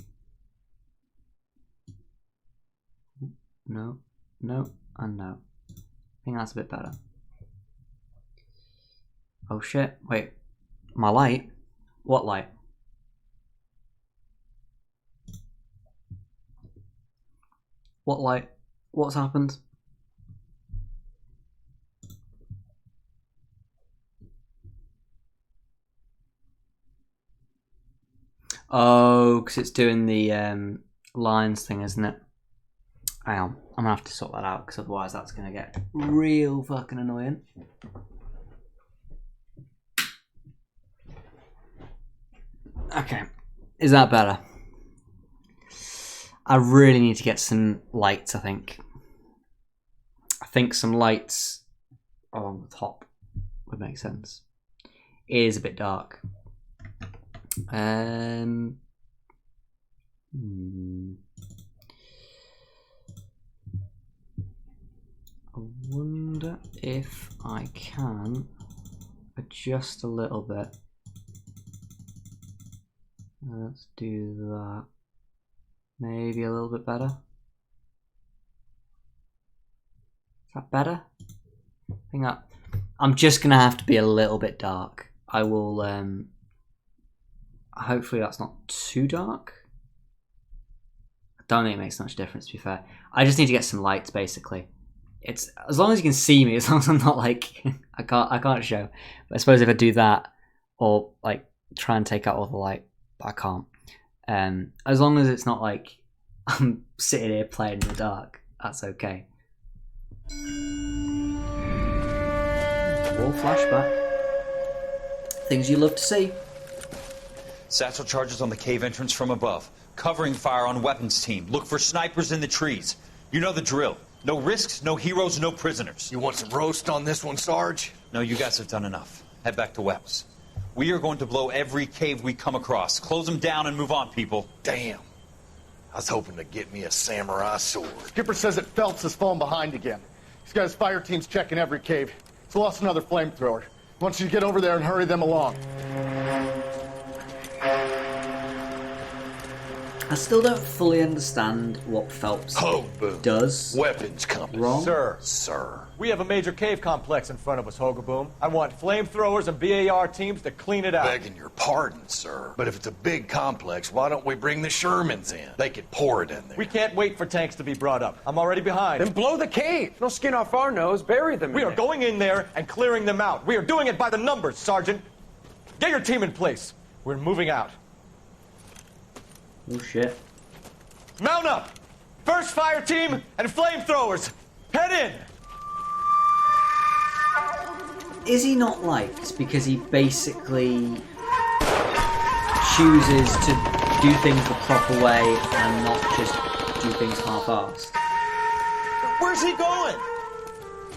No, no, and no. I think that's a bit better. Oh shit, wait. My light? What light? What light? What's happened? Oh, because it's doing the lines thing, isn't it? Hang on, I'm gonna have to sort that out, because otherwise that's gonna get real fucking annoying. Okay, is that better? I really need to get some lights, I think. I think some lights along the top would make sense. It is a bit dark. I wonder if I can adjust a little bit. Let's do that. Maybe a little bit better. Is that better? I think that I'm just gonna have to be a little bit dark. I will hopefully that's not too dark. I don't think it makes much difference, to be fair. I just need to get some lights, basically. it's as long as you can see me, as long as I'm not like I can't show. But I suppose if I do that or like try and take out all the light, but I can't. As long as it's not like I'm sitting here playing in the dark, that's okay. War flashback. Things you love to see. Satchel charges on the cave entrance from above. Covering fire on weapons team. Look for snipers in the trees. You know the drill. No risks, no heroes, no prisoners. You want some roast on this one, Sarge? No, you guys have done enough. Head back to Webb's. We are going to blow every cave we come across. Close them down and move on, people. Damn. I was hoping to get me a samurai sword. Skipper says that Phelps has fallen behind again. He's got his fire teams checking every cave. He's lost another flamethrower. He wants you to get over there and hurry them along. I still don't fully understand what Phelps does. Weapons company. Wrong? Sir. We have a major cave complex in front of us, Hogaboom. I want flamethrowers and BAR teams to clean it out. Begging your pardon, sir. But if it's a big complex, why don't we bring the Shermans in? They could pour it in there. We can't wait for tanks to be brought up. I'm already behind. Then blow the cave. No skin off our nose. Bury them. We are going in there and clearing them out. We are doing it by the numbers, Sergeant. Get your team in place. We're moving out. Oh shit. Mount up! First fire team and flamethrowers! Head in! Is he not liked because he basically chooses to do things the proper way and not just do things half-assed? Where's he going?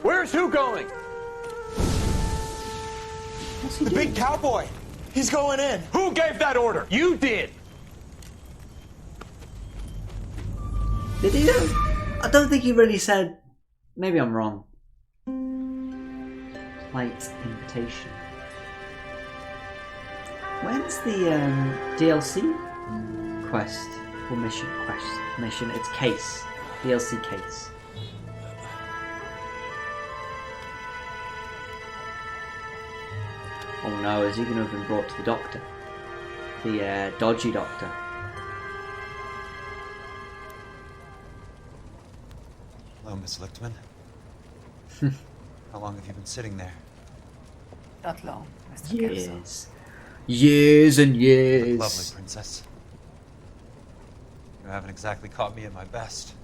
Where's who going? The big cowboy. He's going in. Who gave that order? You did. Did he? I don't think he really said. Maybe I'm wrong. Light invitation. When's the DLC quest or mission? Mission. It's case. DLC case. Oh no! Is he going to have been brought to the doctor? The dodgy doctor. Hello, Miss Lichtman. How long have you been sitting there? Not long, Mr. Years. Kelso. Years and years. Lovely, Princess. You haven't exactly caught me at my best.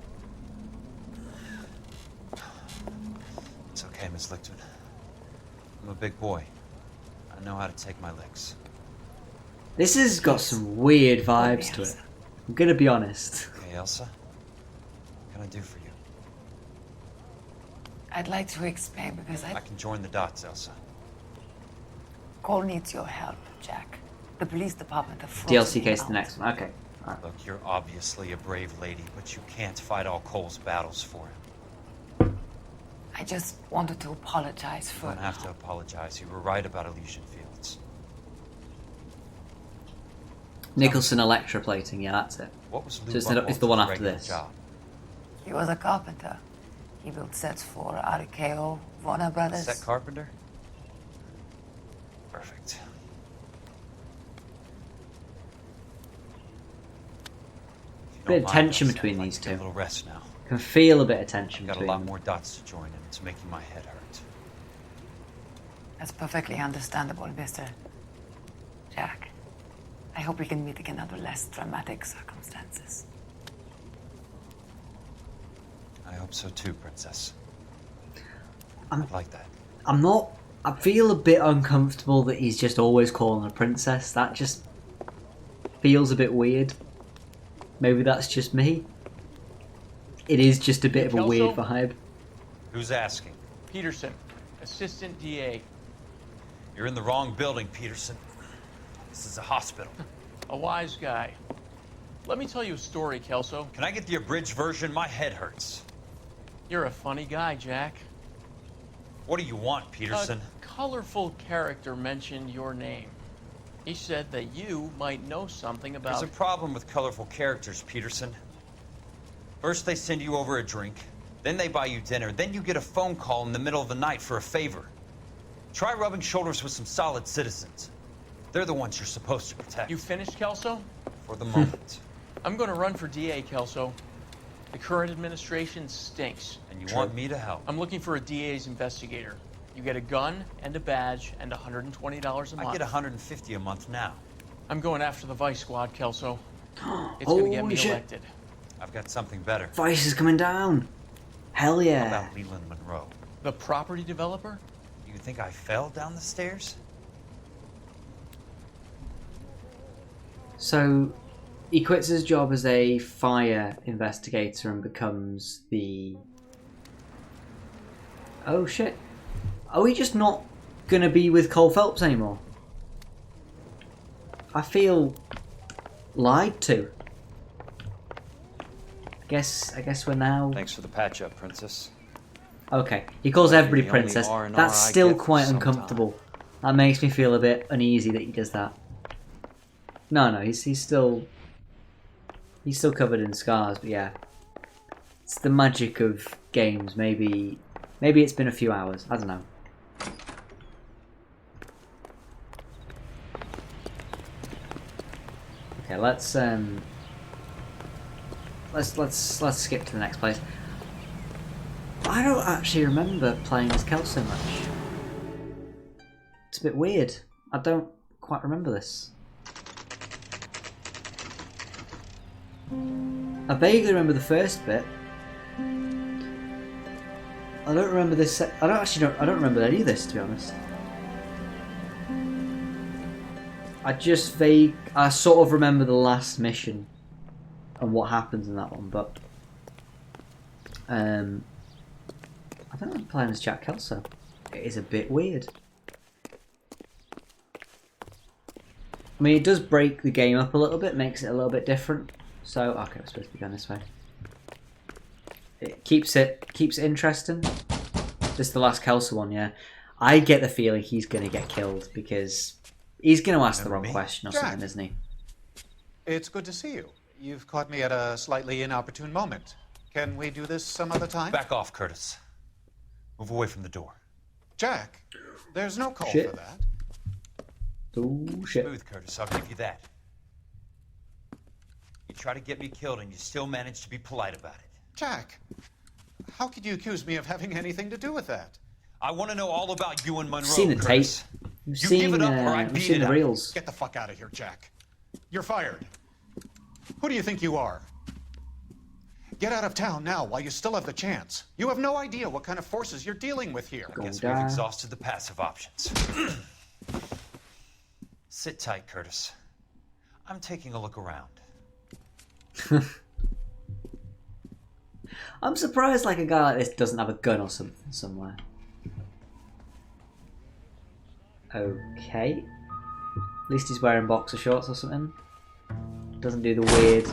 It's okay, Miss Lichtman. I'm a big boy. I know how to take my licks. This has got some weird vibes to it. I'm gonna be honest. Hey, Elsa. What can I do for you? I'd like to explain because I can join the dots, Elsa. Cole needs your help, Jack. The police department have DLC case the next one. Okay. Right. Look, you're obviously a brave lady, but you can't fight all Cole's battles for him. I just wanted to apologize for... You don't have to apologize. You were right about Elysian Fields. Nicholson electroplating, yeah, that's it. What was so it's the one after this. Job? He was a carpenter. He built sets for RKO, Warner Brothers. Set carpenter? Perfect. Bit of tension between these two. A little rest now. Can feel a bit of tension Got between a lot them. more dots to join, and it's making my head hurt. That's perfectly understandable, Mr. Jack. I hope we can meet again under less dramatic circumstances. I hope so too, Princess. I'd like that. I'm not... I feel a bit uncomfortable that he's just always calling her princess. That just feels a bit weird. Maybe that's just me. It is just a bit of a weird vibe. Who's asking? Peterson, assistant DA. You're in the wrong building, Peterson. This is a hospital. A wise guy. Let me tell you a story, Kelso. Can I get the abridged version? My head hurts. You're a funny guy, Jack. What do you want, Peterson? A colorful character mentioned your name. He said that you might know something about... There's a problem with colorful characters, Peterson. First they send you over a drink, then they buy you dinner, then you get a phone call in the middle of the night for a favor. Try rubbing shoulders with some solid citizens. They're the ones you're supposed to protect. You finished, Kelso? For the moment. I'm going to run for DA, Kelso. The current administration stinks. And you want me to help? I'm looking for a DA's investigator. You get a gun and a badge and $120 a month. I get $150 a month now. I'm going after the Vice Squad, Kelso. It's Holy gonna get me shit. elected. I've got something better. Vice is coming down. Hell yeah. How about Leland Monroe? The property developer? You think I fell down the stairs? So, he quits his job as a fire investigator and becomes the... Oh shit. Are we just not gonna be with Cole Phelps anymore? I feel lied to. I guess we're now... Thanks for the patch-up, Princess. Okay, he calls everybody The only princess. R&R That's I still get for quite some uncomfortable. That makes me feel a bit uneasy that he does that. No, he's still covered in scars, but yeah. It's the magic of games. Maybe it's been a few hours. I don't know. Okay, let's skip to the next place. I don't actually remember playing as Kelso much. It's a bit weird. I don't quite remember this. I vaguely remember the first bit. I don't remember this. I don't remember any of this, to be honest. I sort of remember the last mission and what happens in that one, but I don't know, playing as Jack Kelso. It is a bit weird. I mean, it does break the game up a little bit, makes it a little bit different. So, okay, we're supposed to be going this way. It keeps it interesting. This is the last Kelso one, yeah. I get the feeling he's going to get killed because he's going to ask the wrong question or something, isn't he? It's good to see you. You've caught me at a slightly inopportune moment. Can we do this some other time? Back off, Curtis. Move away from the door. Jack, there's no call Shit. for that. Oh, shit. Smooth, Curtis. I'll give you that. You try to get me killed and you still manage to be polite about it. Jack, how could you accuse me of having anything to do with that? I want to know all about you and Monroe, Seen the tape. Curtis. We've You seen, give it up or I we've beat seen it the up. reels. Get the fuck out of here, Jack. You're fired. Who do you think you are? Get out of town now while you still have the chance. You have no idea what kind of forces you're dealing with here. I guess we've exhausted the passive options. Sit tight, Curtis. I'm taking a look around. I'm surprised like a guy like this doesn't have a gun or something somewhere. Okay. At least he's wearing boxer shorts or something. Doesn't do the weird...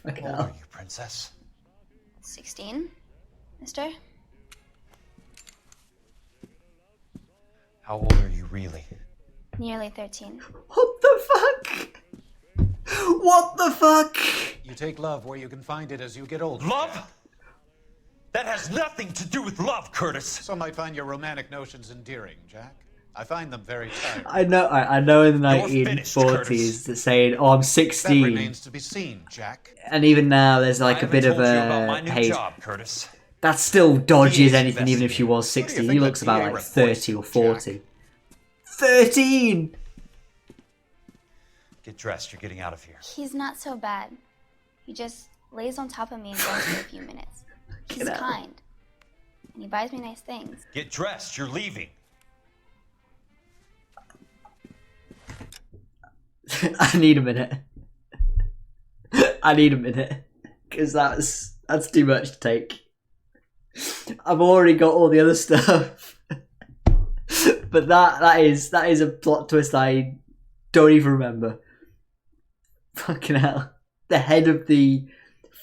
Fucking How old hell. are you, Princess? 16, mister? How old are you really? Nearly 13. What the fuck? What the fuck? You take love where you can find it as you get older. Love? That has nothing to do with love, Curtis. Some might find your romantic notions endearing, Jack. I find them very tiring. I know in the You're finished, 1940s they're saying, oh, I'm That 16. remains to be seen, Jack. And even now there's like a bit of told you about my a... new Hey, job, Curtis. that's still dodgy as DA's anything, even if she was What do you 16. think He the looks about DA like reports, 30 or 40. 13! Get dressed. You're getting out of here. He's not so bad. He just lays on top of me and goes for a few minutes. He's Get out. kind. And he buys me nice things. Get dressed. You're leaving. I need a minute. I need a minute. Because that's too much to take. I've already got all the other stuff. But that is a plot twist I don't even remember. Fucking hell. The head of the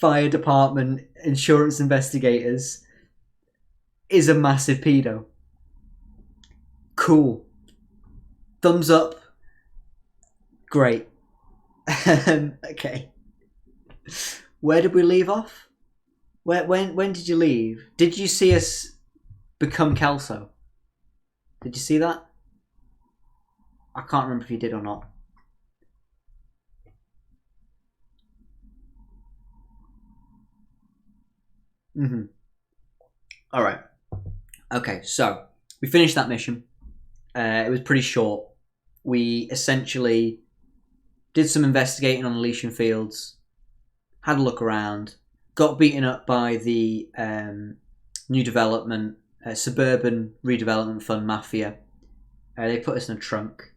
fire department insurance investigators is a massive pedo. Cool. Thumbs up. Great. Okay. Where did we leave off? When did you leave? Did you see us become Kelso? Did you see that? I can't remember if you did or not. Mm-hmm. All right. Okay, so we finished that mission. It was pretty short. We essentially did some investigating on Elysian Fields, had a look around, got beaten up by the new development, Suburban Redevelopment Fund Mafia. They put us in a trunk.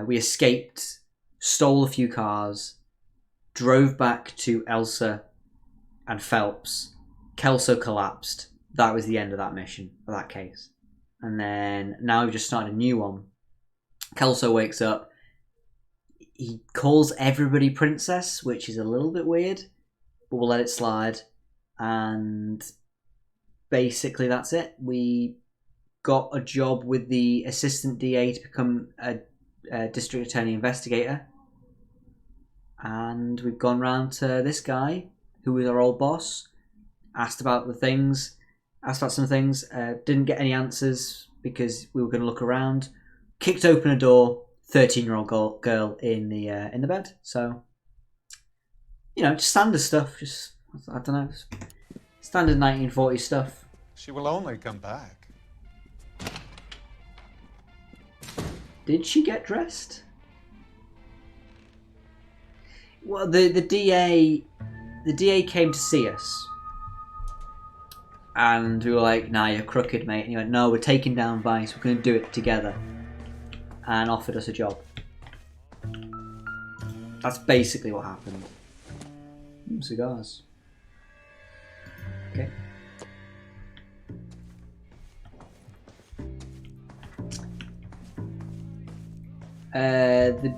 We escaped, stole a few cars, drove back to Elsa and Phelps. Kelso collapsed. That was the end of that mission, of that case. And then now we've just started a new one. Kelso wakes up. He calls everybody princess, which is a little bit weird, but we'll let it slide. And basically that's it. We got a job with the assistant DA to become a district attorney investigator. And we've gone round to this guy, who was our old boss, asked about some things, didn't get any answers because we were going to look around. Kicked open a door, 13-year-old girl in the bed. So, just standard stuff. Just, I don't know, standard 1940s stuff. She will only come back. Did she get dressed? Well, the DA came to see us. And we were like, nah, you're crooked, mate. And he went, no, we're taking down Vice. We're going to do it together. And offered us a job. That's basically what happened. Cigars. Okay. The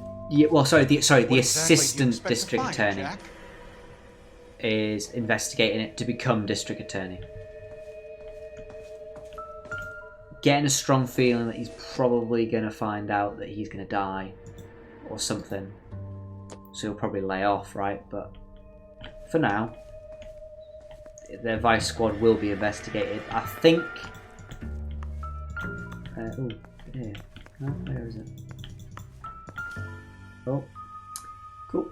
assistant district attorney is investigating it to become district attorney. Getting a strong feeling that he's probably going to find out that he's going to die or something. So he'll probably lay off, right? But for now, their Vice Squad will be investigated. I think... yeah. Oh, where is it? Oh. Cool.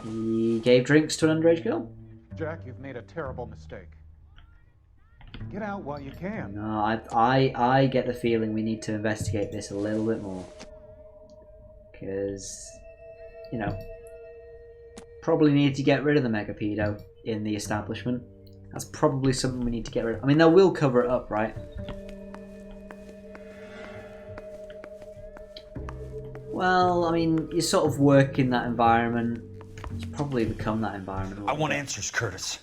He gave drinks to an underage girl. Jack, you've made a terrible mistake. Get out while you can. No, I get the feeling we need to investigate this a little bit more. Because, probably need to get rid of the mega pedo in the establishment. That's probably something we need to get rid of. I mean, they will cover it up, right? Well, I mean, you sort of work in that environment. You probably become that environment. I want answers, Curtis.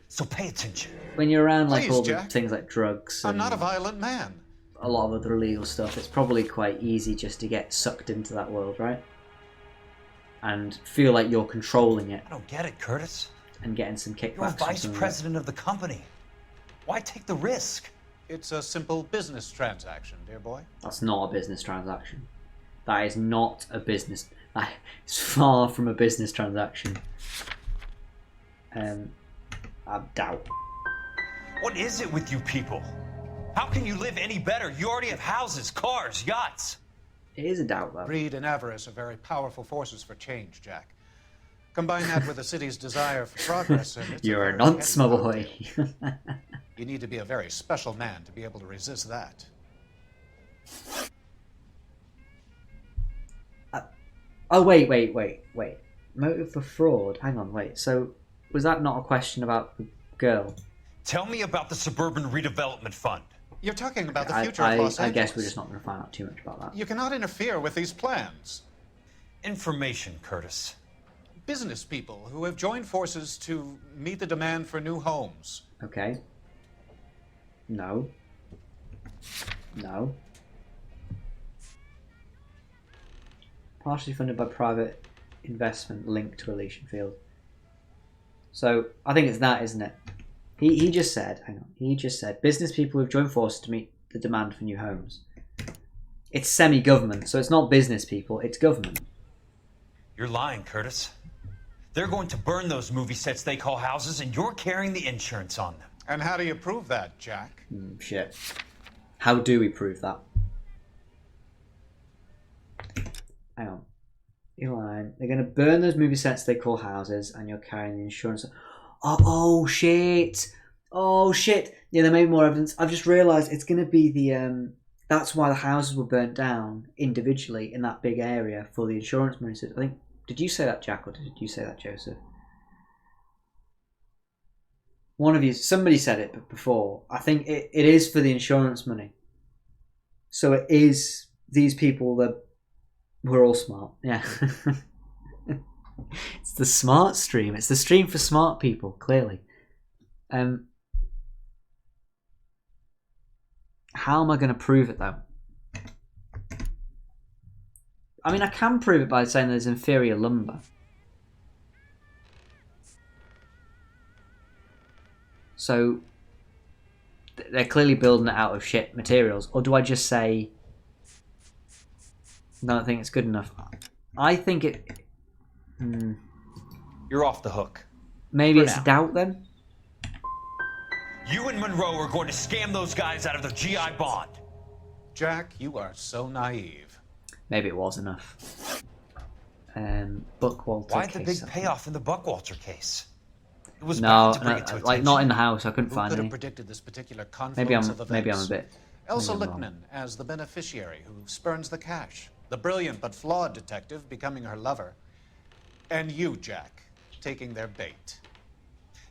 So pay attention. When you're around like Please, all the Jack. things like drugs I'm and not a violent man. a lot of other illegal stuff, it's probably quite easy just to get sucked into that world, right? And feel like you're controlling it. I don't get it, Curtis. And getting some kickbacks. You're vice president of the company. Why take the risk? It's a simple business transaction, dear boy. That's not a business transaction. That is not a business. That is far from a business transaction. I doubt. What is it with you people? How can you live any better? You already have houses, cars, yachts. It is a doubt, though. Greed and avarice are very powerful forces for change, Jack. Combine that with the city's desire for progress, and it's You're a a very nonce, heady my power. boy. You need to be a very special man to be able to resist that. Oh, wait. Motive for fraud. Hang on, wait. So, was that not a question about the girl? Tell me about the Suburban Redevelopment Fund. You're talking about the future of Los Angeles. I guess we're just not going to find out too much about that. You cannot interfere with these plans. Information, Curtis. Business people who have joined forces to meet the demand for new homes. Okay. No. Partially funded by private investment linked to Elysian Field. So, I think it's that, isn't it? He just said, business people who've joined forces to meet the demand for new homes. It's semi-government, so it's not business people, it's government. You're lying, Curtis. They're going to burn those movie sets they call houses, and you're carrying the insurance on them. And how do you prove that, Jack? Shit. How do we prove that? Hang on. You're lying. They're going to burn those movie sets they call houses, and you're carrying the insurance. Oh shit! Oh shit! Yeah, there may be more evidence. I've just realised it's going to be the that's why the houses were burnt down individually in that big area for the insurance money. I think. Did you say that, Jack, or did you say that, Joseph? One of you, somebody said it before. I think it is for the insurance money. So it is these people that were all smart. Yeah. It's the smart stream. It's the stream for smart people, clearly. How am I going to prove it, though? I mean, I can prove it by saying there's inferior lumber. So, they're clearly building it out of shit materials. Or do I just say, no, I think it's good enough? I think it... You're off the hook. Maybe For it's now. doubt, then? You and Monroe are going to scam those guys out of their GI bond. Jack, you are so naive. Maybe it was enough. Buckwalter Why the case, big payoff in the Buckwalter case? It was No, bound to bring it to like attention. not in the house. I couldn't Who find could have any. predicted this particular Maybe I'm confluence of events? maybe I'm a bit. Elsa maybe I'm wrong. Lippman as the beneficiary who spurns the cash. The brilliant but flawed detective becoming her lover. And you, Jack, taking their bait.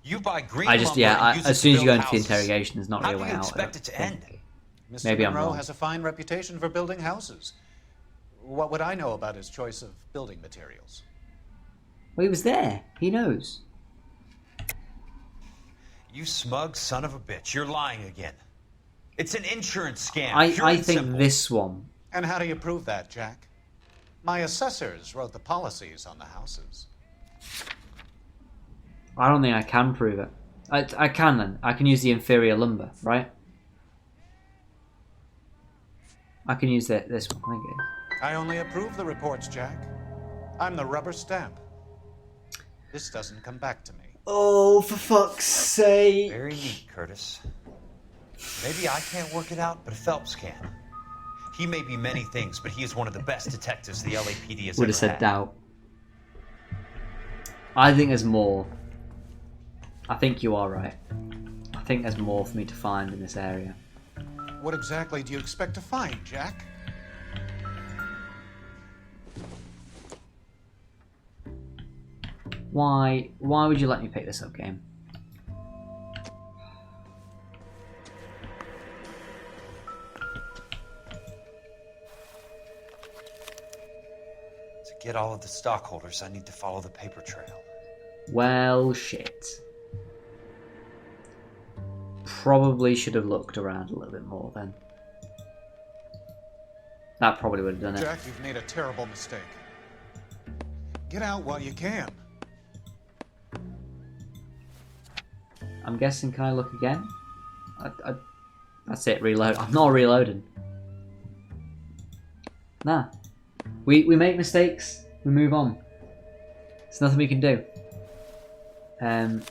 You buy green I just lumber yeah. and use it As to soon as you go build into the houses. interrogation, there's not How really a do way you out. expect it to end? Mr. Maybe I'm Monroe wrong. has a fine reputation for building houses. What would I know about his choice of building materials? Well, he was there. He knows. You smug son of a bitch. You're lying again. It's an insurance scam. I pure and think simple. this one. And how do you prove that, Jack? My assessors wrote the policies on the houses. I don't think I can prove it. I can then. I can use the inferior lumber, right? I can use this one. I think it is. I only approve the reports, Jack. I'm the rubber stamp. This doesn't come back to me. Oh, for fuck's sake! Very neat, Curtis. Maybe I can't work it out, but Phelps can. He may be many things, but he is one of the best detectives the LAPD has Would ever have said had. doubt. I think there's more. I think you are right. I think there's more for me to find in this area. What exactly do you expect to find, Jack? Why would you let me pick this up, game? To get all of the stockholders, I need to follow the paper trail. Well, shit. Probably should have looked around a little bit more then. That probably would have done it. Jack, you've made a terrible mistake. Get out while you can. I'm guessing, can I look again? That's it, reload. I'm not reloading. Nah. We make mistakes, we move on. There's nothing we can do. I'm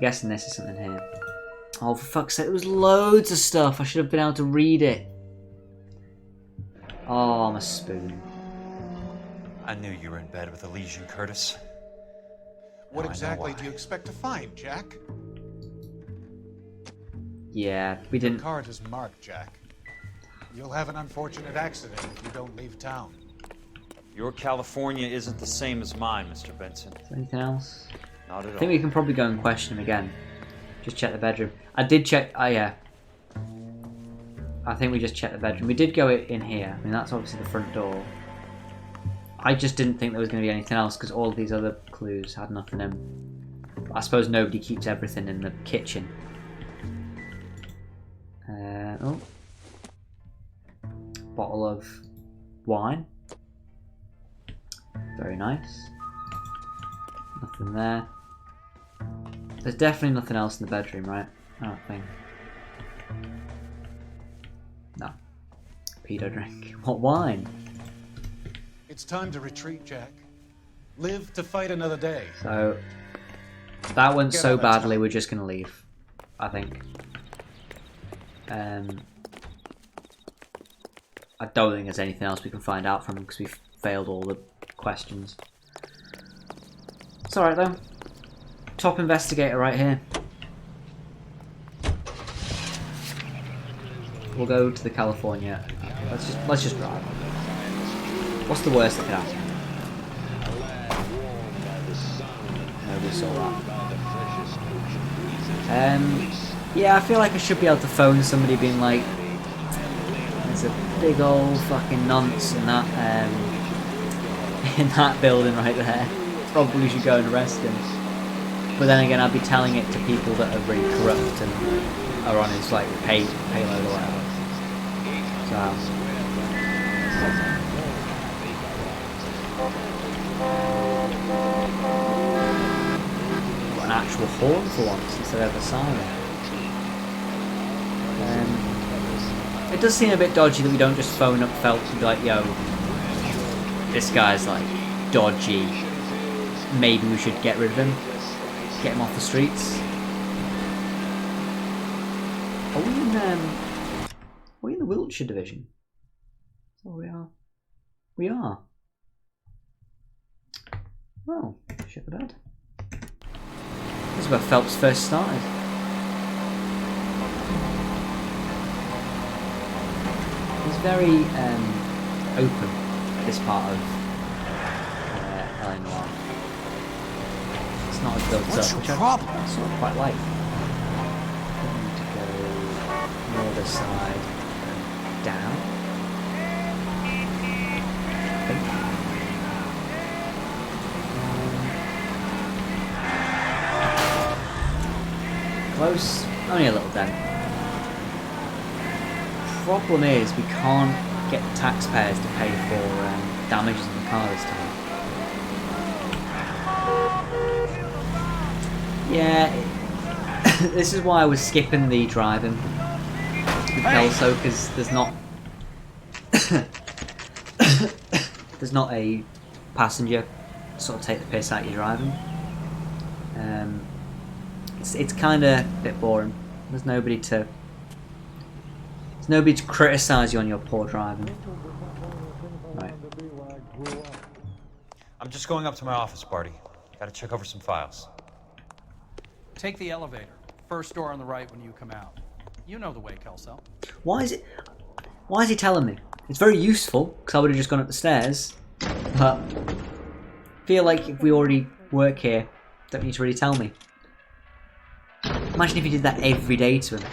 guessing this is something here. Oh, for fuck's sake, there was loads of stuff. I should have been able to read it. Oh, I'm a spoon. I knew you were in bed with a lesion, Curtis. What Now I know exactly why. do you expect to find, Jack? Yeah, we didn't. The card is marked, Jack. You'll have an unfortunate accident if you don't leave town. Your California isn't the same as mine, Mr. Benson. Is there anything else? Not at I think we can probably go and question him again. Just check the bedroom. I did check. Oh yeah. I think we just checked the bedroom. We did go in here. I mean, that's obviously the front door. I just didn't think there was going to be anything else because all of these other clues had nothing in. But I suppose nobody keeps everything in the kitchen. Oh. Bottle of wine. Very nice. Nothing there. There's definitely nothing else in the bedroom, right? I don't think. No. Pedo drink. What wine? It's time to retreat, Jack. Live to fight another day. So, that went Get so out of badly, town. we're just going to leave. I think. I don't think there's anything else we can find out from him because we've failed all the questions. It's alright though. Top investigator right here. We'll go to the California. Let's just drive. What's the worst that could happen? Nobody saw that. Yeah, I feel like I should be able to phone somebody being like, there's a big old fucking nonce in that in that building right there. Probably should go and arrest him. But then again, I'd be telling it to people that are really corrupt and are on his like payload or whatever. So. Got an actual horn for once instead of a siren. It does seem a bit dodgy that we don't just phone up Phelps and be like, yo, this guy's like dodgy. Maybe we should get rid of him. Get him off the streets. Are we in the Wiltshire division? Oh, we are. We are. Well, shit the bed. This is where Phelps first started. He's very open, this part of LA Noire. It's not as built up, which I sort of quite like. I need to go northern side and down. I think. Close, only a little dent. Problem is, we can't get the taxpayers to pay for damages in the car this time. Yeah, this is why I was skipping the driving with Kelso, because there's not there's not a passenger to sort of take the piss out of your driving. It's kind of a bit boring. There's nobody to criticise you on your poor driving. Right. I'm just going up to my office, Barty. Gotta check over some files. Take the elevator. First door on the right when you come out. You know the way, Kelso. Why is he telling me? It's very useful, because I would have just gone up the stairs. But I feel like if we already work here, don't need to really tell me. Imagine if you did that every day to him.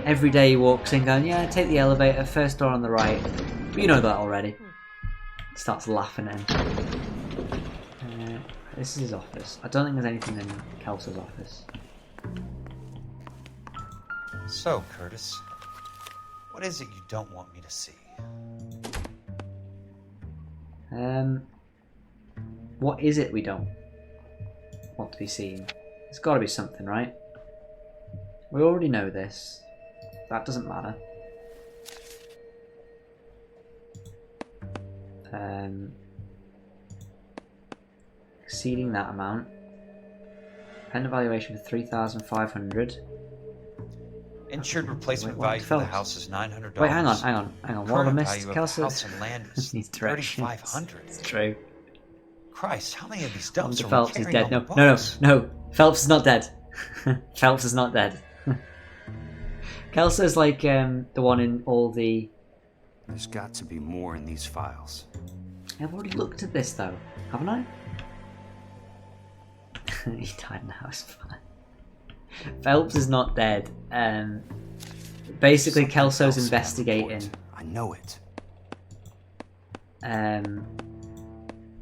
Every day he walks in going, yeah, take the elevator, first door on the right. But you know that already. Starts laughing at him. This is his office. I don't think there's anything in Kelso's office. So, Curtis, what is it you don't want me to see? What is it we don't want to be seen? There's got to be something, right? We already know this. That doesn't matter. Exceeding that amount. Pen evaluation for 3,500. Insured replacement value for the house is $900. Wait, hang on. What have I missed? Kelso? House and land is $3,500. It's true. Christ, how many of these dumps are Phelps we is dead. carrying on No. the Phelps is not dead. Phelps is not dead. Kelso's like the one in all the... There's got to be more in these files. I've already looked at this though, haven't I? He died now, it's fine. Phelps is not dead. Basically, Kelso's investigating. I know it.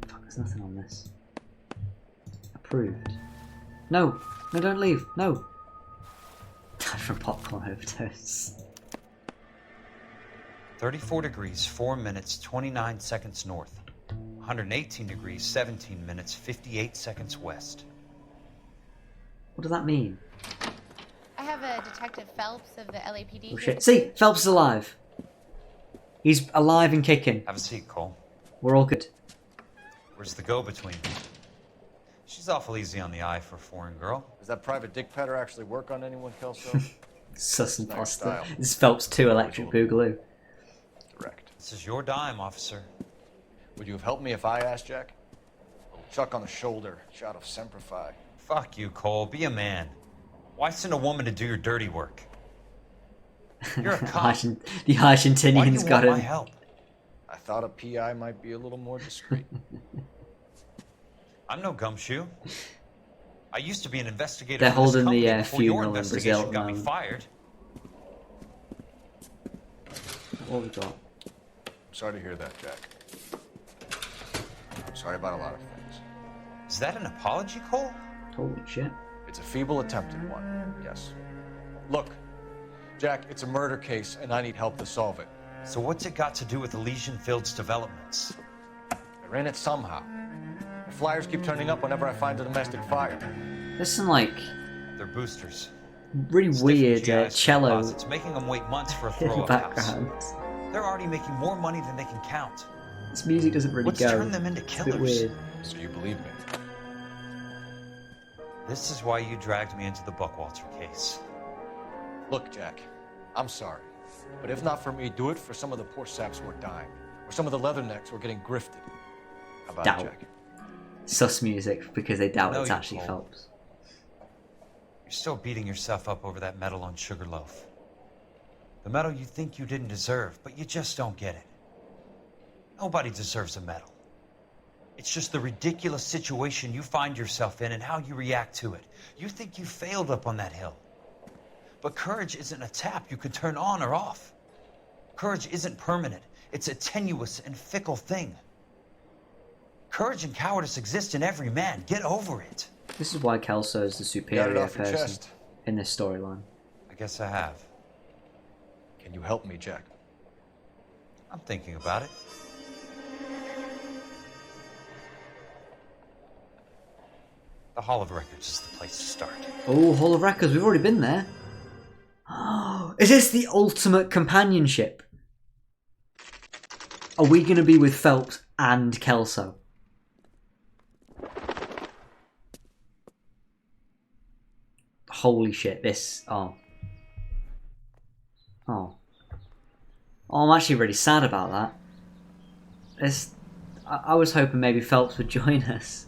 Fuck, there's nothing on this. Approved. No, don't leave. No. Died from popcorn overdose. 34 degrees, 4 minutes, 29 seconds north. 118 degrees, 17 minutes, 58 seconds west. What does that mean? I have a Detective Phelps of the LAPD. Oh shit. See, Phelps is alive. He's alive and kicking. Have a seat, Cole. We're all good. Where's the go-between? She's awful easy on the eye for a foreign girl. Does that private dick petter actually work on anyone, Kelso? Sus and Nice pasta. style. This is Phelps 2 Electric Boogaloo. Direct. This is your dime, officer. Would you have helped me if I asked, Jack? Chuck on the shoulder, shot of Semper Fi. Fuck you, Cole. Be a man. Why send a woman to do your dirty work? You're a cop. The Argentinians Why do you got want my him. help? I thought a PI might be a little more discreet. I'm no gumshoe. I used to be an investigator. They're for this holding company the before your funeral in investigation Brazil. got me fired. What we got? Sorry to hear that, Jack. I'm sorry about a lot of things. Is that an apology, Cole? Holy shit. It's a feeble attempt at one, yes. Look, Jack, it's a murder case, and I need help to solve it. So what's it got to do with Elysian Fields developments? I ran it somehow. The flyers keep turning up whenever I find a domestic fire. There's some, like, They're boosters. really weird GIs cello deposits, making them wait months for a throw-up house. backgrounds. They're already making more money than they can count. This music doesn't really What's go. turned them into It's a killers? bit weird. So you believe me? This is why you dragged me into the Buckwalter case. Look, Jack, I'm sorry. But if not for me, do it for some of the poor saps who are dying. Or some of the leathernecks who are getting grifted. How about Doubt. it, Jack? Sus music because they doubt No, it's you actually won't. Phelps. You're still beating yourself up over that medal on Sugarloaf. The medal you think you didn't deserve, but you just don't get it. Nobody deserves a medal. It's just the ridiculous situation you find yourself in and how you react to it. You think you failed up on that hill. But courage isn't a tap you could turn on or off. Courage isn't permanent. It's a tenuous and fickle thing. Courage and cowardice exist in every man. Get over it. This is why Kelso is the Got it superior off your person chest. in this storyline. I guess I have. Can you help me, Jack? I'm thinking about it. The Hall of Records is the place to start. Oh, Hall of Records, we've already been there. Is this the ultimate companionship? Are we going to be with Phelps and Kelso? Holy shit, this... Oh, I'm actually really sad about that. I was hoping maybe Phelps would join us.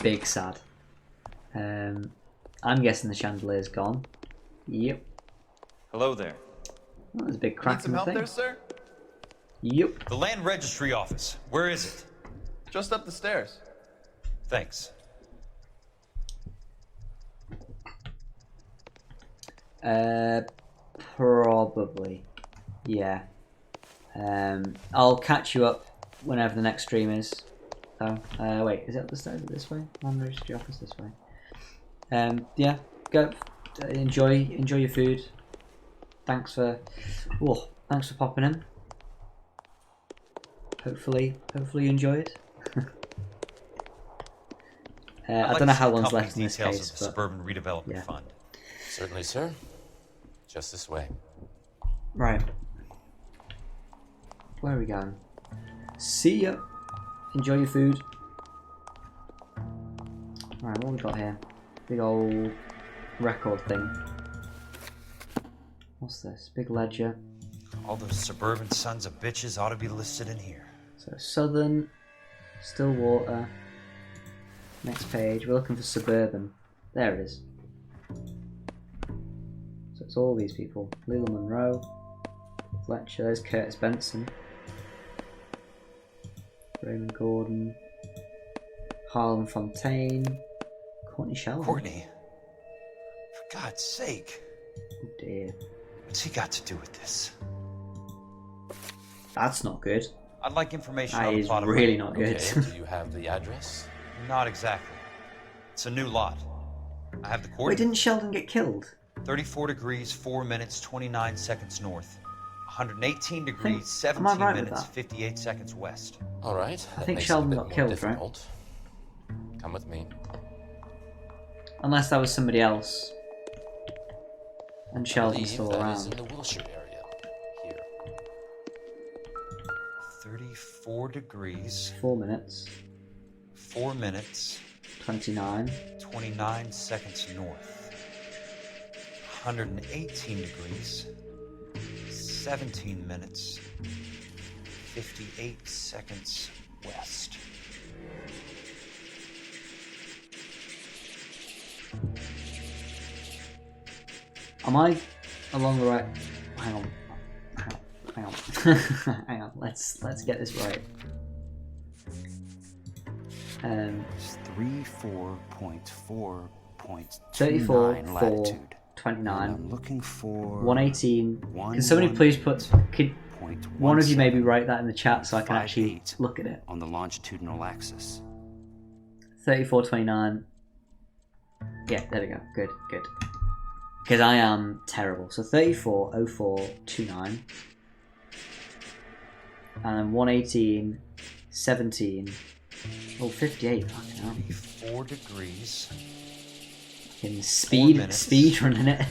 Big sad. I'm guessing the chandelier's gone. Yep. Hello there. Oh, there's a big crack Need some in the help thing. there, sir? Yep. The Land Registry Office. Where is it? Just up the stairs. Thanks. Probably. Yeah. I'll catch you up whenever the next stream is. Oh, wait, is it up the stairs? Is it this way? Land Registry Office this way. Yeah, go. Enjoy your food. Thanks for popping in. Hopefully you enjoyed. I don't know how long's left in this details case, of the but Suburban Redevelopment yeah. Fund. Certainly, sir. Just this way. Right. Where are we going? See ya. Enjoy your food. Right, what we got here? Big old record thing. What's this? Big ledger. All those suburban sons of bitches ought to be listed in here. So Southern, Stillwater. Next page. We're looking for Suburban. There it is. So it's all these people. Leland Monroe, Fletcher. There's Curtis Benson. Raymond Gordon, Harlan Fontaine, Courtney Sheldon. Courtney? For God's sake. Oh dear. What's he got to do with this? That's not good. I'd like information That on the is plot of really land. not good. Okay, do you have the address? Not exactly. It's a new lot. I have the Wait, coordinates. didn't Sheldon get killed? 34 degrees, 4 minutes, 29 seconds north. 118 degrees, am I 17 right with minutes, that? 58 seconds west. All right. I that think makes Sheldon it a got bit killed, more right? difficult. Come with me. Unless that was somebody else. And I Sheldon's believe still that is around. in the Wilshire area. Here. 34 degrees, 4 minutes. 4 minutes, 29. 29 seconds north. 118 degrees, 17 minutes, 58 seconds west. Am I along the right? Hang on. Hang on. Let's get this right. It's 34.29 latitude. 29. I'm looking for 118. Can somebody please could one of you maybe write that in the chat so I can actually look at it? On the longitudinal axis. 34.29. Yeah, there we go. Good. Because I am terrible. So 34.04.29. And then 118, 17. Oh, 58. Fucking hell. 4 degrees. In speed running it.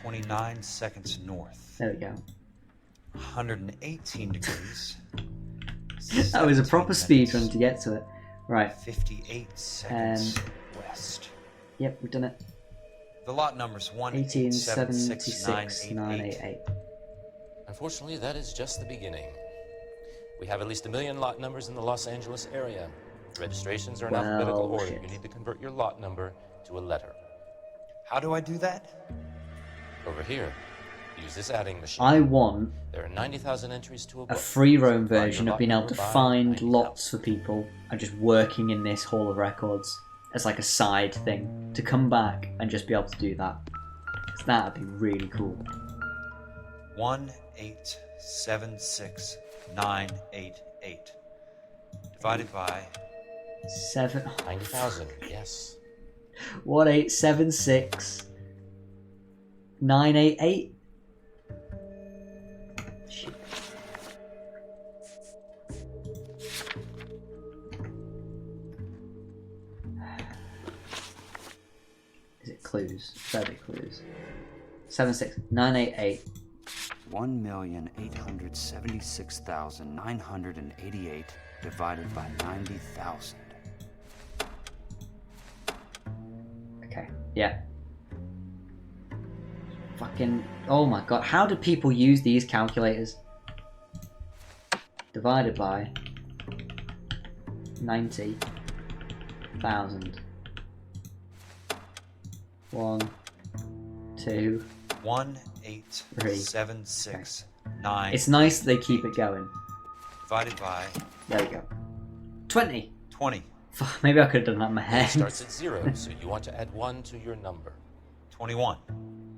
29 seconds north. There we go. 118 degrees. That was a proper speed run to get to it. Right. 58 seconds west. Yep, we've done it. The lot number's 1876988. Unfortunately, that is just the beginning. We have at least 1 million lot numbers in the Los Angeles area. Registrations are in alphabetical order. You need to convert your lot number to a letter. How do I do that? Over here. Use this adding machine. I want there are 90,000 entries to a book. Free roam version of being able to find lots for people and just working in this Hall of Records as like a side thing to come back and just be able to do that. Because that'd be really cool. 1876988 divided by 90,000. Yes. 1876988. Is it clues? Better be clues. 76988. 1,876,988 divided by 90,000. Okay, yeah. Fucking, oh my god, how do people use these calculators? Divided by 90,000. 1, 2, 18769. It's nice that they keep it going. Divided by. There we go. 20. 20. Maybe I could have done that in my head. It starts at 0, so you want to add 1 to your number. 21.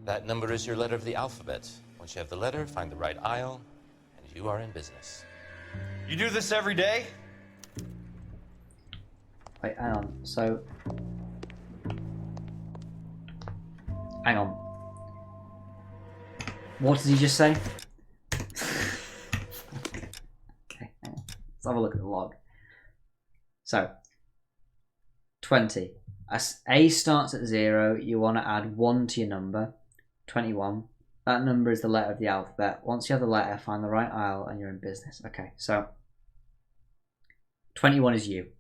That number is your letter of the alphabet. Once you have the letter, find the right aisle, and you are in business. You do this every day? Wait, hang on. So, hang on. What did he just say? Okay, hang on. Let's have a look at the log. So, 20. As A starts at 0, you want to add 1 to your number. 21. That number is the letter of the alphabet. Once you have the letter, find the right aisle and you're in business. Okay, so 21 is you.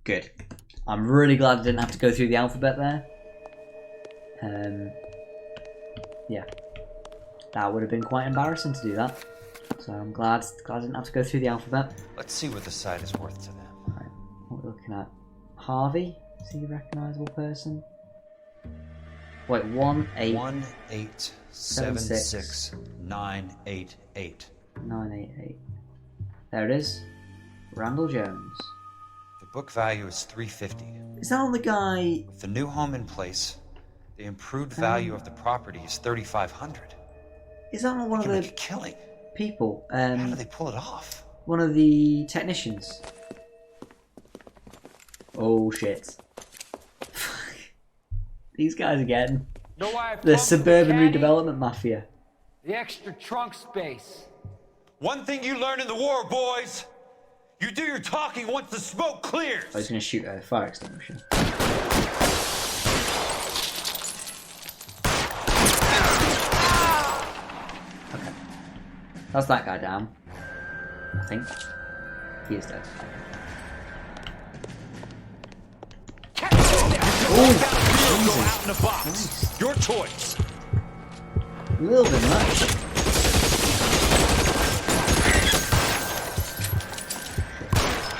Good. I'm really glad I didn't have to go through the alphabet there. Yeah. That would have been quite embarrassing to do that. So I'm glad I didn't have to go through the alphabet. Let's see what the site is worth to them. Alright, what we're looking at. Harvey? Is he a recognisable person? Wait, 1876988. 988. There it is. Randall Jones. The book value is $350. Is that on the guy? With the new home in place, the improved value of the property is $3,500. Is that not one of the killing people? How do they pull it off? One of the technicians. Oh shit. These guys again. The Suburban Redevelopment Mafia. The extra trunk space. One thing you learn in the war, boys. You do your talking once the smoke clears. I was going to shoot a fire extinguisher. Okay. That's that guy down. I think. He is dead. Oh, go out in a box. Nice. Your choice. A little bit much.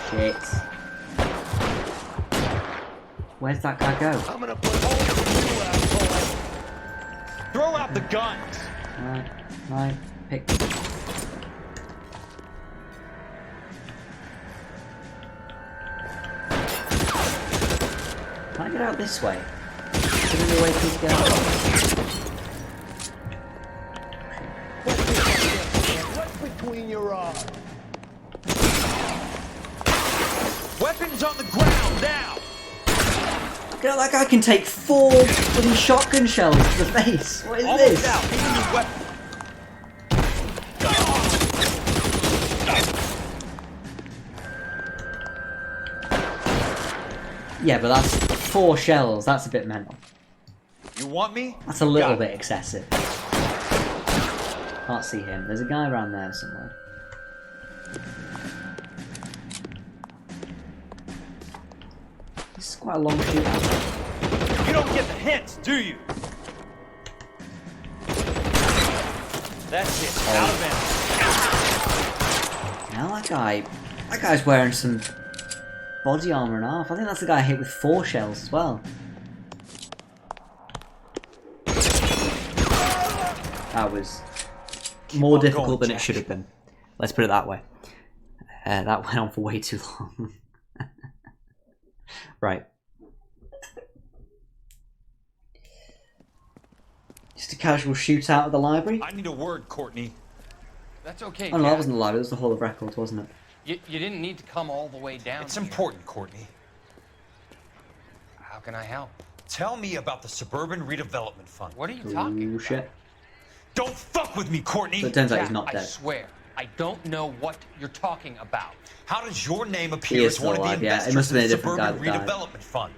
Shit. Where's that guy go? I'm gonna put holes in you, asshole. Throw out the guns! Right, pick. Can I get out this way? Is there any way to get out? What's between your eyes? Weapons on the ground now! You know, that guy can take 4 bloody shotgun shells to the face. What is this? Out. Yeah, but that's 4 shells. That's a bit mental. You want me? That's a little bit excessive. Can't see him. There's a guy around there somewhere. This is quite a long shootout. You don't get the hints, do you? That's it. Out of ammo. Now that guy's wearing some body armor and a half. I think that's the guy I hit with 4 shells as well. That was more difficult than it should have been. Let's put it that way. That went on for way too long. Right. Just a casual shootout at the library. I need a word, Courtney. That's okay, Oh no, that wasn't the library, that was the Hall of Records, wasn't it? You didn't need to come all the way down. It's important, Courtney. How can I help? Tell me about the Suburban Redevelopment Fund. What are you talking about? Shit. Don't fuck with me, Courtney! So it turns out he's Jack, not dead. I swear, I don't know what you're talking about. How does your name He appear is as still one of the alive, yeah. It investors must have been in a the different guy Suburban that died. Redevelopment Fund?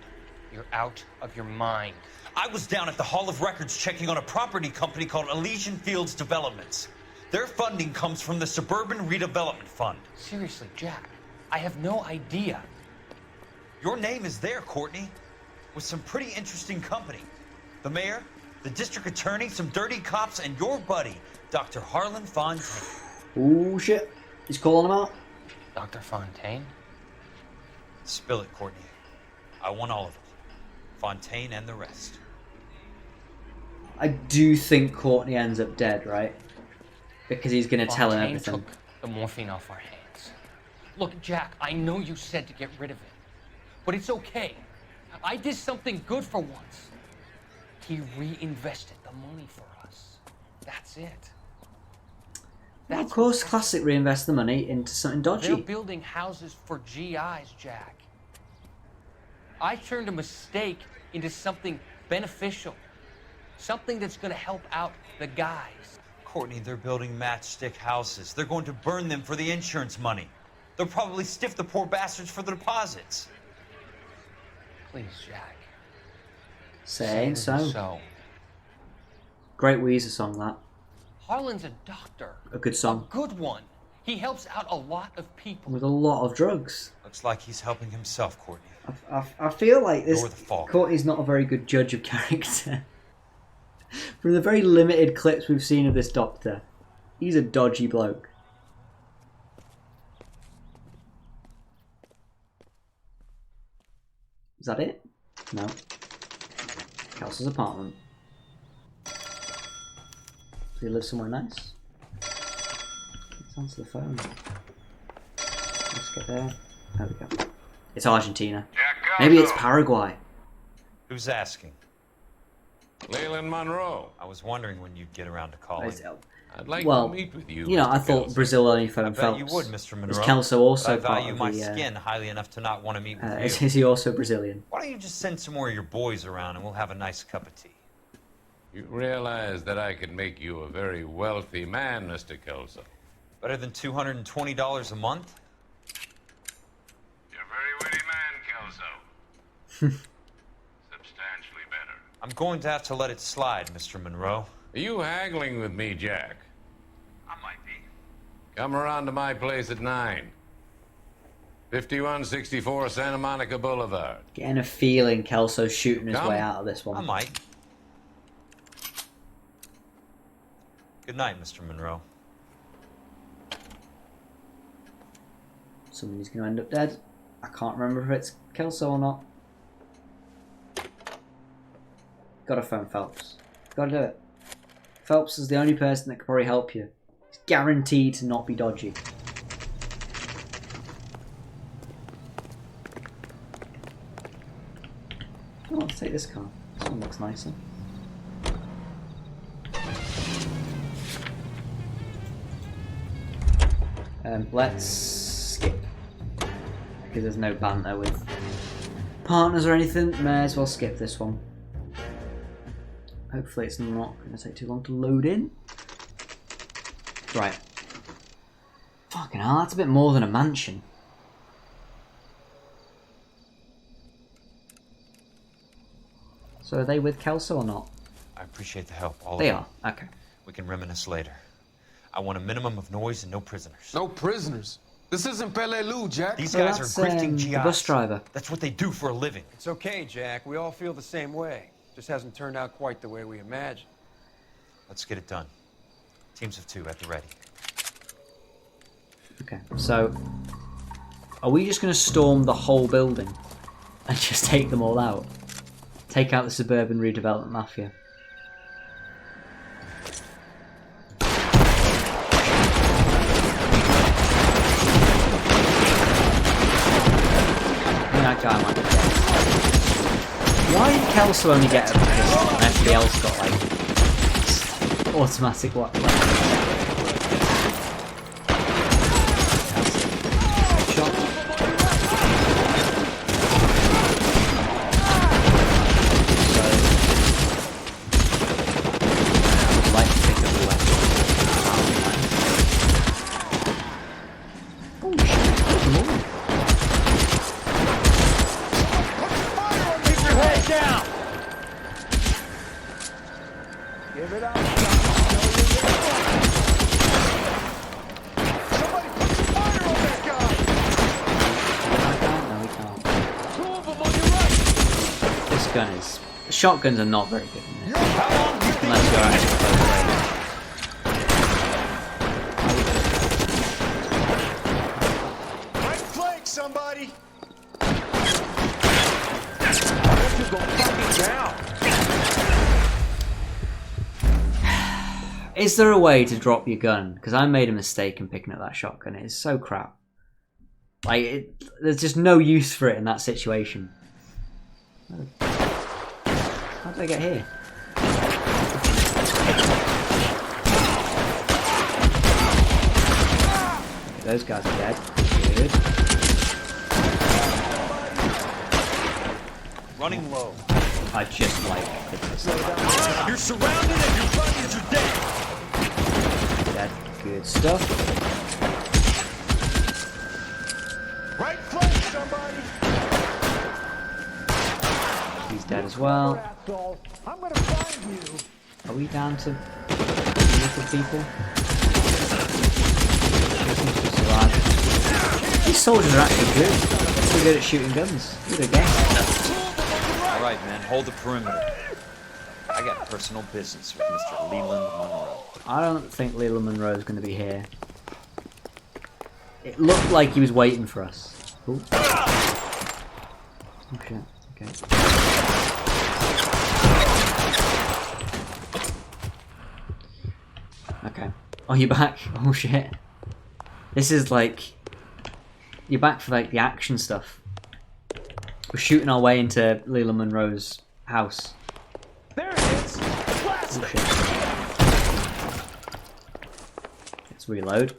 You're out of your mind. I was down at the Hall of Records checking on a property company called Elysian Fields Developments. Their funding comes from the Suburban Redevelopment Fund. Seriously, Jack, I have no idea. Your name is there, Courtney, with some pretty interesting company. The mayor, the district attorney, some dirty cops, and your buddy, Dr. Harlan Fontaine. Ooh, shit. He's calling him out. Dr. Fontaine? Spill it, Courtney. I want all of it. Fontaine and the rest. I do think Courtney ends up dead, right? Because he's going to tell him Fontaine everything. took the morphine off our hands. Look, Jack, I know you said to get rid of it, but it's okay. I did something good for once. He reinvested the money for us. That's it. Well, of course, classic reinvest the money into something They're dodgy. building houses for GIs, Jack. I turned a mistake into something beneficial. Something that's going to help out the guys. Courtney, they're building matchstick houses. They're going to burn them for the insurance money. They'll probably stiff the poor bastards for the deposits. Please, Jack. Saying so. Great Weezer song, that. Harlan's a doctor. A good song. A good one. He helps out a lot of people. With a lot of drugs. Looks like he's helping himself, Courtney. I feel like this You're the fault. Courtney's not a very good judge of character. From the very limited clips we've seen of this doctor, he's a dodgy bloke. Is that it? No. Kelsey's apartment. Does he live somewhere nice? Let's answer the phone. Let's get there. There we go. It's Argentina. Maybe it's Paraguay. Who's asking? Leland Monroe. I was wondering when you'd get around to calling. I'd like Well, to meet with you. you know, I Mr. thought Kelso. Brazil only phoned I bet Phelps. you would, Mr. Monroe. Is Kelso also But I value part my of the, skin highly enough to not want to meet with you. is he also Brazilian? Why don't you just send some more of your boys around and we'll have a nice cup of tea? You realize that I could make you a very wealthy man, Mr. Kelso. Better than $220 a month? You're a very witty man, Kelso. Substantially better. I'm going to have to let it slide, Mr. Monroe. Are you haggling with me, Jack? I might be. Come around to my place at 9. 5164 Santa Monica Boulevard. Getting a feeling Kelso's shooting his Come. way out of this one. I might. Good night, Mr. Monroe. Somebody's going to end up dead. I can't remember if it's Kelso or not. Gotta phone Phelps. Gotta do it. Phelps is the only person that could probably help you. He's guaranteed to not be dodgy. Oh, let's take this car. This one looks nicer. Let's skip. Because there's no banter with partners or anything. May as well skip this one. Hopefully it's not going to take too long to load in. Right. Fucking hell, that's a bit more than a mansion. So are they with Kelso or not? I appreciate the help. All They of are. Okay. We can reminisce later. I want a minimum of noise and no prisoners. No prisoners? This isn't Peleliu, Jack. These guys are grifting the GIs. bus driver. That's what they do for a living. It's okay, Jack. We all feel the same way. Just hasn't turned out quite the way we imagined. Let's get it done. Teams of 2 at the ready. Okay, so are we just going to storm the whole building and just take them all out? Take out the Suburban Redevelopment Mafia? That guy might be dead. Why did Kelso only get a pistol and everybody else got like automatic what? Shotguns are not very good in this. Unless you're actually close range. Right flank, somebody! Is there a way to drop your gun? Because I made a mistake in picking up that shotgun. It is so crap. Like, there's just no use for it in that situation. How did I get here? Okay, those guys are dead. Good. Running low. I just like this. You're surrounded and your buddies are dead! Dead. Good stuff. Right flank, somebody! He's dead as well. I'm gonna find you. Are we down to little people? These soldiers are actually good. They're good at shooting guns. Good again. All right, men, hold the perimeter. I got personal business with Mr. Leland Monroe. I don't think Leland Monroe is going to be here. It looked like he was waiting for us. Ooh. Oh shit. Okay. Okay. Oh, you're back? Oh shit. This is like... You're back for like the action stuff. We're shooting our way into Leland Monroe's house. There it is! Oh shit. Let's reload.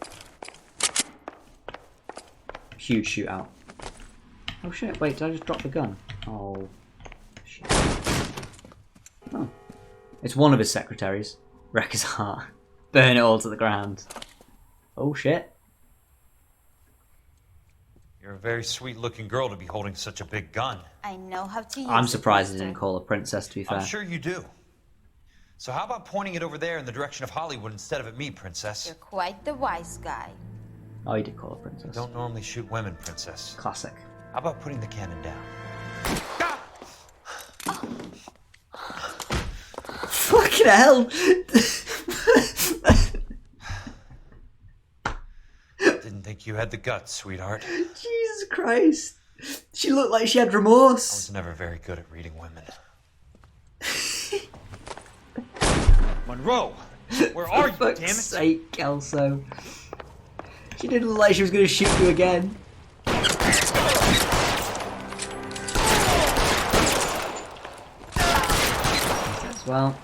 Huge shootout. Oh shit, wait, did I just drop the gun? Oh shit. Oh. It's one of his secretaries. Wreck his heart. Burn it all to the ground. Oh shit. You're a very sweet-looking girl to be holding such a big gun. I know how to use I'm it, surprised he mister. didn't call her princess, to be fair. I'm sure you do. So how about pointing it over there in the direction of Hollywood instead of at me, princess? You're quite the wise guy. Oh, he did call her princess. Don't normally shoot women, princess. Classic. How about putting the cannon down? Fucking hell! Didn't think you had the guts, sweetheart. Jesus Christ. She looked like she had remorse. I was never very good at reading women. Monroe, Where are you, For damn it? fuck's sake, Kelso. She didn't look like she was going to shoot you again. As well.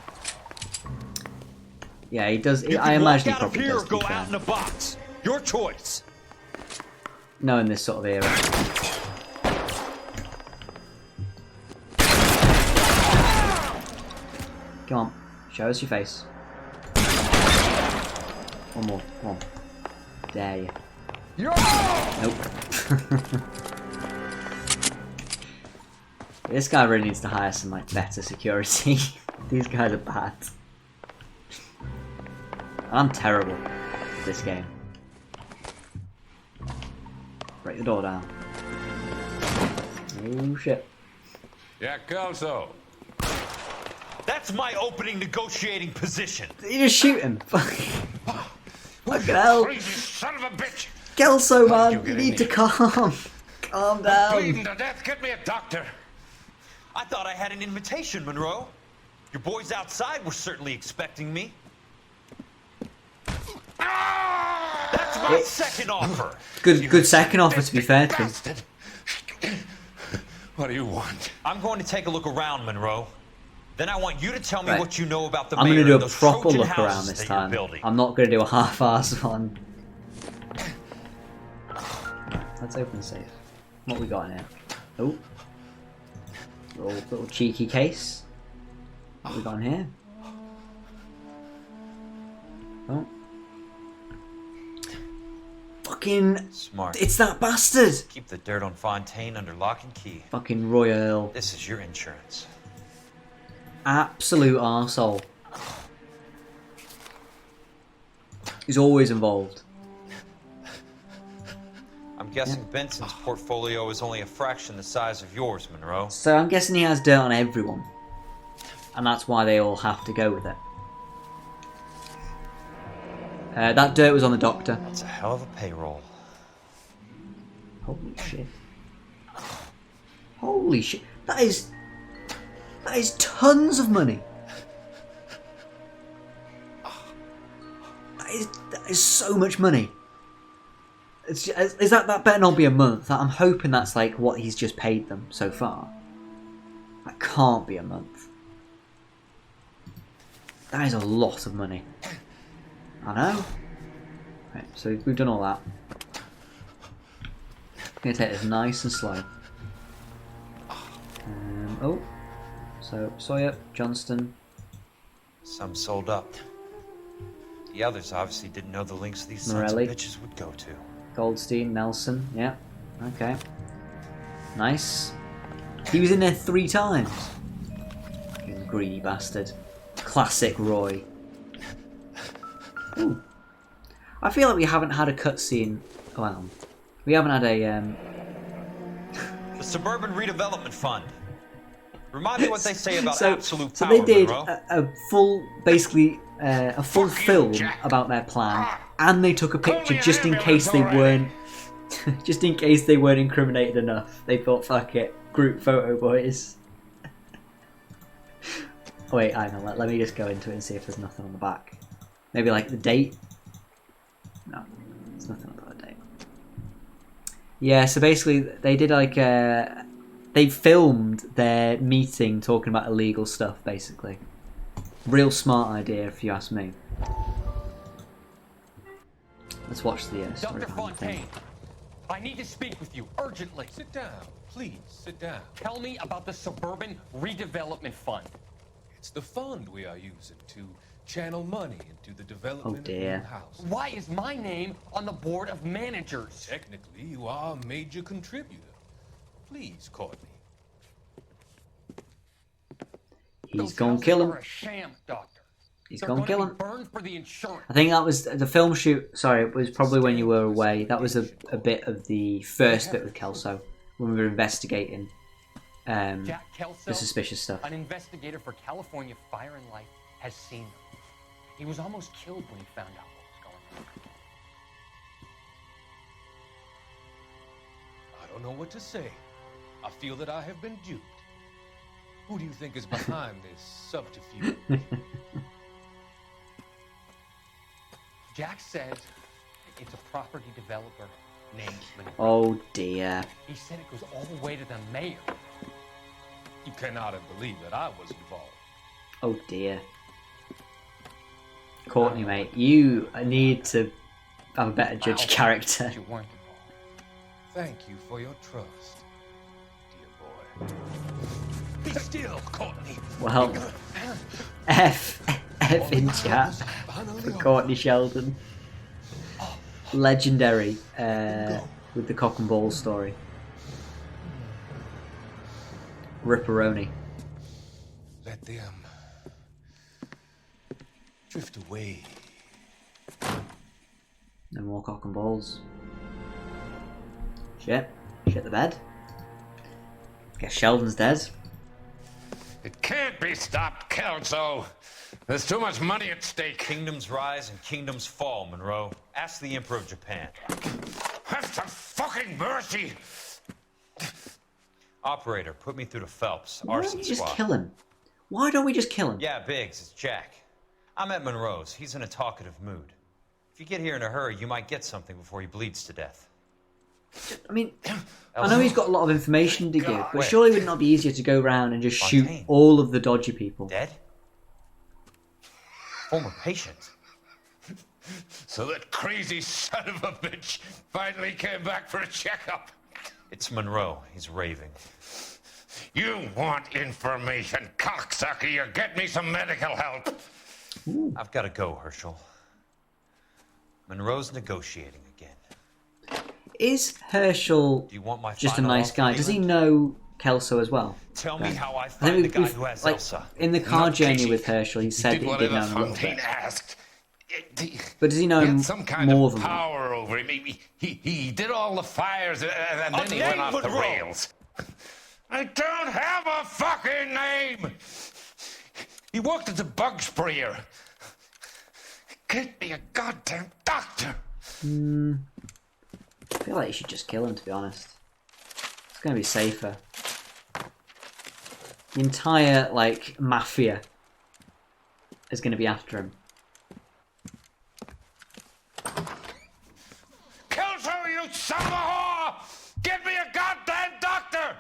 Yeah, he does. I imagine he probably does. Go out in a box. Your choice. No, in this sort of era. Come on, show us your face. One more, come on. Dare you. Nope. This guy really needs to hire some like better security. These guys are bad. I'm terrible at this game. Break the door down. Oh shit. Yeah, Kelso. That's my opening negotiating position. You just shoot him. Fucking hell. Crazy son of a bitch. Kelso, man, you need to calm down. Bleeding to death. Get me a doctor. I thought I had an invitation, Monroe. Your boys outside were certainly expecting me. That's my second offer. Good second offer, to be fair to him. What do you want? I'm going to take a look around, Monroe. Then I want you to tell me what you know about the I'm mayor going to do and a those proper Trojan look around houses this that you're time. building. I'm not going to do a half-assed one. Let's open the safe. What we got in here? Oh. Little cheeky case. What we got in here? Oh. Fucking smart. It's that bastard. Keep the dirt on Fontaine under lock and key. Fucking Royal. This is your insurance. Absolute arsehole. He's always involved. I'm guessing Benson's portfolio is only a fraction the size of yours, Monroe. So I'm guessing he has dirt on everyone. And that's why they all have to go with it. That dirt was on the doctor. That's a hell of a payroll. Holy shit. Holy shit. That is tons of money. That is so much money. Is that better not be a month? I'm hoping that's like what he's just paid them so far. That can't be a month. That is a lot of money. I know. Right, so we've done all that. I'm gonna take this nice and slow. Oh, so Sawyer, Johnston. Some sold up. The others obviously didn't know the links these sons Morelli. of bitches would go to. Goldstein, Nelson, yeah, okay. Nice. He was in there 3 times. Fucking greedy bastard. Classic Roy. Ooh. I feel like we haven't had a cutscene. Well, we haven't had a. The Suburban Redevelopment Fund. Remind me what they say about absolute so power, they did Monroe. a full, basically, a full film about their plan, and they took a picture just in case they weren't, just in case they weren't incriminated enough. They thought, fuck it, group photo, boys. Oh, wait, hang on, let me just go into it and see if there's nothing on the back. Maybe like the date. No, there's nothing about the date. Yeah, so basically they did like they filmed their meeting talking about illegal stuff, basically. Real smart idea, if you ask me. Let's watch the story Dr. behind the thing. Fontaine, I need to speak with you urgently. Sit down, please, sit down. Tell me about the Suburban Redevelopment Fund. It's the fund we are using to channel money into the development of dear. new houses. Why is my name on the board of managers? Technically, you are a major contributor. Please, Courtney. He's gonna kill him. They're a sham, Doctor. He's They're gonna kill him. be burned for the insurance. I think that was the film shoot. Sorry, it was probably when you were away. That was a bit of the first bit with Kelso when we were investigating Jack Kelso, the suspicious stuff. An investigator for California Fire and Life, has seen them. He was almost killed when he found out what was going on. I don't know what to say. I feel that I have been duped. Who do you think is behind this subterfuge? Jack says it's a property developer named Monroe. Oh dear. He said it goes all the way to the mayor. You cannot have believed that I was involved. Oh dear. Courtney, mate, you need to have a better judge character. You weren't Thank you for your trust, dear boy. Be still, Courtney. Well, F in chat for Courtney Sheldon. Legendary with the cock and balls story. Ripperoni. Let them drift away. No more cock and balls. Shit the bed. Guess Sheldon's dead. It can't be stopped, Kelso. There's too much money at stake. Kingdoms rise and kingdoms fall, Monroe. Ask the Emperor of Japan. Have some fucking mercy. Operator, put me through to Phelps. Why don't we just kill him? Why don't we just kill him? Yeah, Biggs, it's Jack. I'm at Monroe's. He's in a talkative mood. If you get here in a hurry, you might get something before he bleeds to death. I mean, I know he's got a lot of information to give, but surely it would not be easier to go around and just shoot all of the dodgy people? Dead? Former patient. So that crazy son of a bitch finally came back for a checkup. It's Monroe. He's raving. You want information, cocksucker. You get me some medical help. Ooh. I've got to go, Herschel. Monroe's negotiating again. Is Herschel just a nice guy? Does he know Kelso as well? Tell me how I find the guy who has Elsa. In the car journey with Herschel, he said that he did know him a little bit. But does he know him some kind more of than that? power over him? He did all the fires and then he went off the rails. I don't have a fucking name. He worked as a bug sprayer. Get me a goddamn doctor. I feel like you should just kill him, to be honest. It's going to be safer. The entire, like, mafia is going to be after him. Kelso, you son of a whore! Get me a goddamn doctor!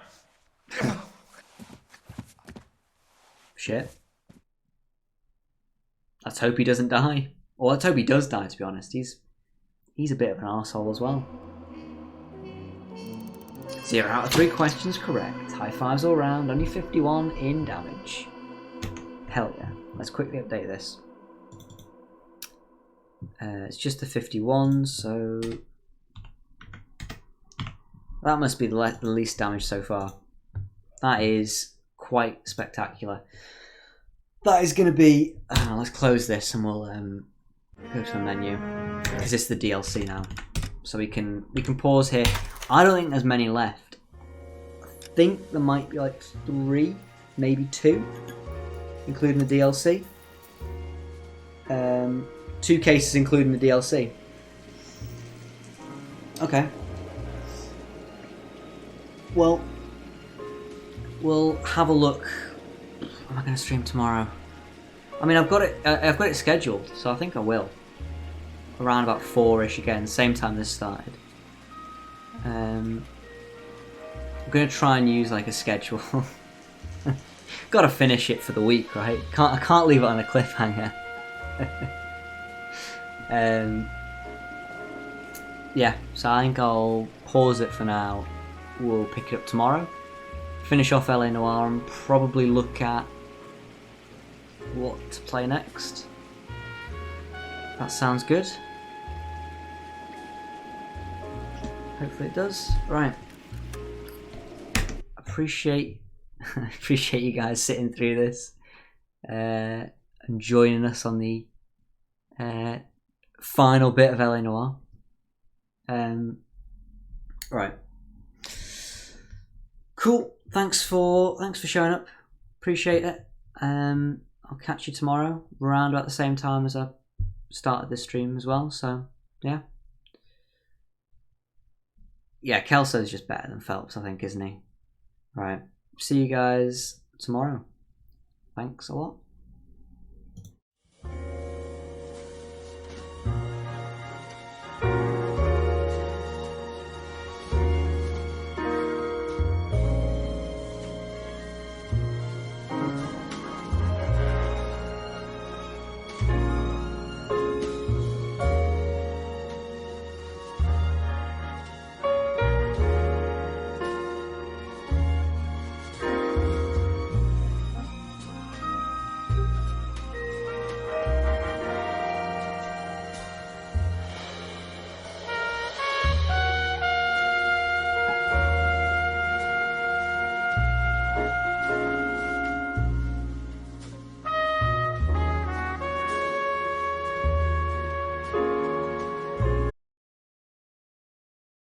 Shit. Let's hope he doesn't die. Or let's hope he does die, to be honest. He's a bit of an arsehole as well. 0 out of 3 questions correct. High fives all round. Only 51 in damage. Hell yeah. Let's quickly update this. It's just the 51, so... that must be the least damage so far. That is quite spectacular. That is going to be... let's close this and we'll go to the menu. Because it's the DLC now. So we can pause here. I don't think there's many left. I think there might be like 3, maybe 2, including the DLC. 2 cases including the DLC. Okay. Well, we'll have a look. Am I going to stream tomorrow? I mean, I've got it scheduled, so I think I will. Around about 4-ish again, same time this started. I'm going to try and use like a schedule. Got to finish it for the week, right? I can't leave it on a cliffhanger. Yeah, so I think I'll pause it for now. We'll pick it up tomorrow. Finish off LA Noire and probably look at what to play next. That sounds good. Hopefully it does. Right. Appreciate you guys sitting through this and joining us on the final bit of LA Noire. Right. Cool. Thanks for showing up. Appreciate it. I'll catch you tomorrow around about the same time as I started this stream as well. So yeah. Yeah, Kelso's just better than Phelps, I think, isn't he? Right. See you guys tomorrow. Thanks a lot.